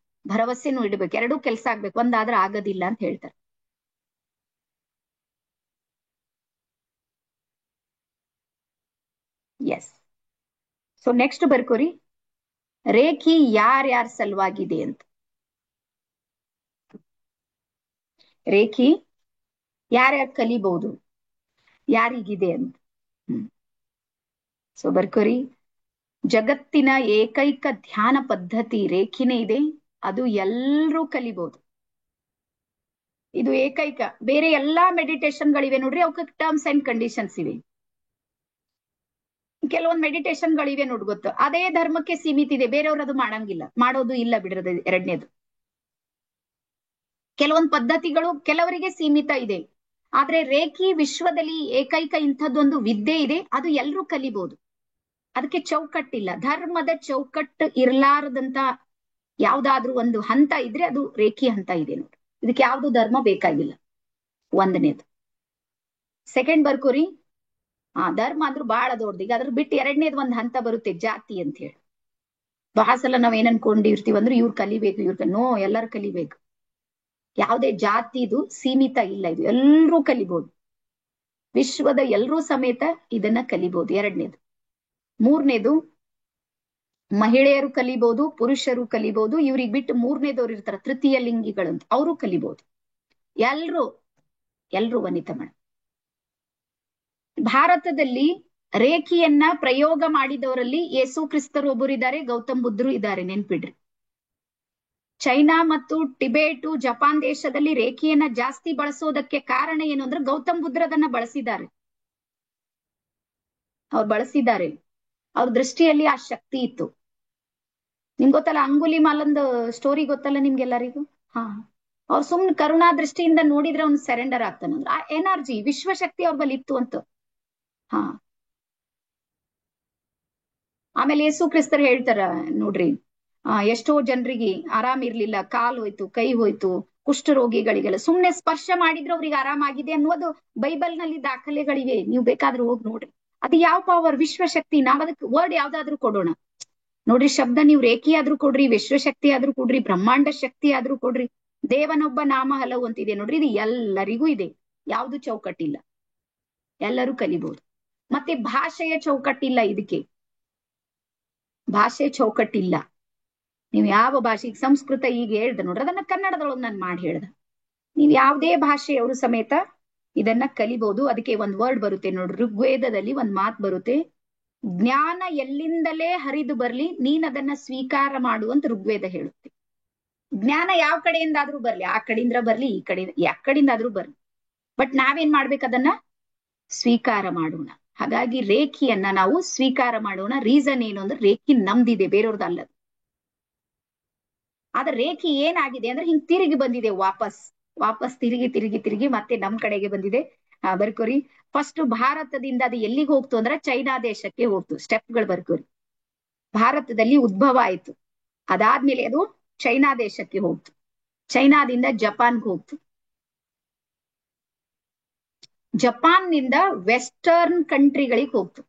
ಭರವಸೆನೂ ಇಡಬೇಕು. ಎರಡೂ ಕೆಲಸ ಆಗ್ಬೇಕು, ಒಂದಾದ್ರೆ ಆಗೋದಿಲ್ಲ ಅಂತ ಹೇಳ್ತಾರೆ. ಎಸ್. ಸೊ ನೆಕ್ಸ್ಟ್ ಬರ್ಕೋರಿ, ರೇಖಿ ಯಾರ್ಯಾರ ಸಲುವಾಗಿದೆ ಅಂತ. ರೇಖಿ ಯಾರ್ಯಾರು ಕಲಿಬಹುದು, ಯಾರಿಗಿದೆ ಅಂತ. ಸೊ ಬರ್ಕೋರಿ, ಜಗತ್ತಿನ ಏಕೈಕ ಧ್ಯಾನ ಪದ್ಧತಿ ರೇಖಿನೇ ಇದೆ, ಅದು ಎಲ್ರೂ ಕಲಿಬಹುದು. ಇದು ಏಕೈಕ. ಬೇರೆ ಎಲ್ಲಾ ಮೆಡಿಟೇಷನ್ ಗಳಿವೆ ನೋಡ್ರಿ, ಅವಕ್ಕೆ ಟರ್ಮ್ಸ್ ಅಂಡ್ ಕಂಡೀಷನ್ಸ್ ಇವೆ. ಕೆಲವೊಂದು ಮೆಡಿಟೇಷನ್ ಗಳಿವೆ ನೋಡ್ ಗೊತ್ತು, ಅದೇ ಧರ್ಮಕ್ಕೆ ಸೀಮಿತ ಇದೆ, ಬೇರೆಯವ್ರು ಅದು ಮಾಡಂಗಿಲ್ಲ, ಮಾಡೋದು ಇಲ್ಲ ಬಿಡ್ರದ. ಎರಡನೇದು, ಕೆಲವೊಂದು ಪದ್ಧತಿಗಳು ಕೆಲವರಿಗೆ ಸೀಮಿತ ಇದೆ. ಆದ್ರೆ ರೇಖಿ ವಿಶ್ವದಲ್ಲಿ ಏಕೈಕ ಇಂಥದ್ದೊಂದು ವಿದ್ಯೆ ಇದೆ, ಅದು ಎಲ್ರೂ ಕಲಿಬಹುದು. ಅದಕ್ಕೆ ಚೌಕಟ್ಟಿಲ್ಲ. ಧರ್ಮದ ಚೌಕಟ್ಟು ಇರಲಾರದಂತ ಯಾವ್ದಾದ್ರೂ ಒಂದು ಹಂತ ಇದ್ರೆ ಅದು ರೇಖಿ ಹಂತ ಇದೆ ನೋಡಿ. ಇದಕ್ಕೆ ಯಾವ್ದು ಧರ್ಮ ಬೇಕಾಗಿಲ್ಲ, ಒಂದನೇದು. ಸೆಕೆಂಡ್ ಬರ್ಕೋರಿ, ಧರ್ಮ ಅಂದ್ರೂ ಬಹಳ ದೊಡ್ಡದು. ಈಗ ಅದ್ರ ಬಿಟ್ಟು ಎರಡನೇದು ಒಂದ್ ಹಂತ ಬರುತ್ತೆ, ಜಾತಿ ಅಂತ ಹೇಳಿ. ಬಹಳ ಸಲ ನಾವ್ ಏನ್ ಅನ್ಕೊಂಡಿರ್ತೀವಿ ಅಂದ್ರೆ ಇವ್ರು ಕಲಿಬೇಕು, ನೋ, ಎಲ್ಲರೂ ಕಲಿಬೇಕು. ಯಾವುದೇ ಜಾತಿದು ಸೀಮಿತ ಇಲ್ಲ, ಇದು ಎಲ್ರೂ ಕಲಿಬಹುದು. ವಿಶ್ವದ ಎಲ್ರೂ ಸಮೇತ ಇದನ್ನ ಕಲಿಬಹುದು. ಎರಡನೇದು. ಮೂರನೇದು, ಮಹಿಳೆಯರು ಕಲಿಬಹುದು, ಪುರುಷರು ಕಲಿಬಹುದು. ಇವ್ರಿಗೆ ಬಿಟ್ಟು ಮೂರನೇದವ್ರು ಇರ್ತಾರ, ತೃತೀಯ ಲಿಂಗಿಗಳಂತ, ಅವರು ಕಲಿಬಹುದು. ಎಲ್ರೂ ವನಿತಾ ಮೇಡಮ್. ಭಾರತದಲ್ಲಿ ರೇಖಿಯನ್ನ ಪ್ರಯೋಗ ಮಾಡಿದವರಲ್ಲಿ ಯೇಸು ಕ್ರಿಸ್ತರು ಒಬ್ಬರಿದ್ದಾರೆ, ಗೌತಮ್ ಬುದ್ಧರು ಇದ್ದಾರೆ, ನೆನ್ಪಿಡ್ರಿ. ಚೈನಾ ಮತ್ತು ಟಿಬೇಟು, ಜಪಾನ್ ದೇಶದಲ್ಲಿ ರೇಖಿಯನ್ನ ಜಾಸ್ತಿ ಬಳಸೋದಕ್ಕೆ ಕಾರಣ ಏನು ಅಂದ್ರೆ ಗೌತಮ್ ಬುದ್ಧರು ಅದನ್ನ ಬಳಸಿದ್ದಾರೆ. ಅವ್ರು ಬಳಸಿದ್ದಾರೆ, ಅವ್ರ ದೃಷ್ಟಿಯಲ್ಲಿ ಆ ಶಕ್ತಿ ಇತ್ತು. ನಿಮ್ಗೆ ಗೊತ್ತಲ್ಲ ಅಂಗುಲಿ ಮಾಲಂದು ಸ್ಟೋರಿ ಗೊತ್ತಲ್ಲ ನಿಮ್ಗೆಲ್ಲರಿಗೂ. ಹಾ, ಅವ್ರು ಸುಮ್ನೆ ಕರುಣಾ ದೃಷ್ಟಿಯಿಂದ ನೋಡಿದ್ರೆ ಅವ್ನು ಸರೆಂಡರ್ ಆಗ್ತಾನಂದ್ರ ಆ ಎನರ್ಜಿ, ವಿಶ್ವಶಕ್ತಿ ಅವ್ರ ಬಳಿ ಇತ್ತು ಅಂತ. ಹಾ, ಆಮೇಲೆ ಯೇಸು ಕ್ರಿಸ್ತರು ಹೇಳ್ತಾರ ನೋಡ್ರಿ, ಎಷ್ಟೋ ಜನರಿಗೆ ಆರಾಮ್ ಇರ್ಲಿಲ್ಲ, ಕಾಲ್ ಹೋಯ್ತು, ಕೈ ಹೋಯ್ತು, ಕುಷ್ಠರೋಗಿಗಳಿಗೆಲ್ಲ ಸುಮ್ನೆ ಸ್ಪರ್ಶ ಮಾಡಿದ್ರೆ ಅವ್ರಿಗೆ ಆರಾಮಾಗಿದೆ ಅನ್ನೋದು ಬೈಬಲ್ ನಲ್ಲಿ ದಾಖಲೆಗಳಿವೆ. ನೀವು ಬೇಕಾದ್ರೂ ಹೋಗಿ ನೋಡ್ರಿ. ಅದು ಯಾವ ಪವರ್, ವಿಶ್ವಶಕ್ತಿ. ನಾವ್ ಅದಕ್ಕೆ ವರ್ಡ್ ಯಾವ್ದಾದ್ರು ಕೊಡೋಣ ನೋಡ್ರಿ, ಶಬ್ದ ನೀವು ರೇಖಿ ಆದ್ರೂ ಕೊಡ್ರಿ, ವಿಶ್ವಶಕ್ತಿ ಆದ್ರೂ ಕೊಡ್ರಿ, ಬ್ರಹ್ಮಾಂಡ ಶಕ್ತಿ ಆದ್ರೂ ಕೊಡ್ರಿ, ದೇವನೊಬ್ಬ ನಾಮ ಹಲವು ಅಂತಿದೆ ನೋಡ್ರಿ. ಇದು ಎಲ್ಲರಿಗೂ ಇದೆ, ಯಾವ್ದು ಚೌಕಟ್ಟಿಲ್ಲ, ಎಲ್ಲರೂ ಕಲಿಬಹುದು. ಮತ್ತೆ ಭಾಷೆಯ ಚೌಕಟ್ಟಿಲ್ಲ ಇದಕ್ಕೆ, ಭಾಷೆ ಚೌಕಟ್ಟಿಲ್ಲ. ನೀವು ಯಾವ ಭಾಷೆ, ಈಗ ಸಂಸ್ಕೃತ ಈಗ ಹೇಳ್ದ ನೋಡ್ರಿ, ಅದನ್ನ ಕನ್ನಡದೊಳಗೆ ನಾನು ಮಾಡಿ ಹೇಳ್ದ. ನೀವು ಯಾವುದೇ ಭಾಷೆಯವರು ಸಮೇತ ಇದನ್ನ ಕಲಿಬಹುದು. ಅದಕ್ಕೆ ಒಂದ್ ವರ್ಡ್ ಬರುತ್ತೆ ನೋಡ್ರಿ, ಋಗ್ವೇದದಲ್ಲಿ ಒಂದ್ ಮಾತು ಬರುತ್ತೆ, ಜ್ಞಾನ ಎಲ್ಲಿಂದಲೇ ಹರಿದು ಬರ್ಲಿ, ನೀನ್ ಅದನ್ನ ಸ್ವೀಕಾರ ಮಾಡುವಂತ ಋಗ್ವೇದ ಹೇಳುತ್ತೆ. ಜ್ಞಾನ ಯಾವ ಕಡೆಯಿಂದಾದ್ರೂ ಬರ್ಲಿ, ಆ ಕಡೆಯಿಂದ ಬರ್ಲಿ, ಈ ಕಡೆ ಯಾವ ಕಡೆಯಿಂದಾದ್ರೂ ಬರ್ಲಿ, ಬಟ್ ನಾವೇನ್ ಮಾಡ್ಬೇಕು, ಅದನ್ನ ಸ್ವೀಕಾರ ಮಾಡೋಣ. ಹಾಗಾಗಿ ರೇಖಿಯನ್ನ ನಾವು ಸ್ವೀಕಾರ ಮಾಡೋಣ. ರೀಸನ್ ಏನು ಅಂದ್ರೆ ರೇಖಿ ನಮ್ದಿದೆ, ಬೇರೆಯವ್ರದ್ದು ಅಲ್ಲ. ಆದ್ರೆ ರೇಖಿ ಏನಾಗಿದೆ ಅಂದ್ರೆ ಹಿಂಗ್ ತಿರುಗಿ ಬಂದಿದೆ, ವಾಪಸ್ ತಿರುಗಿ ಮತ್ತೆ ನಮ್ ಕಡೆಗೆ ಬಂದಿದೆ. ಬರ್ಕೋರಿ, ಫಸ್ಟ್ ಭಾರತದಿಂದ ಅದು ಎಲ್ಲಿಗೆ ಹೋಗ್ತು ಅಂದ್ರೆ ಚೈನಾ ದೇಶಕ್ಕೆ ಹೋಗ್ತು. ಸ್ಟೆಪ್ಗಳು ಬರ್ಕೋರಿ. ಭಾರತದಲ್ಲಿ ಉದ್ಭವ ಆಯ್ತು, ಅದಾದ್ಮೇಲೆ ಅದು ಚೈನಾ ದೇಶಕ್ಕೆ ಹೋಗ್ತು, ಚೈನಾದಿಂದ ಜಪಾನ್ಗೆ ಹೋಗ್ತು, ಜಪಾನ್ನಿಂದ ವೆಸ್ಟರ್ನ್ ಕಂಟ್ರಿಗಳಿಗೆ ಹೋಗ್ತು.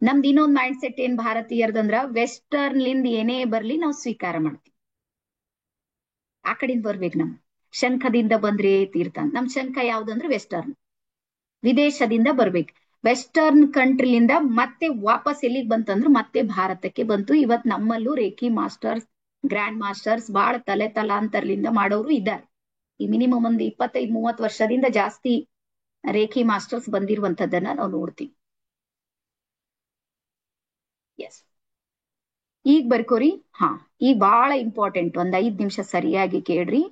ನಮ್ದು ಇನ್ನೊಂದು ಮೈಂಡ್ ಸೆಟ್ ಏನ್ ಭಾರತೀಯರದಂದ್ರ ವೆಸ್ಟರ್ನ್ ಲಿಂದ ಏನೇ ಬರ್ಲಿ ನಾವು ಸ್ವೀಕಾರ ಮಾಡ್ತೀವಿ. ಆ ಕಡೆಯಿಂದ ಬರ್ಬೇಕು ನಮ್ ಶಂಖದಿಂದ ಬಂದ್ರೆ ತೀರ್ಥ. ನಮ್ ಶಂಖ ಯಾವ್ದಂದ್ರೆ ವೆಸ್ಟರ್ನ್, ವಿದೇಶದಿಂದ ಬರ್ಬೇಕು. ವೆಸ್ಟರ್ನ್ ಕಂಟ್ರಿಲಿಂದ ಮತ್ತೆ ವಾಪಸ್ ಎಲ್ಲಿಗೆ ಬಂತಂದ್ರೆ ಮತ್ತೆ ಭಾರತಕ್ಕೆ ಬಂತು. ಇವತ್ ನಮ್ಮಲ್ಲೂ ರೇಖಿ ಮಾಸ್ಟರ್ಸ್, ಗ್ರ್ಯಾಂಡ್ ಮಾಸ್ಟರ್ಸ್ ಬಹಳ ತಲಾಂತರ್ಲಿಂದ ಮಾಡೋರು ಇದ್ದಾರೆ. ಈ ಮಿನಿಮಮ್ ಒಂದು 25-30 ವರ್ಷದಿಂದ ಜಾಸ್ತಿ ರೇಖಿ ಮಾಸ್ಟರ್ಸ್ ಬಂದಿರುವಂತದ್ದನ್ನ ನಾವು ನೋಡ್ತೀವಿ. ಎಸ್, ಈಗ ಬರ್ಕೋರಿ. ಈಗ ಬಹಳ ಇಂಪಾರ್ಟೆಂಟ್, ಒಂದ್ 5 ನಿಮಿಷ ಸರಿಯಾಗಿ ಕೇಳ್ರಿ.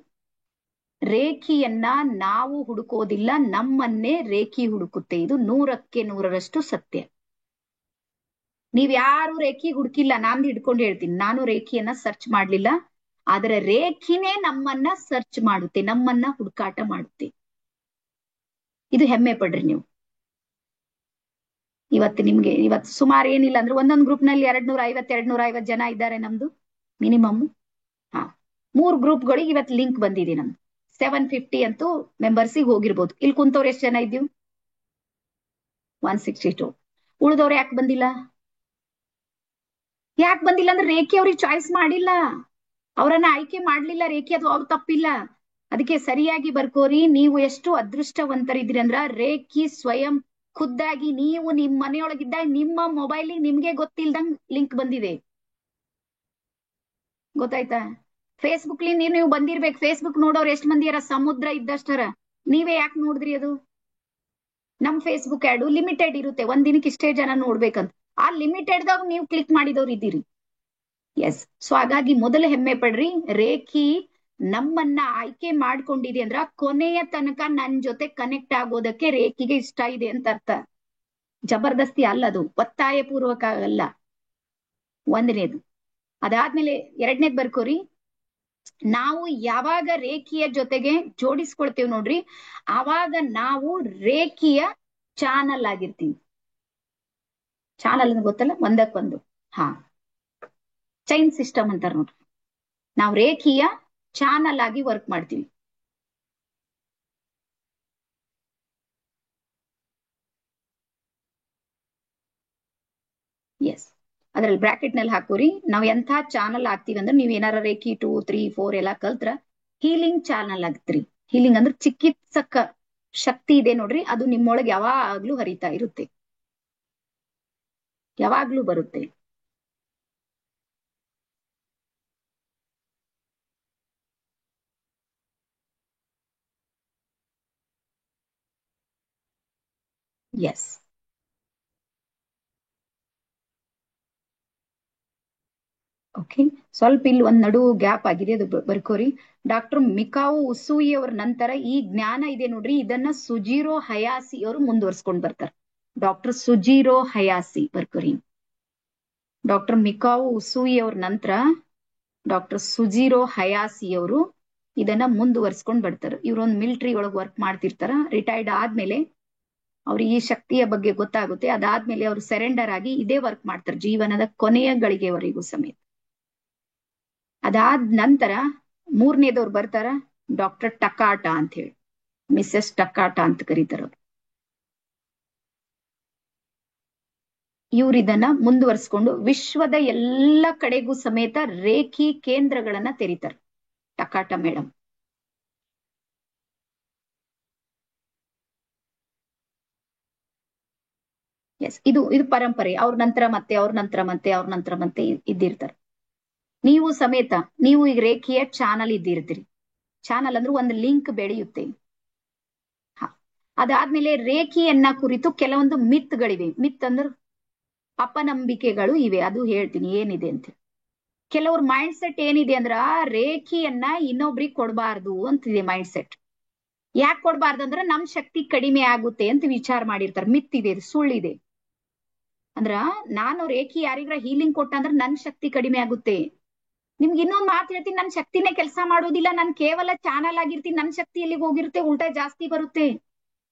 ರೇಖಿಯನ್ನ ನಾವು ಹುಡುಕೋದಿಲ್ಲ, ನಮ್ಮನ್ನೇ ರೇಖಿ ಹುಡುಕುತ್ತೆ. ಇದು 100% ಸತ್ಯ. ನೀವ್ ಯಾರು ರೇಖಿ ಹುಡುಕಿಲ್ಲ, ನಾನ್ ಹಿಡ್ಕೊಂಡು ಹೇಳ್ತೀನಿ, ನಾನು ರೇಖಿಯನ್ನ ಸರ್ಚ್ ಮಾಡ್ಲಿಲ್ಲ, ಆದ್ರೆ ರೇಖಿನೇ ನಮ್ಮನ್ನ ಸರ್ಚ್ ಮಾಡುತ್ತೆ, ನಮ್ಮನ್ನ ಹುಡುಕಾಟ ಮಾಡುತ್ತೆ. ಇದು ಹೆಮ್ಮೆ ಪಡ್ರಿ ನೀವು. ಇವತ್ತು ಸುಮಾರು ಏನಿಲ್ಲ ಅಂದ್ರೆ ಒಂದೊಂದು ಗ್ರೂಪ್ ನಲ್ಲಿ 250 ಜನ ಇದ್ದಾರೆ ನಮ್ದು ಮಿನಿಮಮ್. 3 ಗ್ರೂಪ್ಗಳಿಗೆ ಇವತ್ತು ಲಿಂಕ್ ಬಂದಿದೆ ನಮ್ದು. 750 ಅಂತೂ ಮೆಂಬರ್ಸಿಗೆ ಹೋಗಿರ್ಬೋದು. ಇಲ್ಲಿ ಕುಂತವ್ರು ಎಷ್ಟು ಜನ ಇದ್ದೀವಿ? 162. ಉಳಿದವ್ರು ಯಾಕೆ ಬಂದಿಲ್ಲ? ಅಂದ್ರೆ ರೇಖಿ ಅವ್ರಿಗೆ ಚಾಯ್ಸ್ ಮಾಡಿಲ್ಲ, ಅವರನ್ನ ಆಯ್ಕೆ ಮಾಡ್ಲಿಲ್ಲ ರೇಖಿ. ಅದು ಅವ್ರು ತಪ್ಪಿಲ್ಲ. ಅದಕ್ಕೆ ಸರಿಯಾಗಿ ಬರ್ಕೋರಿ. ನೀವು ಎಷ್ಟು ಅದೃಷ್ಟವಂತರಿದ್ರಿ ಅಂದ್ರ ರೇಖಿ ಸ್ವಯಂ ಖುದ್ದಾಗಿ ನೀವು ನಿಮ್ ಮನೆಯೊಳಗಿದ್ದಾಗ ನಿಮ್ಮ ಮೊಬೈಲ್ ನಿಮ್ಗೆ ಗೊತ್ತಿಲ್ದಂಗ್ ಲಿಂಕ್ ಬಂದಿದೆ. ಗೊತ್ತಾಯ್ತಾ? ಫೇಸ್ಬುಕ್ ನೀವು ಬಂದಿರ್ಬೇಕು. ಫೇಸ್ಬುಕ್ ನೋಡೋರು ಎಷ್ಟು ಮಂದಿ ಅರ? ಸಮುದ್ರ ಇದ್ದಷ್ಟರ. ನೀವೇ ಯಾಕೆ ನೋಡಿದ್ರಿ? ಅದು ನಮ್ ಫೇಸ್ಬುಕ್ ಆಡ್ ಲಿಮಿಟೆಡ್ ಇರುತ್ತೆ, ಒಂದ್ ದಿನಕ್ಕೆ ಇಷ್ಟೇ ಜನ ನೋಡ್ಬೇಕಂತ. ಆ ಲಿಮಿಟೆಡ್ದಾಗ ನೀವು ಕ್ಲಿಕ್ ಮಾಡಿದವ್ರು ಇದ್ದೀರಿ. ಎಸ್. ಸೊ ಹಾಗಾಗಿ ಮೊದಲು ಹೆಮ್ಮೆ ಪಡ್ರಿ. ರೇಖಿ ನಮ್ಮನ್ನ ಆಯ್ಕೆ ಮಾಡ್ಕೊಂಡಿದೆ ಅಂದ್ರ ಕೊನೆಯ ತನಕ ನನ್ ಜೊತೆ ಕನೆಕ್ಟ್ ಆಗೋದಕ್ಕೆ ರೇಖಿಗೆ ಇಷ್ಟ ಇದೆ ಅಂತ ಅರ್ಥ. ಜಬರ್ದಸ್ತಿ ಅಲ್ಲ, ಅದು ಒತ್ತಾಯ ಪೂರ್ವಕ ಅಲ್ಲ. ಒಂದನೇದು. ಅದಾದ್ಮೇಲೆ ಎರಡನೇದ್ ಬರ್ಕೋರಿ. ನಾವು ಯಾವಾಗ ರೇಖಿಯ ಜೊತೆಗೆ ಜೋಡಿಸ್ಕೊಳ್ತೇವೆ ನೋಡ್ರಿ, ಆವಾಗ ನಾವು ರೇಖಿಯ ಚಾನಲ್ ಆಗಿರ್ತೀವಿ. ಚಾನಲ್ ಅಂದ್ರೆ ಗೊತ್ತಲ್ಲ, ಒಂದಕ್ಕೊಂದು. ಚೈನ್ ಸಿಸ್ಟಮ್ ಅಂತಾರ ನೋಡ್ರಿ. ನಾವು ರೇಖಿಯ ಚಾನಲ್ ಆಗಿ ವರ್ಕ್ ಮಾಡ್ತೀವಿ. ಎಸ್. ಅದ್ರಲ್ಲಿ ಬ್ರಾಕೆಟ್ ನಲ್ಲಿ ಹಾಕೋರಿ. ನಾವ್ ಎಂಥ ಚಾನಲ್ ಆಗ್ತೀವಿ ಅಂದ್ರೆ, ನೀವ್ ಏನಾರ ರೇಖಿ 2, 3, 4 ಎಲ್ಲ ಕಲ್ತ್ರ ಹೀಲಿಂಗ್ ಚಾನಲ್ ಆಗ್ತ್ರಿ. ಹೀಲಿಂಗ್ ಅಂದ್ರೆ ಚಿಕಿತ್ಸಕ ಶಕ್ತಿ ಇದೆ ನೋಡ್ರಿ, ಅದು ನಿಮ್ಮೊಳಗೆ ಯಾವಾಗ್ಲೂ ಹರಿತಾ ಇರುತ್ತೆ, ಯಾವಾಗ್ಲೂ ಬರುತ್ತೆ. ಎಸ್. ಓಕೆ, ಸ್ವಲ್ಪ ಇಲ್ಲಿ ಒಂದ್ ನಡು ಗ್ಯಾಪ್ ಆಗಿದೆ, ಅದು ಬರ್ಕೋರಿ. ಡಾಕ್ಟರ್ ಮಿಕಾವು ಉಸೂಯಿ ಅವ್ರ ನಂತರ ಈ ಜ್ಞಾನ ಇದೆ ನೋಡ್ರಿ, ಇದನ್ನ ಸುಜಿರೋ ಹಯಾಸಿ ಅವರು ಮುಂದುವರ್ಸ್ಕೊಂಡ್ ಬರ್ತಾರೆ. ಡಾಕ್ಟರ್ ಸುಜಿರೋ ಹಯಾಸಿ ಬರ್ಕೋರಿ. ಡಾಕ್ಟರ್ ಮಿಕಾವು ಉಸೂಯಿ ಅವ್ರ ನಂತರ ಡಾಕ್ಟರ್ ಸುಜಿರೋ ಹಯಾಸಿ ಅವರು ಇದನ್ನ ಮುಂದುವರ್ಸ್ಕೊಂಡ್ ಬರ್ತಾರೆ. ಇವ್ರೊಂದು ಮಿಲಿಟರಿ ಒಳಗ್ ವರ್ಕ್ ಮಾಡ್ತಿರ್ತಾರ. ರಿಟೈರ್ಡ್ ಆದ್ಮೇಲೆ ಅವ್ರಿಗೆ ಈ ಶಕ್ತಿಯ ಬಗ್ಗೆ ಗೊತ್ತಾಗುತ್ತೆ. ಅದಾದ್ಮೇಲೆ ಅವ್ರು ಸರೆಂಡರ್ ಆಗಿ ಇದೇ ವರ್ಕ್ ಮಾಡ್ತಾರೆ ಜೀವನದ ಕೊನೆಯ ಗಳಿಗೆವರೆಗೂ ಸಮೇತ. ಅದಾದ ನಂತರ ಮೂರನೇದವ್ರು ಬರ್ತಾರ, ಡಾಕ್ಟರ್ ಟಕಾಟ ಅಂತ ಹೇಳಿ, ಮಿಸಸ್ ಟಕಾಟ ಅಂತ ಕರೀತಾರ. ಇವ್ರು ಇದನ್ನ ಮುಂದುವರ್ಸ್ಕೊಂಡು ವಿಶ್ವದ ಎಲ್ಲ ಕಡೆಗೂ ಸಮೇತ ರೇಖಿ ಕೇಂದ್ರಗಳನ್ನ ತೆರೀತಾರೆ. Takata madam. ಎಸ್. ಇದು ಪರಂಪರೆ. ಅವ್ರ ನಂತರ ಮತ್ತೆ ಇದ್ದಿರ್ತಾರೆ. ನೀವು ಸಮೇತ ನೀವು ಈಗ ರೇಖಿಯ ಚಾನಲ್ ಇದ್ದಿರ್ತೀರಿ. ಚಾನಲ್ ಅಂದ್ರೆ ಒಂದು ಲಿಂಕ್ ಬೆಳೆಯುತ್ತೆ. ಅದಾದ್ಮೇಲೆ ರೇಖಿಯನ್ನ ಕುರಿತು ಕೆಲವೊಂದು ಮಿತ್ಗಳಿವೆ. ಮಿತ್ ಅಂದ್ರೆ ಅಪನಂಬಿಕೆಗಳು ಇವೆ. ಅದು ಹೇಳ್ತೀನಿ ಏನಿದೆ ಅಂತ. ಕೆಲವ್ರ ಮೈಂಡ್ ಸೆಟ್ ಏನಿದೆ ಅಂದ್ರ ರೇಖಿಯನ್ನ ಇನ್ನೊಬ್ರಿಗೆ ಕೊಡಬಾರ್ದು ಅಂತಿದೆ ಮೈಂಡ್ ಸೆಟ್. ಯಾಕೆ ಕೊಡಬಾರ್ದು ಅಂದ್ರೆ ನಮ್ ಶಕ್ತಿ ಕಡಿಮೆ ಆಗುತ್ತೆ ಅಂತ ವಿಚಾರ ಮಾಡಿರ್ತಾರೆ. ಮಿತ್ ಇದೆ, ಸುಳ್ಳಿದೆ. ಅಂದ್ರ ನಾನು ರೇಖಿ ಯಾರಿಗ್ರ ಹೀಲಿಂಗ್ ಕೊಟ್ಟ ಅಂದ್ರೆ ನನ್ ಶಕ್ತಿ ಕಡಿಮೆ ಆಗುತ್ತೆ. ನಿಮ್ಗೆ ಇನ್ನೊಂದು ಮಾತು ಹೇಳ್ತೀನಿ, ನನ್ ಶಕ್ತಿನೇ ಕೆಲಸ ಮಾಡೋದಿಲ್ಲ, ನಾನು ಕೇವಲ ಚಾನಲ್ ಆಗಿರ್ತೀನಿ, ನನ್ ಶಕ್ತಿ ಎಲ್ಲಿಗೆ ಹೋಗಿರುತ್ತೆ, ಉಲ್ಟಾ ಜಾಸ್ತಿ ಬರುತ್ತೆ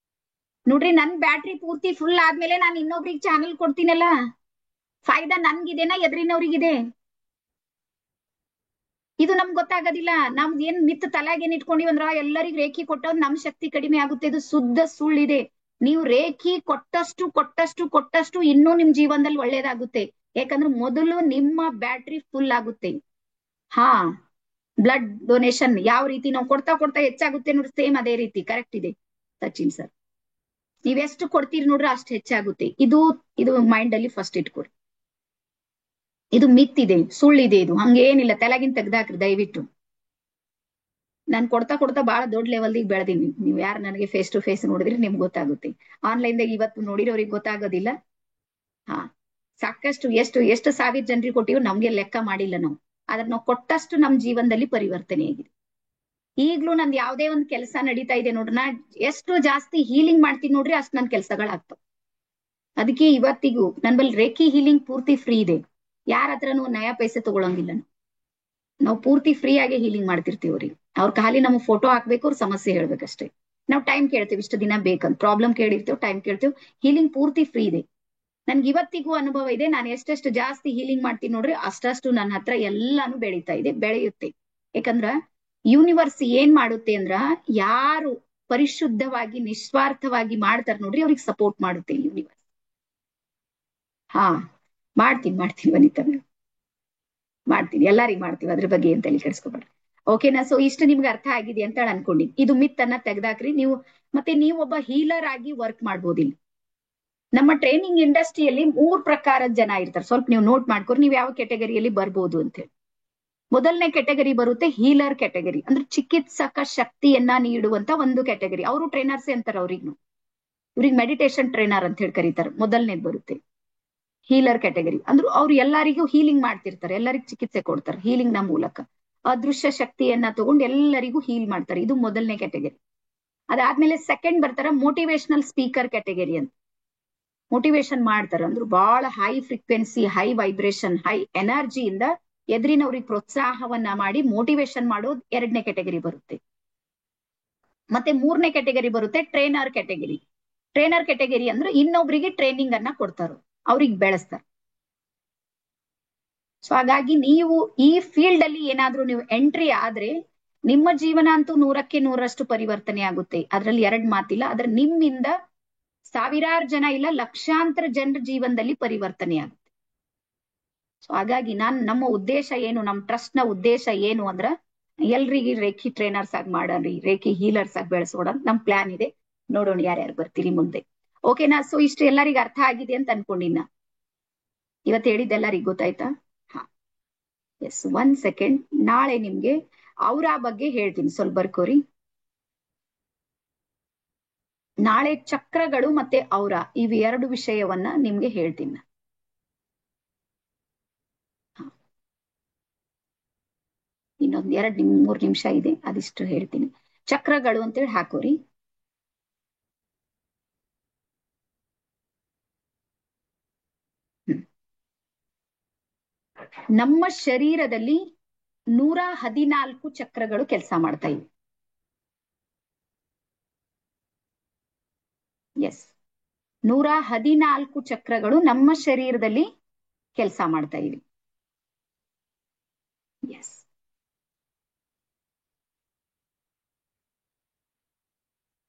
ನೋಡ್ರಿ. ನನ್ ಬ್ಯಾಟ್ರಿ ಪೂರ್ತಿ ಫುಲ್ ಆದ್ಮೇಲೆ ನಾನು ಇನ್ನೊಬ್ರಿಗೆ ಚಾನಲ್ ಕೊಡ್ತೀನಲ್ಲ, ಫಾಯ್ದಾ ನನ್ಗಿದೆನಾ ಎದುರಿನವ್ರಿಗಿದೆ? ಇದು ನಮ್ಗೆ ಗೊತ್ತಾಗೋದಿಲ್ಲ. ನಮ್ದು ಏನ್ ಮಿತ್ ತಲೆಗೆ ಏನ್ ಇಟ್ಕೊಂಡಿವಂದ್ರ ಎಲ್ಲರಿಗೂ ರೇಖಿ ಕೊಟ್ಟೋದ್ ನಮ್ ಶಕ್ತಿ ಕಡಿಮೆ ಆಗುತ್ತೆ. ಇದು ಶುದ್ಧ ಸುಳ್ಳಿದೆ. ನೀವು ರೇಖಿ ಕೊಟ್ಟಷ್ಟು ಇನ್ನೂ ನಿಮ್ ಜೀವನದಲ್ಲಿ ಒಳ್ಳೇದಾಗುತ್ತೆ. ಯಾಕಂದ್ರೆ ಮೊದಲು ನಿಮ್ಮ ಬ್ಯಾಟ್ರಿ ಫುಲ್ ಆಗುತ್ತೆ. ಬ್ಲಡ್ ಡೊನೇಷನ್ ಯಾವ ರೀತಿ ನಾವು ಕೊಡ್ತಾ ಕೊಡ್ತಾ ಹೆಚ್ಚಾಗುತ್ತೆ ನೋಡ್ರಿ, ಸೇಮ್ ಅದೇ ರೀತಿ ಕರೆಕ್ಟ್ ಇದೆ ಸಚಿನ್ ಸರ್. ನೀವೆಷ್ಟು ಕೊಡ್ತೀರಿ ನೋಡ್ರಿ ಅಷ್ಟು ಹೆಚ್ಚಾಗುತ್ತೆ. ಇದು ಇದು ಮೈಂಡ್ ಅಲ್ಲಿ ಫಸ್ಟ್ ಇಟ್ಕೊಡಿ. ಇದು ಮಿತ್ ಇದೆ, ಸುಳ್ಳಿದೆ, ಇದು ಹಂಗೇನಿಲ್ಲ. ತೆಲಗಿನ ತೆಗ್ದಾಕ್ರಿ ದಯವಿಟ್ಟು. ನಾನು ಕೊಡ್ತಾ ಕೊಡ್ತಾ ಬಹಳ ದೊಡ್ಡ ಲೆವೆಲ್ಗೆ ಬೆಳೆದೀನಿ. ನೀವು ಯಾರು ನನಗೆ ಫೇಸ್ ಟು ಫೇಸ್ ನೋಡಿದ್ರೆ ನಿಮ್ಗೆ ಗೊತ್ತಾಗುತ್ತೆ. ಆನ್ಲೈನ್ ದಾಗ ಇವತ್ತು ನೋಡಿರೋರಿಗೆ ಗೊತ್ತಾಗೋದಿಲ್ಲ. ಹಾ, ಸಾಕಷ್ಟು ಎಷ್ಟು ಎಷ್ಟು ಸಾವಿರ ಜನರಿಗೆ ಕೊಟ್ಟಿವೋ ನಮ್ಗೆ ಲೆಕ್ಕ ಮಾಡಿಲ್ಲ ನಾವು. ಆದ್ರೆ ನಾವು ಕೊಟ್ಟಷ್ಟು ನಮ್ ಜೀವನದಲ್ಲಿ ಪರಿವರ್ತನೆ ಆಗಿದೆ. ಈಗ್ಲೂ ನಂದು ಯಾವ್ದೇ ಒಂದು ಕೆಲಸ ನಡೀತಾ ಇದೆ ನೋಡ್ರಿ, ನಾ ಎಷ್ಟು ಜಾಸ್ತಿ ಹೀಲಿಂಗ್ ಮಾಡ್ತೀನಿ ನೋಡ್ರಿ ಅಷ್ಟು ನನ್ ಕೆಲ್ಸಗಳಾಗ್ತಾವ. ಅದಕ್ಕೆ ಇವತ್ತಿಗೂ ನನ್ ಬಲ್ಲಿ ರೇಖಿ ಹೀಲಿಂಗ್ ಪೂರ್ತಿ ಫ್ರೀ ಇದೆ. ಯಾರ ಹತ್ರನೂ ನಯಾ ಪೈಸೆ ತಗೊಳಂಗಿಲ್ಲ. ನಾವು ಪೂರ್ತಿ ಫ್ರೀ ಆಗಿ ಹೀಲಿಂಗ್ ಮಾಡ್ತಿರ್ತೀವ್ರಿ. ಅವ್ರ ಖಾಲಿ ನಮ್ಗೆ ಫೋಟೋ ಹಾಕ್ಬೇಕು, ಅವ್ರ ಸಮಸ್ಯೆ ಹೇಳ್ಬೇಕಷ್ಟೇ. ನಾವು ಟೈಮ್ ಕೇಳ್ತೀವಿ, ಇಷ್ಟು ದಿನ ಬೇಕಂತ ಪ್ರಾಬ್ಲಮ್ ಕೇಳಿರ್ತೇವೆ, ಟೈಮ್ ಕೇಳ್ತೇವೆ. ಹೀಲಿಂಗ್ ಪೂರ್ತಿ ಫ್ರೀ ಇದೆ. ನನ್ಗೆ ಇವತ್ತಿಗೂ ಅನುಭವ ಇದೆ. ನಾನು ಎಷ್ಟೆಷ್ಟು ಜಾಸ್ತಿ ಹೀಲಿಂಗ್ ಮಾಡ್ತೀನಿ ನೋಡ್ರಿ ಅಷ್ಟಷ್ಟು ನನ್ನ ಹತ್ರ ಎಲ್ಲಾನು ಬೆಳೀತಾ ಇದೆ, ಬೆಳೆಯುತ್ತೆ. ಯಾಕಂದ್ರ ಯೂನಿವರ್ಸ್ ಏನ್ ಮಾಡುತ್ತೆ ಅಂದ್ರ, ಯಾರು ಪರಿಶುದ್ಧವಾಗಿ ನಿಸ್ವಾರ್ಥವಾಗಿ ಮಾಡ್ತಾರ ನೋಡ್ರಿ ಅವ್ರಿಗೆ ಸಪೋರ್ಟ್ ಮಾಡುತ್ತೆ ಯೂನಿವರ್ಸ್. ಹಾ, ಮಾಡ್ತೀನಿ ವನಿತಾ, ಮಾಡ್ತೀನಿ, ಎಲ್ಲರಿಗೂ ಮಾಡ್ತೀವಿ. ಅದ್ರ ಬಗ್ಗೆ ಏನ್ ತಲೆ ಕೆಡಿಸ್ಕೊಬೇಡ್ರಿ. ಓಕೆನಾ? ಸೊ ಇಷ್ಟು ನಿಮ್ಗೆ ಅರ್ಥ ಆಗಿದೆ ಅಂತ ಹೇಳಿ ಅನ್ಕೊಂಡಿನಿ. ಇದು ಮಿತ್ ಅನ್ನ ತೆಗ್ದಾಕ್ರಿ ನೀವು. ಮತ್ತೆ ನೀವು ಒಬ್ಬ ಹೀಲರ್ ಆಗಿ ವರ್ಕ್ ಮಾಡ್ಬೋದಿಲ್ಲ. ನಮ್ಮ ಟ್ರೈನಿಂಗ್ ಇಂಡಸ್ಟ್ರಿಯಲ್ಲಿ 3 ಪ್ರಕಾರದ ಜನ ಇರ್ತಾರೆ. ಸ್ವಲ್ಪ ನೀವು ನೋಟ್ ಮಾಡ್ಕೊರಿ, ನೀವು ಯಾವ ಕೆಟಗರಿಯಲ್ಲಿ ಬರ್ಬೋದು ಅಂತ ಹೇಳಿ. ಮೊದಲನೇ ಕೆಟಗರಿ ಬರುತ್ತೆ ಹೀಲರ್ ಕೆಟಗರಿ, ಅಂದ್ರೆ ಚಿಕಿತ್ಸಕ ಶಕ್ತಿಯನ್ನ ನೀಡುವಂತ ಒಂದು ಕೆಟಗರಿ. ಅವರು ಟ್ರೈನರ್ಸೇ ಅಂತಾರೆ ಇವ್ರಿಗೆ ಮೆಡಿಟೇಷನ್ ಟ್ರೈನರ್ ಅಂತ ಹೇಳಿ ಕರೀತಾರೆ. ಮೊದಲನೇದು ಬರುತ್ತೆ ಹೀಲರ್ ಕೆಟಗರಿ. ಅಂದ್ರೆ ಅವ್ರು ಎಲ್ಲರಿಗೂ ಹೀಲಿಂಗ್ ಮಾಡ್ತಿರ್ತಾರೆ, ಎಲ್ಲರಿಗೂ ಚಿಕಿತ್ಸೆ ಕೊಡ್ತಾರೆ ಹೀಲಿಂಗ್ ನ ಮೂಲಕ. ಅದೃಶ್ಯ ಶಕ್ತಿಯನ್ನ ತಗೊಂಡು ಎಲ್ಲರಿಗೂ ಹೀಲ್ ಮಾಡ್ತಾರೆ. ಇದು ಮೊದಲನೇ ಕೆಟಗರಿ. ಅದಾದ್ಮೇಲೆ ಸೆಕೆಂಡ್ ಬರ್ತಾರ ಮೋಟಿವೇಶನಲ್ ಸ್ಪೀಕರ್ ಕೆಟಗರಿ ಅಂತ. ಮೋಟಿವೇಶನ್ ಮಾಡ್ತಾರ, ಅಂದ್ರೆ ಬಹಳ high frequency, high vibration, high ಎನರ್ಜಿಯಿಂದ ಎದುರಿನವ್ರಿಗೆ ಪ್ರೋತ್ಸಾಹವನ್ನ ಮಾಡಿ ಮೋಟಿವೇಶನ್ ಮಾಡೋದು ಎರಡನೇ ಕೆಟಗರಿ ಬರುತ್ತೆ. ಮತ್ತೆ ಮೂರನೇ ಕೆಟಗರಿ ಬರುತ್ತೆ ಟ್ರೈನರ್ ಕೆಟಗರಿ. ಟ್ರೈನರ್ ಕೆಟಗರಿ ಅಂದ್ರೆ ಇನ್ನೊಬ್ರಿಗೆ ಟ್ರೈನಿಂಗ್ ಅನ್ನ ಕೊಡ್ತಾರ, ಅವ್ರಿಗೆ ಬೆಳೆಸ್ತಾರ. ಸೊ ಹಾಗಾಗಿ ನೀವು ಈ ಫೀಲ್ಡ್ ಅಲ್ಲಿ ಏನಾದ್ರೂ ನೀವು ಎಂಟ್ರಿ ಆದ್ರೆ ನಿಮ್ಮ ಜೀವನ ಅಂತೂ 100ಕ್ಕೆ 100ರಷ್ಟು ಪರಿವರ್ತನೆ ಆಗುತ್ತೆ. ಅದ್ರಲ್ಲಿ 2 ಮಾತಿಲ್ಲ. ಆದ್ರೆ ನಿಮ್ಮಿಂದ ಸಾವಿರಾರು ಜನ ಇಲ್ಲ, ಲಕ್ಷಾಂತರ ಜನರ ಜೀವನದಲ್ಲಿ ಪರಿವರ್ತನೆ ಆಗುತ್ತೆ. ಸೊ ಹಾಗಾಗಿ ನಮ್ಮ ಉದ್ದೇಶ ಏನು, ನಮ್ಮ ಟ್ರಸ್ಟ್ ನ ಉದ್ದೇಶ ಏನು ಅಂದ್ರ ಎಲ್ರಿಗೆ ರೇಖಿ ಟ್ರೈನರ್ಸ್ ಆಗಿ ಮಾಡನ್ರಿ, ರೇಖಿ ಹೀಲರ್ಸ್ ಆಗಿ ಬೆಳೆಸೋಣ ನಮ್ ಪ್ಲಾನ್ ಇದೆ. ನೋಡೋಣ ಯಾರ್ಯಾರು ಬರ್ತೀರಿ ಮುಂದೆ. ಓಕೆನಾ? ಸೊ ಇಷ್ಟು ಎಲ್ಲರಿಗೂ ಅರ್ಥ ಆಗಿದೆ ಅಂತ ಅನ್ಕೊಂಡಿನ. ಇವತ್ತು ಹೇಳಿದ್ದೆಲ್ಲರಿಗೂ ಗೊತ್ತಾಯ್ತಾ? ಹಾ, ಎಸ್. 1 ಸೆಕೆಂಡ್. ನಾಳೆ ನಿಮ್ಗೆ ಅವ್ರ ಬಗ್ಗೆ ಹೇಳ್ತೀನಿ, ಸ್ವಲ್ಪ ಬರ್ಕೋರಿ. ನಾಳೆ ಚಕ್ರಗಳು ಮತ್ತೆ ಔರ ಇವು 2 ವಿಷಯವನ್ನ ನಿಮ್ಗೆ ಹೇಳ್ತೀನಿ. ಇನ್ನೊಂದ್ 2-3 ನಿಮಿಷ ಇದೆ, ಅದಿಷ್ಟು ಹೇಳ್ತೀನಿ. ಚಕ್ರಗಳು ಅಂತೇಳಿ ಹಾಕೋರಿ. ನಮ್ಮ ಶರೀರದಲ್ಲಿ 114 ಚಕ್ರಗಳು ಕೆಲಸ ಮಾಡ್ತಾ ಇವೆ. ಎಸ್, 114 ಚಕ್ರಗಳು ನಮ್ಮ ಶರೀರದಲ್ಲಿ ಕೆಲಸ ಮಾಡ್ತಾ ಇವೆ. ಎಸ್.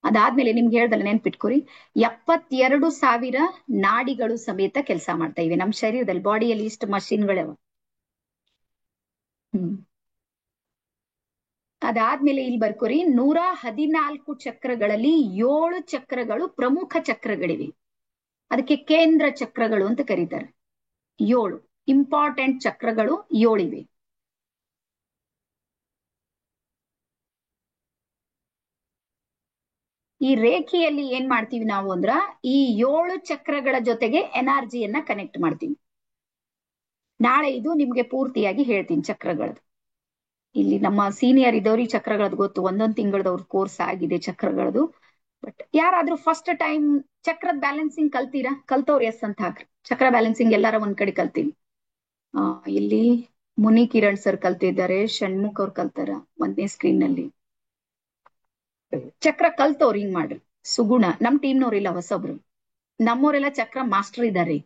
ಅದಾದ್ಮೇಲೆ ನಿಮ್ಗೆ ಹೇಳ್ದಲ್ಲ, ನೆನ್ಪಿಟ್ಕೋರಿ, 72,000 ನಾಡಿಗಳು ಸಮೇತ ಕೆಲಸ ಮಾಡ್ತಾ ಇವೆ ನಮ್ಮ ಶರೀರದಲ್ಲಿ. ಬಾಡಿಯಲ್ಲಿ ಇಷ್ಟು ಮಷಿನ್ಗಳವ. ಅದಾದ್ಮೇಲೆ ಇಲ್ಲಿ ಬರ್ಕೋರಿ, 114 ಚಕ್ರಗಳಲ್ಲಿ 7 ಚಕ್ರಗಳು ಪ್ರಮುಖ ಚಕ್ರಗಳಿವೆ. ಅದಕ್ಕೆ ಕೇಂದ್ರ ಚಕ್ರಗಳು ಅಂತ ಕರೀತಾರೆ. 7 ಇಂಪಾರ್ಟೆಂಟ್ ಚಕ್ರಗಳು 7 ಇವೆ. ಈ ರೇಖೆಯಲ್ಲಿ ಏನ್ ಮಾಡ್ತೀವಿ ನಾವು ಅಂದ್ರ, ಈ 7 ಚಕ್ರಗಳ ಜೊತೆಗೆ ಎನರ್ಜಿಯನ್ನ ಕನೆಕ್ಟ್ ಮಾಡ್ತೀವಿ. ನಾಳೆ ಇದು ನಿಮ್ಗೆ ಪೂರ್ತಿಯಾಗಿ ಹೇಳ್ತೀನಿ ಚಕ್ರಗಳದ್ದು. ಇಲ್ಲಿ ನಮ್ಮ ಸೀನಿಯರ್ ಇದ್ದವ್ರಿಗೆ ಚಕ್ರಗಳದ್ದು ಗೊತ್ತು, 1 ತಿಂಗಳದವ್ರ ಕೋರ್ಸ್ ಆಗಿದೆ ಚಕ್ರಗಳದ್ದು. ಬಟ್ ಯಾರಾದ್ರೂ ಫಸ್ಟ್ ಟೈಮ್ ಚಕ್ರದ ಬ್ಯಾಲೆನ್ಸಿಂಗ್ ಕಲ್ತೀರಾ? ಕಲ್ತವ್ರು ಎಸ್ ಅಂತ ಹಾಕ್ರಿ. ಚಕ್ರ ಬ್ಯಾಲೆನ್ಸಿಂಗ್ ಎಲ್ಲಾರ ಒಂದ್ ಕಡೆ ಕಲ್ತೀವಿ. ಇಲ್ಲಿ ಮುನಿ ಕಿರಣ್ ಸರ್ ಕಲ್ತಿದ್ದಾರೆ, ಷಣ್ಮುಖ್ ಅವ್ರು ಕಲ್ತಾರ 1ನೇ ಸ್ಕ್ರೀನ್ ನಲ್ಲಿ. ಚಕ್ರ ಕಲ್ತವ್ರು ಹಿಂಗ್ ಮಾಡ್ರಿ. ಸುಗುಣ ನಮ್ ಟೀಮ್ನವ್ರಿಲ್ಲ, ಹೊಸಬ್ರು. ನಮ್ಮವರೆಲ್ಲ ಚಕ್ರ ಮಾಸ್ಟರ್ ಇದ್ದಾರೆ,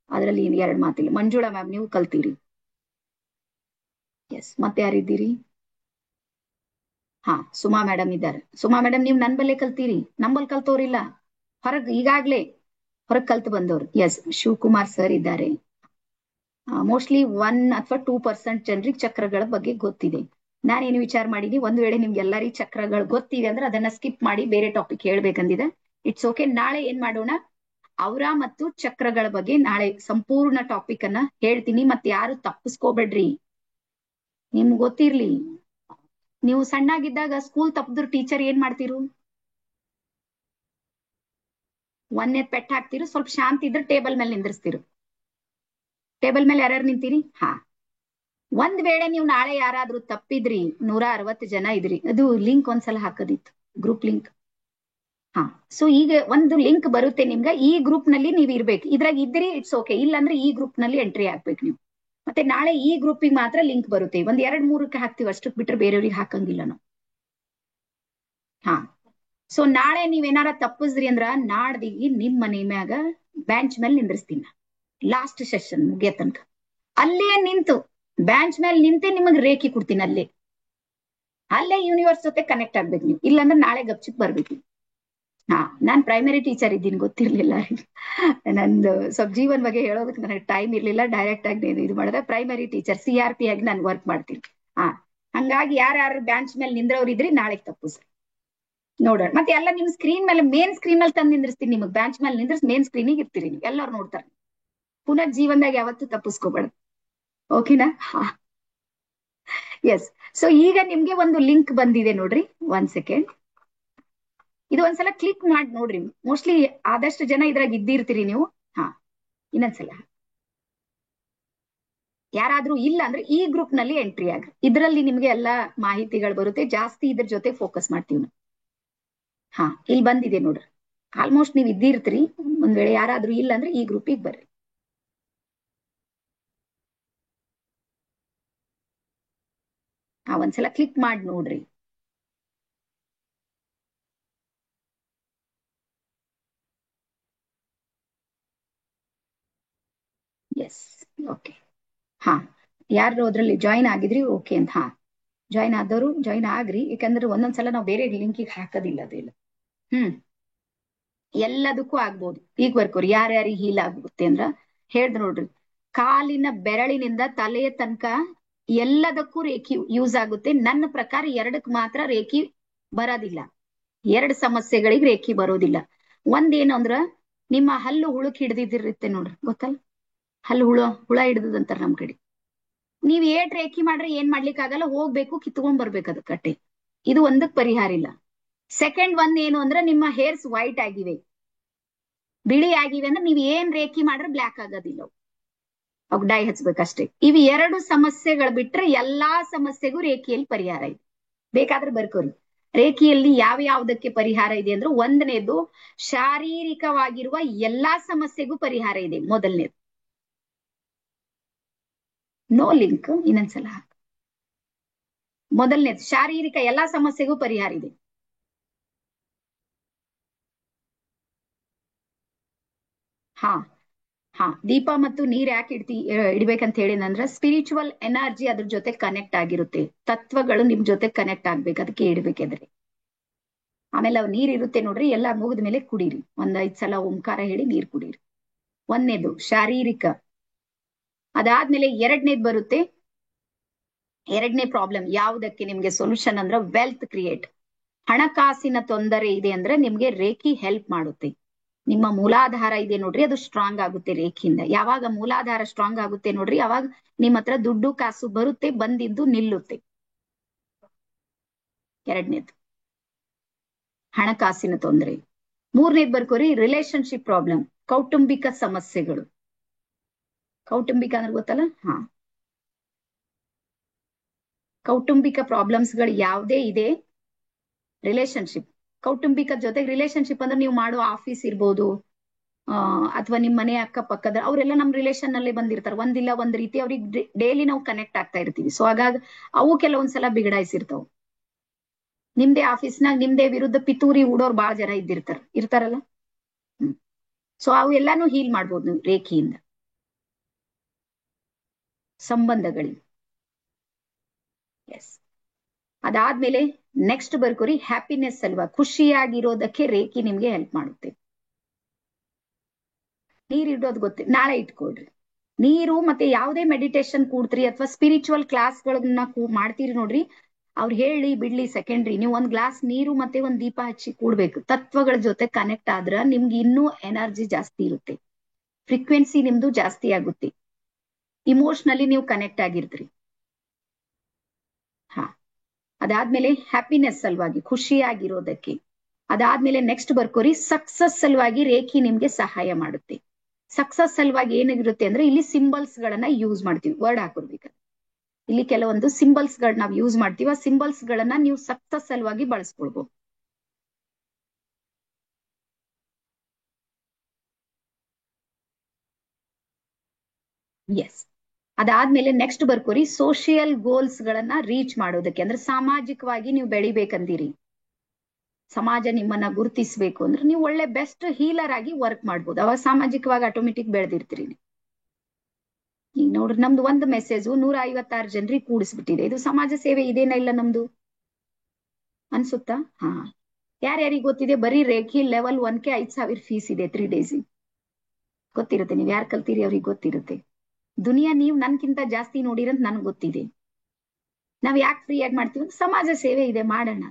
ಅದ್ರಲ್ಲಿ 2 ಮಾತಿಲ್ಲ. ಮಂಜುಳಾ ಮ್ಯಾಮ್ ನೀವು ಕಲ್ತೀರಿ. ಎಸ್. ಮತ್ತೆ ಯಾರಿದ್ದೀರಿ? ಹಾ, ಸುಮಾ ಮೇಡಮ್ ಇದ್ದಾರೆ. ಸುಮಾ ಮೇಡಮ್ ನೀವು ನನ್ ಬಲ್ಲೆ ಕಲ್ತೀರಿ, ನಂಬಲ್ ಕಲ್ತವ್ರಿಲ್ಲ, ಈಗಾಗ್ಲೇ ಹೊರಗ್ ಕಲ್ತು ಬಂದವ್ರು. ಎಸ್. ಶಿವಕುಮಾರ್ ಸರ್ ಇದ್ದಾರೆ. ಮೋಸ್ಟ್ಲಿ 1 ಅಥವಾ 2% ಜನರಿಗೆ ಚಕ್ರಗಳ ಬಗ್ಗೆ ಗೊತ್ತಿದೆ. ನಾನೇನು ವಿಚಾರ ಮಾಡೀನಿ, ಒಂದ್ ವೇಳೆ ನಿಮ್ಗೆ ಎಲ್ಲರಿಗೂ ಚಕ್ರಗಳು ಗೊತ್ತಿದೆ ಅಂದ್ರೆ ಅದನ್ನ ಸ್ಕಿಪ್ ಮಾಡಿ ಬೇರೆ ಟಾಪಿಕ್ ಹೇಳ್ಬೇಕಂದಿದೆ. It's okay. ನಾಳೆ ಏನ್ ಮಾಡೋಣ, ಔರ ಮತ್ತು ಚಕ್ರಗಳ ಬಗ್ಗೆ ನಾಳೆ ಸಂಪೂರ್ಣ ಟಾಪಿಕ್ ಅನ್ನ ಹೇಳ್ತೀನಿ. ಮತ್ತೆ ಯಾರು ತಪ್ಪಿಸ್ಕೋಬೇಡ್ರಿ. ನಿಮ್ಗೆ ಗೊತ್ತಿರ್ಲಿ, ನೀವು ಸಣ್ಣಾಗಿದ್ದಾಗ ಸ್ಕೂಲ್ ತಪ್ಪದ್ರ ಟೀಚರ್ ಏನ್ ಮಾಡ್ತಿರು? ಒಂದೇ ಪೆಟ್ಟ ಹಾಕ್ತಿರು, ಸ್ವಲ್ಪ ಶಾಂತಿ ಇದ್ರೆ ಟೇಬಲ್ ಮೇಲೆ ನಿಂದ್ರಿಸ್ತಿರು. ಟೇಬಲ್ ಮೇಲೆ ಯಾರ್ಯಾರು ನಿಂತೀರಿ? ಹಾ. ಒಂದ್ ವೇಳೆ ನೀವು ನಾಳೆ ಯಾರಾದ್ರೂ ತಪ್ಪಿದ್ರಿ, 160 ಜನ ಇದ್ರಿ, ಅದು ಲಿಂಕ್ ಒಂದ್ಸಲ ಹಾಕೋದಿತ್ತು, ಗ್ರೂಪ್ ಲಿಂಕ್. ಹಾ. ಸೊ ಈಗ ಒಂದು ಲಿಂಕ್ ಬರುತ್ತೆ ನಿಮ್ಗೆ, ಈ ಗ್ರೂಪ್ ನಲ್ಲಿ ನೀವ್ ಇರ್ಬೇಕು. ಇದ್ರಾಗ ಇದ್ರಿ ಇಟ್ಸ್ ಓಕೆ, ಇಲ್ಲಾಂದ್ರೆ ಈ ಗ್ರೂಪ್ ನಲ್ಲಿ ಎಂಟ್ರಿ ಆಗ್ಬೇಕು ನೀವು. ಮತ್ತೆ ನಾಳೆ ಈ ಗ್ರೂಪಿಗೆ ಮಾತ್ರ ಲಿಂಕ್ ಬರುತ್ತೆ. ಒಂದ್ 2-3ಕ್ಕೆ ಹಾಕ್ತಿವಿ, ಅಷ್ಟಕ್ ಬಿಟ್ರೆ ಬೇರೆಯವ್ರಿಗೆ ಹಾಕಂಗಿಲ್ಲ ನಾವು. ಹಾ. ಸೊ ನಾಳೆ ನೀವೇನಾರ ತಪ್ಪಿಸ್ರಿ ಅಂದ್ರ ನಾಡ್ದಿಗಿ ನಿಮ್ ಮನೆ ಮ್ಯಾಗ ಬ್ಯಾಂಚ್ ಮೇಲೆ ನಿಂದ್ರಿಸ್ತೀನಿ. ಲಾಸ್ಟ್ ಸೆಷನ್ ಮುಗಿಯ ತನಕ ಅಲ್ಲೇ ನಿಂತು ಬ್ಯಾಂಚ್ ಮೇಲೆ ನಿಂತೆ ನಿಮಗ್ ರೇಖಿ ಕೊಡ್ತೀನಿ. ಅಲ್ಲೇ ಯೂನಿವರ್ಸ್ ಜೊತೆ ಕನೆಕ್ಟ್ ಆಗ್ಬೇಕು ನೀವು, ಇಲ್ಲಾಂದ್ರೆ ನಾಳೆ ಗಪ್ಚಿಪ್ ಬರ್ಬೇಕು. ಹಾ. ನಾನ್ ಪ್ರೈಮರಿ ಟೀಚರ್ ಇದ್ದೀನಿ, ಗೊತ್ತಿರ್ಲಿಲ್ಲ. ನಂದು ಸ್ವಲ್ಪ ಜೀವನ್ ಬಗ್ಗೆ ಹೇಳೋದಕ್ಕೆ ನನಗೆ ಟೈಮ್ ಇರ್ಲಿಲ್ಲ. ಡೈರೆಕ್ಟ್ ಆಗಿ ಇದು ಮಾಡಿದ್ರೆ ಪ್ರೈಮರಿ ಟೀಚರ್ CRP ಆಗಿ ನಾನು ವರ್ಕ್ ಮಾಡ್ತೀನಿ. ಹಾ. ಹಂಗಾಗಿ ಯಾರು ಬ್ಯಾಂಚ್ ಮೇಲೆ ನಿಂದ್ರವ್ರು ಇದ್ರಿ ನಾಳೆ ತಪ್ಪಿಸ್ರಿ ನೋಡೋಣ. ಮತ್ತೆ ಎಲ್ಲ ನಿಮ್ ಸ್ಕ್ರೀನ್ ಮೇಲೆ, ಮೇನ್ ಸ್ಕ್ರೀನ್ ಮೇಲೆ ತಂದು ನಿಂದ್ರಿಸ್ತೀನಿ. ನಿಮ್ಗೆ ಬ್ಯಾಂಚ್ ಮೇಲೆ ನಿಂದ್ರಿಸಿ ಮೇನ್ ಸ್ಕ್ರೀನಿಗೆ ಇರ್ತೀರಿ ನೀವು, ಎಲ್ಲರೂ ನೋಡ್ತಾರೆ. ಪುನಃ ಜೀವನದಾಗ ಯಾವತ್ತೂ ತಪ್ಪಿಸ್ಕೋಬೇಡ. ಓಕೆನಾ? ಹಾ. ಎಸ್. ಸೊ ಈಗ ನಿಮ್ಗೆ ಒಂದು ಲಿಂಕ್ ಬಂದಿದೆ ನೋಡ್ರಿ, 1 ಸೆಕೆಂಡ್. ಇದು ಒಂದ್ಸಲ ಕ್ಲಿಕ್ ಮಾಡಿ ನೋಡ್ರಿ. ಮೋಸ್ಟ್ಲಿ ಆದಷ್ಟು ಜನ ಇದ್ರಾಗ ಇದ್ದಿರ್ತೀರಿ ನೀವು. ಹಾ. ಇನ್ನೊಂದ್ಸಲ ಯಾರಾದ್ರೂ ಇಲ್ಲ ಅಂದ್ರೆ ಈ ಗ್ರೂಪ್ ನಲ್ಲಿ ಎಂಟ್ರಿ ಆಗ್ರಿ. ಇದ್ರಲ್ಲಿ ನಿಮ್ಗೆ ಎಲ್ಲಾ ಮಾಹಿತಿಗಳು ಬರುತ್ತೆ. ಜಾಸ್ತಿ ಇದ್ರ ಜೊತೆ ಫೋಕಸ್ ಮಾಡ್ತೀವಿ ನಾವು. ಹಾ. ಇಲ್ಲಿ ಬಂದಿದೆ ನೋಡ್ರಿ. ಆಲ್ಮೋಸ್ಟ್ ನೀವ್ ಇದ್ದಿರ್ತೀರಿ. ಒಂದ್ ವೇಳೆ ಯಾರಾದ್ರೂ ಇಲ್ಲ ಅಂದ್ರೆ ಈ ಗ್ರೂಪಿಗೆ ಬರ್ರಿ. ಒಂದ್ಸಲ ಕ್ಲಿಕ್ ಮಾಡಿ ನೋಡ್ರಿ. ಎಸ್. ಓಕೆ. ಹಾ. ಯಾರು ಅದ್ರಲ್ಲಿ ಜಾಯಿನ್ ಆಗಿದ್ರಿ? ಓಕೆ ಅಂತ. ಹಾ. ಜಾಯಿನ್ ಆದವರು ಜಾಯಿನ್ ಆಗ್ರಿ, ಯಾಕಂದ್ರೆ ಒಂದೊಂದ್ಸಲ ನಾವು ಬೇರೆ ಲಿಂಕಿಗೆ ಹಾಕೋದಿಲ್ಲ ಅದೆಲ್ಲ. ಎಲ್ಲದಕ್ಕೂ ಆಗ್ಬೋದು. ಈಗ ಬರ್ಕೋರಿ ಯಾರ್ಯಾರಿಗೆ ಹೀಲ್ ಆಗುತ್ತೆ ಅಂದ್ರ ಹೇಳ್ದ್ ನೋಡ್ರಿ. ಕಾಲಿನ ಬೆರಳಿನಿಂದ ತಲೆಯ ತನಕ ಎಲ್ಲದಕ್ಕೂ ರೇಖಿ ಯೂಸ್ ಆಗುತ್ತೆ. ನನ್ನ ಪ್ರಕಾರ 2ಕ್ಕೆ ಮಾತ್ರ ರೇಖಿ ಬರೋದಿಲ್ಲ. 2 ಸಮಸ್ಯೆಗಳಿಗೆ ರೇಖಿ ಬರೋದಿಲ್ಲ. ಒಂದೇನು ಅಂದ್ರ ನಿಮ್ಮ ಹಲ್ಲು ಹುಳುಕ್ ಹಿಡ್ದಿದಿರುತ್ತೆ ನೋಡ್ರಿ, ಗೊತ್ತಲ್ಲ? ಹಲ್ಲು ಹುಳ ಹಿಡ್ದದಂತಾರ ನಮ್ ಕಡೆ. ನೀವ್ ಏಟ್ ರೇಖಿ ಮಾಡ್ರೆ ಏನ್ ಮಾಡ್ಲಿಕ್ಕೆ ಆಗಲ್ಲ, ಹೋಗ್ಬೇಕು ಕಿತ್ಕೊಂಡ್ ಬರ್ಬೇಕು ಅದ್ ಕಟ್ಟೆ. ಇದು ಒಂದಕ್ ಪರಿಹಾರ ಇಲ್ಲ. ಸೆಕೆಂಡ್ ಒಂದ್ ಏನು ಅಂದ್ರೆ ನಿಮ್ಮ ಹೇರ್ಸ್ ವೈಟ್ ಆಗಿವೆ, ಬಿಳಿ ಆಗಿವೆ ಅಂದ್ರೆ ನೀವ್ ಏನ್ ರೇಖಿ ಮಾಡ್ರೆ ಬ್ಲ್ಯಾಕ್ ಆಗೋದಿಲ್ಲ, ಅವ್ ಡೈ ಹಚ್ಬೇಕಷ್ಟೇ. ಇವು 2 ಸಮಸ್ಯೆಗಳು ಬಿಟ್ರೆ ಎಲ್ಲಾ ಸಮಸ್ಯೆಗೂ ರೇಖಿಯಲ್ಲಿ ಪರಿಹಾರ ಇದೆ. ಬೇಕಾದ್ರೆ ಬರ್ಕೋರಿ. ರೇಖಿಯಲ್ಲಿ ಯಾವ ಯಾವ್ದಕ್ಕೆ ಪರಿಹಾರ ಇದೆ ಅಂದ್ರೆ, ಒಂದನೇದು ಶಾರೀರಿಕವಾಗಿರುವ ಎಲ್ಲಾ ಸಮಸ್ಯೆಗೂ ಪರಿಹಾರ ಇದೆ. ಮೊದಲನೇದು ನೋ ಲಿಂಕ್, ಇನ್ನೊಂದ್ಸಲ. ಮೊದಲನೇದು ಶಾರೀರಿಕ ಎಲ್ಲಾ ಸಮಸ್ಯೆಗೂ ಪರಿಹಾರ ಇದೆ. ಹಾ. ಹಾ. ದೀಪ ಮತ್ತು ನೀರ್ ಯಾಕೆ ಇಡ್ಬೇಕಂತ ಹೇಳಿದಂದ್ರೆ, ಸ್ಪಿರಿಚುವಲ್ ಎನರ್ಜಿ ಅದ್ರ ಜೊತೆ ಕನೆಕ್ಟ್ ಆಗಿರುತ್ತೆ. ತತ್ವಗಳು ನಿಮ್ ಜೊತೆ ಕನೆಕ್ಟ್ ಆಗ್ಬೇಕು, ಅದಕ್ಕೆ ಇಡ್ಬೇಕಾದ್ರೆ. ಆಮೇಲೆ ಅವ್ ನೀರ್ ಇರುತ್ತೆ ನೋಡ್ರಿ, ಎಲ್ಲಾ ಮುಗಿದ ಮೇಲೆ ಕುಡೀರಿ. 5 ಸಲ ಓಂಕಾರ ಹೇಳಿ ನೀರ್ ಕುಡೀರಿ. ಒಂದನೇದು ಶಾರೀರಿಕ. ಅದಾದ್ಮೇಲೆ ಎರಡನೇದು ಬರುತ್ತೆ. ಎರಡನೇ ಪ್ರಾಬ್ಲಮ್ ಯಾವ್ದಕ್ಕೆ ನಿಮ್ಗೆ ಸೊಲ್ಯೂಷನ್ ಅಂದ್ರೆ ವೆಲ್ತ್ ಕ್ರಿಯೇಟ್. ಹಣಕಾಸಿನ ತೊಂದರೆ ಇದೆ ಅಂದ್ರೆ ನಿಮ್ಗೆ ರೇಖಿ ಹೆಲ್ಪ್ ಮಾಡುತ್ತೆ. ನಿಮ್ಮ ಮೂಲಾಧಾರ ಇದೆ ನೋಡ್ರಿ, ಅದು ಸ್ಟ್ರಾಂಗ್ ಆಗುತ್ತೆ ರೇಖಿಯಿಂದ. ಯಾವಾಗ ಮೂಲಾಧಾರ ಸ್ಟ್ರಾಂಗ್ ಆಗುತ್ತೆ ನೋಡ್ರಿ, ಅವಾಗ ನಿಮ್ ಹತ್ರ ದುಡ್ಡು ಕಾಸು ಬರುತ್ತೆ, ಬಂದಿದ್ದು ನಿಲ್ಲುತ್ತೆ. ಎರಡನೇದು ಹಣಕಾಸಿನ ತೊಂದರೆ. ಮೂರನೇದು ಬರ್ಕೋರಿ ರಿಲೇಶನ್ಶಿಪ್ ಪ್ರಾಬ್ಲಮ್, ಕೌಟುಂಬಿಕ ಸಮಸ್ಯೆಗಳು. ಕೌಟುಂಬಿಕ ಅಂದ್ರೆ ಗೊತ್ತಲ್ಲ? ಹಾ. ಕೌಟುಂಬಿಕ ಪ್ರಾಬ್ಲಮ್ಸ್ಗಳು ಯಾವುದೇ ಇದೆ, ರಿಲೇಶನ್ಶಿಪ್, ಕೌಟುಂಬಿಕ ಜೊತೆಗೆ ರಿಲೇಶನ್ಶಿಪ್ ಅಂದ್ರೆ ನೀವು ಮಾಡೋ ಆಫೀಸ್ ಇರ್ಬೋದು, ಅಥವಾ ನಿಮ್ ಮನೆ ಅಕ್ಕಪಕ್ಕದ ಅವರೆಲ್ಲ ನಮ್ ರಿಲೇಶನ್ ನಲ್ಲಿ ಬಂದಿರ್ತಾರೆ. ಒಂದಿಲ್ಲ ಒಂದ್ ರೀತಿ ಅವ್ರಿಗೆ ಡೈಲಿ ನಾವು ಕನೆಕ್ಟ್ ಆಗ್ತಾ ಇರ್ತೀವಿ. ಸೊ ಹಾಗಾಗಿ ಅವು ಕೆಲವೊಂದ್ಸಲ ಬಿಗಡಾಯಿಸಿರ್ತಾವ. ನಿಮ್ದೇ ಆಫೀಸ್ನಾಗ ನಿಮ್ದೇ ವಿರುದ್ಧ ಪಿತೂರಿ ಹೂಡೋರ್ ಬಾಳ ಜನ ಇರ್ತಾರಲ್ಲ. ಸೊ ಅವು ಎಲ್ಲಾನು ಹೀಲ್ ಮಾಡ್ಬೋದು ನೀವು ರೇಖೆಯಿಂದ. ಸಂಬಂಧಗಳಿಗೆ. ಎಸ್. ಅದಾದ್ಮೇಲೆ ನೆಕ್ಸ್ಟ್ ಬರ್ಕೋರಿ ಹ್ಯಾಪಿನೆಸ್ ಅಲ್ವಾ, ಖುಷಿಯಾಗಿರೋದಕ್ಕೆ ರೇಖಿ ನಿಮ್ಗೆ ಹೆಲ್ಪ್ ಮಾಡುತ್ತೆ. ನೀರ್ ಇಡೋದು ಗೊತ್ತ, ನಾಳೆ ಇಟ್ಕೊಳ್ರಿ. ನೀರು ಮತ್ತೆ ಯಾವುದೇ ಮೆಡಿಟೇಷನ್ ಕೂಡ್ತೀರಿ ಅಥವಾ ಸ್ಪಿರಿಚುವಲ್ ಕ್ಲಾಸ್ಗಳನ್ನ ಮಾಡ್ತೀರಿ ನೋಡ್ರಿ, ಅವ್ರು ಹೇಳಿ ಬಿಡ್ಲಿ ಸೆಕೆಂಡ್ರಿ, ನೀವು ಒಂದ್ ಗ್ಲಾಸ್ ನೀರು ಮತ್ತೆ ಒಂದ್ ದೀಪ ಹಚ್ಚಿ ಕೂಡ್ಬೇಕು. ತತ್ವಗಳ ಜೊತೆ ಕನೆಕ್ಟ್ ಆದ್ರ ನಿಮ್ಗೆ ಇನ್ನೂ ಎನರ್ಜಿ ಜಾಸ್ತಿ ಇರುತ್ತೆ, ಫ್ರೀಕ್ವೆನ್ಸಿ ನಿಮ್ದು ಜಾಸ್ತಿ ಆಗುತ್ತೆ, ಇಮೋಷನಲಿ ನೀವು ಕನೆಕ್ಟ್ ಆಗಿರ್ತೀರಿ. ಹಾ, ಅದಾದ್ಮೇಲೆ ಹ್ಯಾಪಿನೆಸ್ ಸಲುವಾಗಿ, ಖುಷಿಯಾಗಿರೋದಕ್ಕೆ. ಅದಾದ್ಮೇಲೆ ನೆಕ್ಸ್ಟ್ ಬರ್ಕೋರಿ, ಸಕ್ಸಸ್ ಸಲುವಾಗಿ ರೇಖಿ ನಿಮ್ಗೆ ಸಹಾಯ ಮಾಡುತ್ತೆ. ಸಕ್ಸಸ್ ಸಲುವಾಗಿ ಏನಾಗಿರುತ್ತೆ ಅಂದ್ರೆ ಇಲ್ಲಿ ಸಿಂಬಲ್ಸ್ ಗಳನ್ನ ಯೂಸ್ ಮಾಡ್ತೀವಿ, ವರ್ಡ್ ಹಾಕೊಡ್ಬೇಕು. ಇಲ್ಲಿ ಕೆಲವೊಂದು ಸಿಂಬಲ್ಸ್ ಗಳನ್ನ ನಾವು ಯೂಸ್ ಮಾಡ್ತೀವಿ, ಆ ಸಿಂಬಲ್ಸ್ ಗಳನ್ನ ನೀವು ಸಕ್ಸಸ್ ಸಲುವಾಗಿ ಬಳಸ್ಕೊಳ್ಬಹುದು. ಎಸ್. ಅದಾದ್ಮೇಲೆ ನೆಕ್ಸ್ಟ್ ಬರ್ಕೋರಿ, ಸೋಷಿಯಲ್ ಗೋಲ್ಸ್ ಗಳನ್ನ ರೀಚ್ ಮಾಡೋದಕ್ಕೆ, ಅಂದ್ರೆ ಸಾಮಾಜಿಕವಾಗಿ ನೀವು ಬೆಳಿಬೇಕಂತೀರಿ, ಸಮಾಜ ನಿಮ್ಮನ್ನ ಗುರುತಿಸಬೇಕು ಅಂದ್ರೆ ನೀವು ಒಳ್ಳೆ ಬೆಸ್ಟ್ ಹೀಲರ್ ಆಗಿ ವರ್ಕ್ ಮಾಡ್ಬೋದು. ಅವಾಗ ಸಾಮಾಜಿಕವಾಗಿ ಆಟೋಮೆಟಿಕ್ ಬೆಳೆದಿರ್ತೀರಿ. ಈಗ ನೋಡ್ರಿ, ನಮ್ದು ಒಂದು ಮೆಸೇಜ್ 156 ಜನರಿಗೆ ಕೂಡಿಸ್ಬಿಟ್ಟಿದೆ. ಇದು ಸಮಾಜ ಸೇವೆ ಇದೇನ ಇಲ್ಲ ನಮ್ದು ಅನ್ಸುತ್ತಾ? ಹಾ, ಯಾರ್ಯಾರಿಗೆ ಗೊತ್ತಿದೆ? ಬರೀ ರೇಖಿ ಲೆವೆಲ್ 1ಕ್ಕೆ 5,000 ಫೀಸ್ ಇದೆ 3 days. ಗೊತ್ತಿರುತ್ತೆ, ನೀವ್ ಯಾರು ಕಲ್ತೀರಿ ಅವ್ರಿಗೆ ಗೊತ್ತಿರುತ್ತೆ. ದುನಿಯಾ ನೀವು ನನ್ಕಿಂತ ಜಾಸ್ತಿ ನೋಡಿರಂತ ನನ್ಗೆ ಗೊತ್ತಿದೆ. ನಾವ್ ಯಾಕೆ ಫ್ರೀ ಆಗಿ ಮಾಡ್ತೀವಿ? ಸಮಾಜ ಸೇವೆ ಇದೆ, ಮಾಡೋಣ.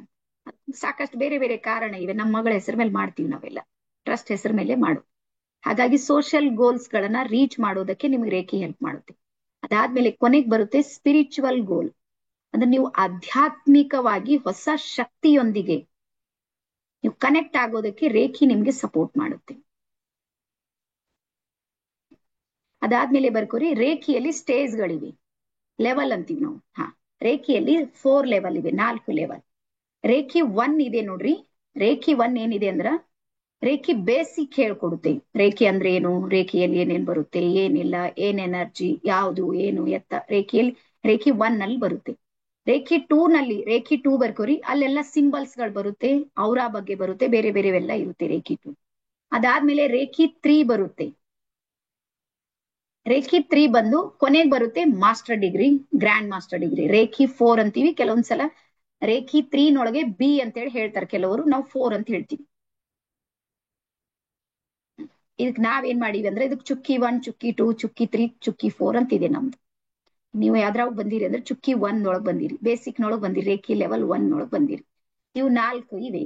ಸಾಕಷ್ಟು ಬೇರೆ ಬೇರೆ ಕಾರಣ ಇವೆ. ನಮ್ಮ ಮಗಳ ಹೆಸರು ಮೇಲೆ ಮಾಡ್ತೀವಿ ನಾವೆಲ್ಲ, ಟ್ರಸ್ಟ್ ಹೆಸರು ಮೇಲೆ ಮಾಡು. ಹಾಗಾಗಿ ಸೋಷಿಯಲ್ ಗೋಲ್ಸ್ ಗಳನ್ನ ರೀಚ್ ಮಾಡೋದಕ್ಕೆ ನಿಮ್ಗೆ ರೇಖಿ ಹೆಲ್ಪ್ ಮಾಡುತ್ತೆ. ಅದಾದ್ಮೇಲೆ ಕೊನೆಗೆ ಬರುತ್ತೆ ಸ್ಪಿರಿಚುವಲ್ ಗೋಲ್, ಅಂದ್ರೆ ನೀವು ಆಧ್ಯಾತ್ಮಿಕವಾಗಿ ಹೊಸ ಶಕ್ತಿಯೊಂದಿಗೆ ನೀವು ಕನೆಕ್ಟ್ ಆಗೋದಕ್ಕೆ ರೇಖಿ ನಿಮ್ಗೆ ಸಪೋರ್ಟ್ ಮಾಡುತ್ತೆ. ಅದಾದ್ಮೇಲೆ ಬರ್ಕೋರಿ, ರೇಖಿಯಲ್ಲಿ ಸ್ಟೇಜ್ಗಳಿವೆ, ಲೆವೆಲ್ ಅಂತೀವಿ ನಾವು. ಹಾ, ರೇಖಿಯಲ್ಲಿ 4 ಲೆವೆಲ್ ಇವೆ, 4 ಲೆವೆಲ್. ರೇಖಿ 1 ಇದೆ ನೋಡ್ರಿ. ರೇಖಿ 1 ಏನಿದೆ ಅಂದ್ರ ರೇಖಿ ಬೇಸಿಕ್ ಹೇಳ್ಕೊಡುತ್ತೆ. ರೇಖಿ ಅಂದ್ರೆ ಏನು, ರೇಖಿಯಲ್ಲಿ ಏನೇನ್ ಬರುತ್ತೆ, ಏನಿಲ್ಲ, ಏನ್ ಎನರ್ಜಿ, ಯಾವುದು ಏನು ಎತ್ತ, ರೇಖಿಯಲ್ಲಿ ರೇಖಿ 1 ನಲ್ಲಿ ಬರುತ್ತೆ. ರೇಖಿ 2 ನಲ್ಲಿ, ರೇಖಿ 2 ಬರ್ಕೋರಿ, ಅಲ್ಲೆಲ್ಲ ಸಿಂಬಲ್ಸ್ ಗಳು ಬರುತ್ತೆ, ಅವರ ಬಗ್ಗೆ ಬರುತ್ತೆ, ಬೇರೆ ಬೇರೆವೆಲ್ಲ ಇರುತ್ತೆ ರೇಖಿ 2. ಅದಾದ್ಮೇಲೆ ರೇಖಿ 3 ಬರುತ್ತೆ. ರೇಖಿ 3 ಬಂದು ಕೊನೆಗೆ ಬರುತ್ತೆ master degree, grand master degree. Reiki 4 ಅಂತೀವಿ ಕೆಲವೊಂದ್ಸಲ. ರೇಖಿ 3 ನೊಳಗೆ ಬಿ ಅಂತೇಳಿ ಹೇಳ್ತಾರೆ ಕೆಲವರು, ನಾವು 4 ಅಂತ ಹೇಳ್ತೀವಿ. ಇದಕ್ ನಾವೇನ್ ಮಾಡೀವಿ ಅಂದ್ರೆ ಇದಕ್ ಚುಕ್ಕಿ 1, ಚುಕ್ಕಿ 2, ಚುಕ್ಕಿ 3, ಚುಕ್ಕಿ 4 ಅಂತಿದೆ ನಮ್ದು. ನೀವು ಯಾವ್ದ್ರಾಗ ಬಂದಿರಿ ಅಂದ್ರೆ ಚುಕ್ಕಿ 1 ನೊಳಗ್ ಬಂದಿರಿ, ಬೇಸಿಕ್ ನೊಳಗ್ ಬಂದಿರಿ, ರೇಖಿ ಲೆವೆಲ್ 1 ನೊಳಗ್ ಬಂದಿರಿ. ಇವು 4 ಇವೆ.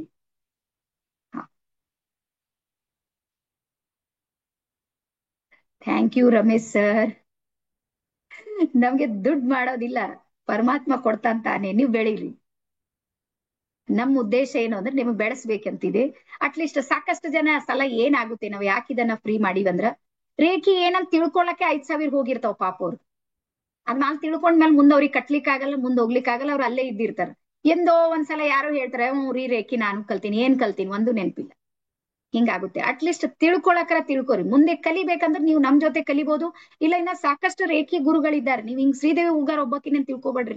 Thank you Ramesh sir. ನಮ್ಗೆ ದುಡ್ಡು ಮಾಡೋದಿಲ್ಲ, ಪರಮಾತ್ಮ ಕೊಡ್ತಾನೆ, ನೀವು ಬೆಳೀರಿ. ನಮ್ಮ ಉದ್ದೇಶ ಏನು ಅಂದ್ರೆ ನಿಮ್ಗೆ ಬೆಳೆಸ್ಬೇಕಂತಿದೆ. ಅಟ್ಲೀಸ್ಟ್ ಸಾಕಷ್ಟು ಜನ ಸಲ ಏನಾಗುತ್ತೆ, ನಾವ್ ಯಾಕೆ ಇದನ್ನ ಫ್ರೀ ಮಾಡಿವಂದ್ರ ರೇಖಿ ಏನಂತ ತಿಳ್ಕೊಳಕ್ಕೆ 5,000 ಹೋಗಿರ್ತಾವ ಪಾಪ ಅವ್ರು. ಅದ್ ನಾನ್ ತಿಳ್ಕೊಂಡ್ಮೇಲೆ ಮುಂದ್ ಅವ್ರಿಗೆ ಕಟ್ಲಿಕ್ ಆಗಲ್ಲ, ಮುಂದ್ ಹೋಗ್ಲಿಕ್ ಆಗಲ್ಲ, ಅವ್ರು ಅಲ್ಲೇ ಇದ್ದಿರ್ತಾರ. ಎಂದೋ ಒಂದ್ಸಲ ಯಾರೋ ಹೇಳ್ತಾರೆ, ರೀ ರೇಖಿ ನಾನು ಕಲ್ತೀನಿ, ಏನ್ ಕಲ್ತೀನಿ ಒಂದು ನೆನಪಿಲ್ಲ, ಹಿಂಗಾಗುತ್ತೆ. ಅಟ್ಲೀಸ್ಟ್ ತಿಳ್ಕೊಳಕರ ತಿಳ್ಕೊರಿ. ಮುಂದೆ ಕಲಿಬೇಕಂದ್ರೆ ನೀವು ನಮ್ ಜೊತೆ ಕಲಿಬಹುದು. ಇಲ್ಲ ಇನ್ನ ಸಾಕಷ್ಟು ರೇಖಿ ಗುರುಗಳಿದ್ದಾರೆ, ನೀವ್ ಹಿಂಗ್ ಶ್ರೀದೇವಿ ಉಗಾರ್ ಒಬ್ಬಕಿನ ತಿಳ್ಕೊಬೇಡ್ರಿ.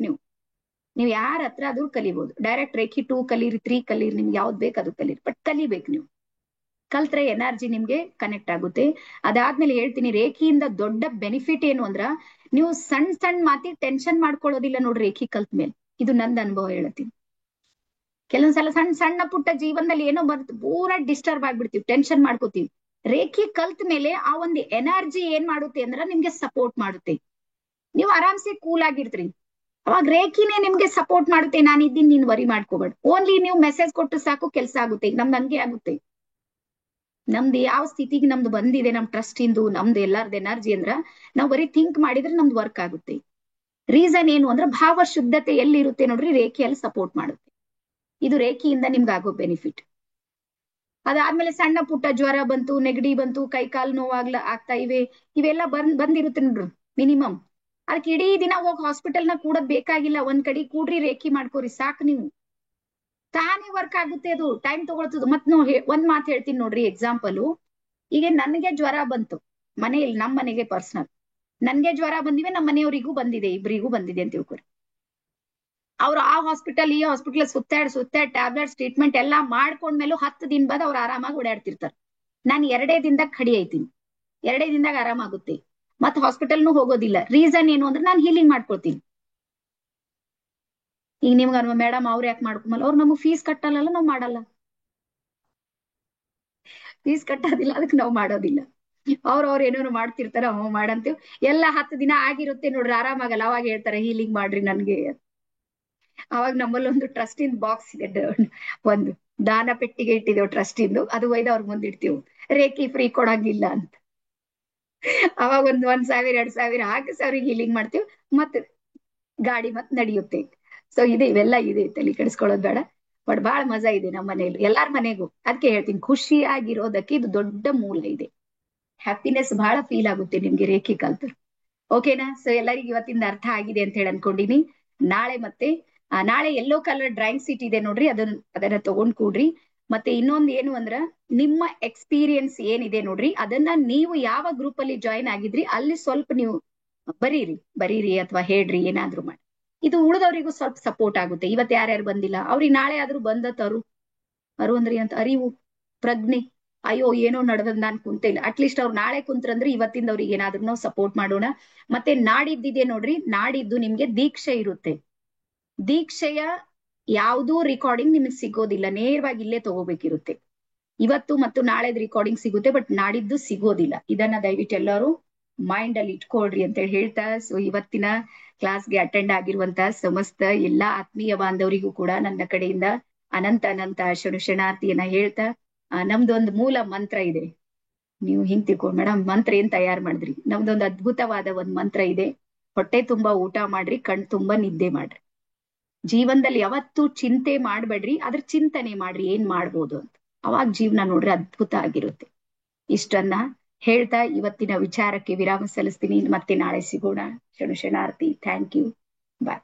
ನೀವು ಯಾರ ಹತ್ರ ಆದ್ರೂ ಕಲಿಬಹುದು. ಡೈರೆಕ್ಟ್ ರೇಖಿ 2 ಕಲೀರಿ, 3 ಕಲೀರಿ, ನಿಮ್ಗೆ ಯಾವ್ದು ಬೇಕು ಅದು ಕಲೀರಿ, ಬಟ್ ಕಲಿಬೇಕು. ನೀವು ಕಲ್ತ್ರೆ ಎನರ್ಜಿ ನಿಮ್ಗೆ ಕನೆಕ್ಟ್ ಆಗುತ್ತೆ. ಅದಾದ್ಮೇಲೆ ಹೇಳ್ತೀನಿ, ರೇಖಿಯಿಂದ ದೊಡ್ಡ ಬೆನಿಫಿಟ್ ಏನು ಅಂದ್ರ ನೀವು ಸಣ್ಣ ಸಣ್ಣ ಮಾತಿ ಟೆನ್ಷನ್ ಮಾಡ್ಕೊಳ್ಳೋದಿಲ್ಲ ನೋಡ್ರಿ ರೇಖಿ ಕಲ್ತ್ ಮೇಲೆ. ಇದು ನಂದ್ ಅನುಭವ ಹೇಳ್ತೀನಿ. ಕೆಲವೊಂದ್ಸಲ ಸಣ್ಣ ಸಣ್ಣ ಪುಟ್ಟ ಜೀವನದಲ್ಲಿ ಏನೋ ಬರ್ತು, ಪೂರಾ ಡಿಸ್ಟರ್ಬ್ ಆಗ್ಬಿಡ್ತೀವಿ, ಟೆನ್ಷನ್ ಮಾಡ್ಕೋತೀವಿ. ರೇಖಿ ಕಲ್ತ್ ಮೇಲೆ ಆ ಒಂದು ಎನರ್ಜಿ ಏನ್ ಮಾಡುತ್ತೆ ಅಂದ್ರ ನಿಮ್ಗೆ ಸಪೋರ್ಟ್ ಮಾಡುತ್ತೆ, ನೀವು ಆರಾಮ್ಸೆ ಕೂಲ್ ಆಗಿರ್ತೀರಿ. ಅವಾಗ ರೇಖಿನೇ ನಿಮ್ಗೆ ಸಪೋರ್ಟ್ ಮಾಡುತ್ತೆ, ನಾನಿದ್ದೀನಿ, ನೀನ್ ವರಿ ಮಾಡ್ಕೋಬೇಡ. ಓನ್ಲಿ ನೀವು ಮೆಸೇಜ್ ಕೊಟ್ಟು ಸಾಕು, ಕೆಲಸ ಆಗುತ್ತೆ. ಈಗ ನಮ್ದು ಹಂಗೆ ಆಗುತ್ತೆ. ನಮ್ದು ಯಾವ ಸ್ಥಿತಿಗೆ ನಮ್ದು ಬಂದಿದೆ, ನಮ್ ಟ್ರಸ್ಟ್ ಇಂದು ನಮ್ದು ಎಲ್ಲಾರ್ದು ಎನರ್ಜಿ ಅಂದ್ರ ನಾವ್ ಬರೀ ಥಿಂಕ್ ಮಾಡಿದ್ರೆ ನಮ್ದು ವರ್ಕ್ ಆಗುತ್ತೆ. ರೀಸನ್ ಏನು ಅಂದ್ರೆ ಭಾವ ಶುದ್ಧತೆ ಎಲ್ಲಿರುತ್ತೆ ನೋಡ್ರಿ, ರೇಖಿಯಲ್ಲಿ ಸಪೋರ್ಟ್ ಮಾಡುತ್ತೆ. ಇದು ರೇಖಿಯಿಂದ ನಿಮ್ಗೆ ಆಗೋ ಬೆನಿಫಿಟ್. ಅದಾದ್ಮೇಲೆ ಸಣ್ಣ ಪುಟ್ಟ ಜ್ವರ ಬಂತು, ನೆಗಡಿ ಬಂತು, ಕೈ ಕಾಲು ನೋವಾಗ್ಲ ಆಗ್ತಾ ಇವೆ, ಇವೆಲ್ಲ ಬಂದಿರುತ್ತೆ ನೋಡ್ರಿ ಮಿನಿಮಮ್. ಅದಕ್ಕೆ ಇಡೀ ದಿನ ಹೋಗಿ ಹಾಸ್ಪಿಟಲ್ ನ ಕೂಡದ್ ಬೇಕಾಗಿಲ್ಲ, ಒಂದ್ ಕಡೆ ಕೂಡ್ರಿ, ರೇಖಿ ಮಾಡ್ಕೋರಿ ಸಾಕು. ನೀವು ತಾನೇ ವರ್ಕ್ ಆಗುತ್ತೆ, ಅದು ಟೈಮ್ ತಗೊಳ್ತದ. ಮತ್ ಒಂದ್ ಮಾತು ಹೇಳ್ತೀನಿ ನೋಡ್ರಿ, ಎಕ್ಸಾಂಪಲ್. ಈಗ ನನ್ಗೆ ಜ್ವರ ಬಂತು ಮನೆಯಲ್ಲಿ, ನಮ್ ಮನೆಗೆ ಪರ್ಸನಲ್ ನನ್ಗೆ ಜ್ವರ ಬಂದಿವೆ, ನಮ್ಮ ಮನೆಯವರಿಗೂ ಬಂದಿದೆ, ಇಬ್ರಿಗೂ ಬಂದಿದೆ ಅಂತ ತಿಳ್ಕೊರಿ. ಅವ್ರು ಆ ಹಾಸ್ಪಿಟಲ್ ಈ ಹಾಸ್ಪಿಟಲ್ ಸುತ್ತಾಡ್ ಟ್ಯಾಬ್ಲೆಟ್ಸ್ ಟ್ರೀಟ್ಮೆಂಟ್ ಎಲ್ಲಾ ಮಾಡ್ಕೊಂಡ್ಮೇಲೂ 10 ದಿನ ಬಾದ್ ಅವ್ರು ಆರಾಮಾಗಿ ಓಡಾಡ್ತಿರ್ತಾರೆ. ನಾನು 2 ದಿನದಾಗ ಕಡಿ ಐತೀನಿ, 2 ದಿನದಾಗ ಆರಾಮಾಗುತ್ತೆ, ಮತ್ ಹಾಸ್ಪಿಟಲ್ನು ಹೋಗೋದಿಲ್ಲ. ರೀಸನ್ ಏನು ಅಂದ್ರೆ ನಾನು ಹೀಲಿಂಗ್ ಮಾಡ್ಕೊಳ್ತೀನಿ. ಈಗ ನಿಮ್ಗೆ ಅನ್ವ ಮೇಡಮ್ ಅವ್ರು ಯಾಕೆ ಮಾಡ್ಕೊಂಬಲ್ಲ, ಅವ್ರು ನಮಗ್ ಫೀಸ್ ಕಟ್ಟಲ್ಲ, ನಾವ್ ಮಾಡಲ್ಲ. ಫೀಸ್ ಕಟ್ಟೋದಿಲ್ಲ, ಅದಕ್ಕೆ ನಾವ್ ಮಾಡೋದಿಲ್ಲ. ಅವ್ರು ಏನೇನು ಮಾಡ್ತಿರ್ತಾರ, ಹ್ಞೂ ಮಾಡಂತೀವ್. ಎಲ್ಲ 10 ದಿನ ಆಗಿರುತ್ತೆ ನೋಡ್ರಿ, ಆರಾಮಾಗಲ್ಲ. ಅವಾಗ ಹೇಳ್ತಾರೆ ಹೀಲಿಂಗ್ ಮಾಡ್ರಿ ನನ್ಗೆ. ಅವಾಗ ನಮ್ಮಲ್ಲಿ ಒಂದು ಟ್ರಸ್ಟ್ ಇನ್ ಬಾಕ್ಸ್ ಇದೆ, ಒಂದು ದಾನ ಪೆಟ್ಟಿಗೆ ಇಟ್ಟಿದ್ದೇವೆ ಟ್ರಸ್ಟ್ ಇಂದು, ಅದು ಒಯ್ದು ಅವ್ರ ಮುಂದೆ ಇಡ್ತೀವಿ, ರೇಖಿ ಫ್ರೀ ಕೊಡಂಗಿಲ್ಲ ಅಂತ. ಅವಾಗ ಒಂದು 1,000 2,000 ಹಾಕಿಸಿ ಅವ್ರಿಗೆ ಹೀಲಿಂಗ್ ಮಾಡ್ತೀವಿ, ಮತ್ತೆ ಗಾಡಿ ಮತ್ತೆ ನಡೆಯುತ್ತೆ. ಸೊ ಇದೆ, ಇವೆಲ್ಲ ಇದೆ, ತಲೆ ಕೆಡಿಸ್ಕೊಳ್ಳೋದು ಬೇಡ. ಬಟ್ ಬಹಳ ಮಜಾ ಇದೆ ನಮ್ಮ ಮನೆಯಲ್ಲಿ, ಎಲ್ಲಾರ ಮನೆಗೂ. ಅದಕ್ಕೆ ಹೇಳ್ತೀನಿ, ಖುಷಿಯಾಗಿರೋದಕ್ಕೆ ಇದು ದೊಡ್ಡ ಮೂಲ ಇದೆ. ಹ್ಯಾಪಿನೆಸ್ ಬಹಳ ಫೀಲ್ ಆಗುತ್ತೆ ನಿಮ್ಗೆ ರೇಖಿ ಕಲ್ತರು. ಓಕೆನಾ? ಸೊ ಎಲ್ಲರಿಗೂ ಇವತ್ತಿಂದ ಅರ್ಥ ಆಗಿದೆ ಅಂತ ಹೇಳಿ ಅನ್ಕೊಂಡಿನಿ. ನಾಳೆ ಮತ್ತೆ ನಾಳೆ ಯೆಲ್ಲೋ ಕಲರ್ ಡ್ರಾಯಿಂಗ್ ಸೀಟ್ ಇದೆ ನೋಡ್ರಿ, ಅದನ್ನ ತಗೊಂಡ್ ಕೂಡ್ರಿ. ಮತ್ತೆ ಇನ್ನೊಂದ್ ಏನು ಅಂದ್ರ, ನಿಮ್ಮ ಎಕ್ಸ್ಪೀರಿಯನ್ಸ್ ಏನಿದೆ ನೋಡ್ರಿ, ಅದನ್ನ ನೀವು ಯಾವ ಗ್ರೂಪ್ ಅಲ್ಲಿ ಜಾಯಿನ್ ಆಗಿದ್ರಿ ಅಲ್ಲಿ ಸ್ವಲ್ಪ ನೀವು ಬರೀರಿ ಅಥವಾ ಹೇಳ್ರಿ, ಏನಾದ್ರು ಮಾಡಿ. ಇದು ಉಳಿದವರಿಗೂ ಸ್ವಲ್ಪ ಸಪೋರ್ಟ್ ಆಗುತ್ತೆ. ಇವತ್ತು ಯಾರ್ಯಾರು ಬಂದಿಲ್ಲ ಅವ್ರಿಗೆ ನಾಳೆ ಆದ್ರೂ ಬಂದ ಅರು ಅಂದ್ರಿ ಅಂತ ಅರಿವು, ಪ್ರಜ್ಞೆ, ಅಯ್ಯೋ ಏನೋ ನಡೆದದ್ ನಾನ್ ಕುಂತಿಲ್ಲ, ಅಟ್ಲೀಸ್ಟ್ ಅವ್ರು ನಾಳೆ ಕುಂತ್ರಂದ್ರೆ ಇವತ್ತಿಂದ ಅವ್ರಿಗೆ ಏನಾದ್ರು ನಾವು ಸಪೋರ್ಟ್ ಮಾಡೋಣ. ಮತ್ತೆ ನಾಡಿದ್ದಿದೆ ನೋಡ್ರಿ, ನಾಡಿದ್ದು ನಿಮ್ಗೆ ದೀಕ್ಷೆ ಇರುತ್ತೆ. ದೀಕ್ಷೆಯ ಯಾವುದೂ ರೆಕಾರ್ಡಿಂಗ್ ನಿಮಗೆ ಸಿಗೋದಿಲ್ಲ, ನೇರವಾಗಿ ಇಲ್ಲೇ ತಗೋಬೇಕಿರುತ್ತೆ. ಇವತ್ತು ಮತ್ತು ನಾಳೆದ್ ರೆಕಾರ್ಡಿಂಗ್ ಸಿಗುತ್ತೆ, ಬಟ್ ನಾಡಿದ್ದು ಸಿಗೋದಿಲ್ಲ. ಇದನ್ನ ದಯವಿಟ್ಟು ಎಲ್ಲರೂ ಮೈಂಡ್ ಅಲ್ಲಿ ಇಟ್ಕೊಳ್ರಿ ಅಂತ ಹೇಳಿ ಹೇಳ್ತಾ, ಸೊ ಇವತ್ತಿನ ಕ್ಲಾಸ್ಗೆ ಅಟೆಂಡ್ ಆಗಿರುವಂತಹ ಸಮಸ್ತ ಎಲ್ಲಾ ಆತ್ಮೀಯ ಬಾಂಧವರಿಗೂ ಕೂಡ ನನ್ನ ಕಡೆಯಿಂದ ಅನಂತ ಅನಂತ ಶರಣಾರ್ಥಿಯನ್ನ ಹೇಳ್ತಾ, ನಮ್ದೊಂದು ಮೂಲ ಮಂತ್ರ ಇದೆ. ನೀವು ಹಿಂಗ್ ತಿಳ್ಕೊಂಡ್ ಮೇಡಮ್ ಮಂತ್ರ ಏನ್ ತಯಾರು ಮಾಡಿದ್ರಿ? ನಮ್ದೊಂದು ಅದ್ಭುತವಾದ ಒಂದ್ ಮಂತ್ರ ಇದೆ. ಹೊಟ್ಟೆ ತುಂಬಾ ಊಟ ಮಾಡ್ರಿ, ಕಣ್ ತುಂಬಾ ನಿದ್ದೆ ಮಾಡ್ರಿ. ಜೀವನದಲ್ಲಿ ಯಾವತ್ತೂ ಚಿಂತೆ ಮಾಡ್ಬೇಡ್ರಿ, ಅದ್ರ ಚಿಂತನೆ ಮಾಡ್ರಿ ಏನ್ ಮಾಡ್ಬೋದು ಅಂತ. ಅವಾಗ ಜೀವನ ನೋಡ್ರಿ ಅದ್ಭುತ ಆಗಿರುತ್ತೆ. ಇಷ್ಟನ್ನ ಹೇಳ್ತಾ ಇವತ್ತಿನ ವಿಚಾರಕ್ಕೆ ವಿರಾಮ ಸಲ್ಲಿಸ್ತೀನಿ. ಮತ್ತೆ ನಾಳೆ ಸಿಗೋಣ. ಶರಣಾರ್ಥಿ. Thank you. ಬಾಯ್.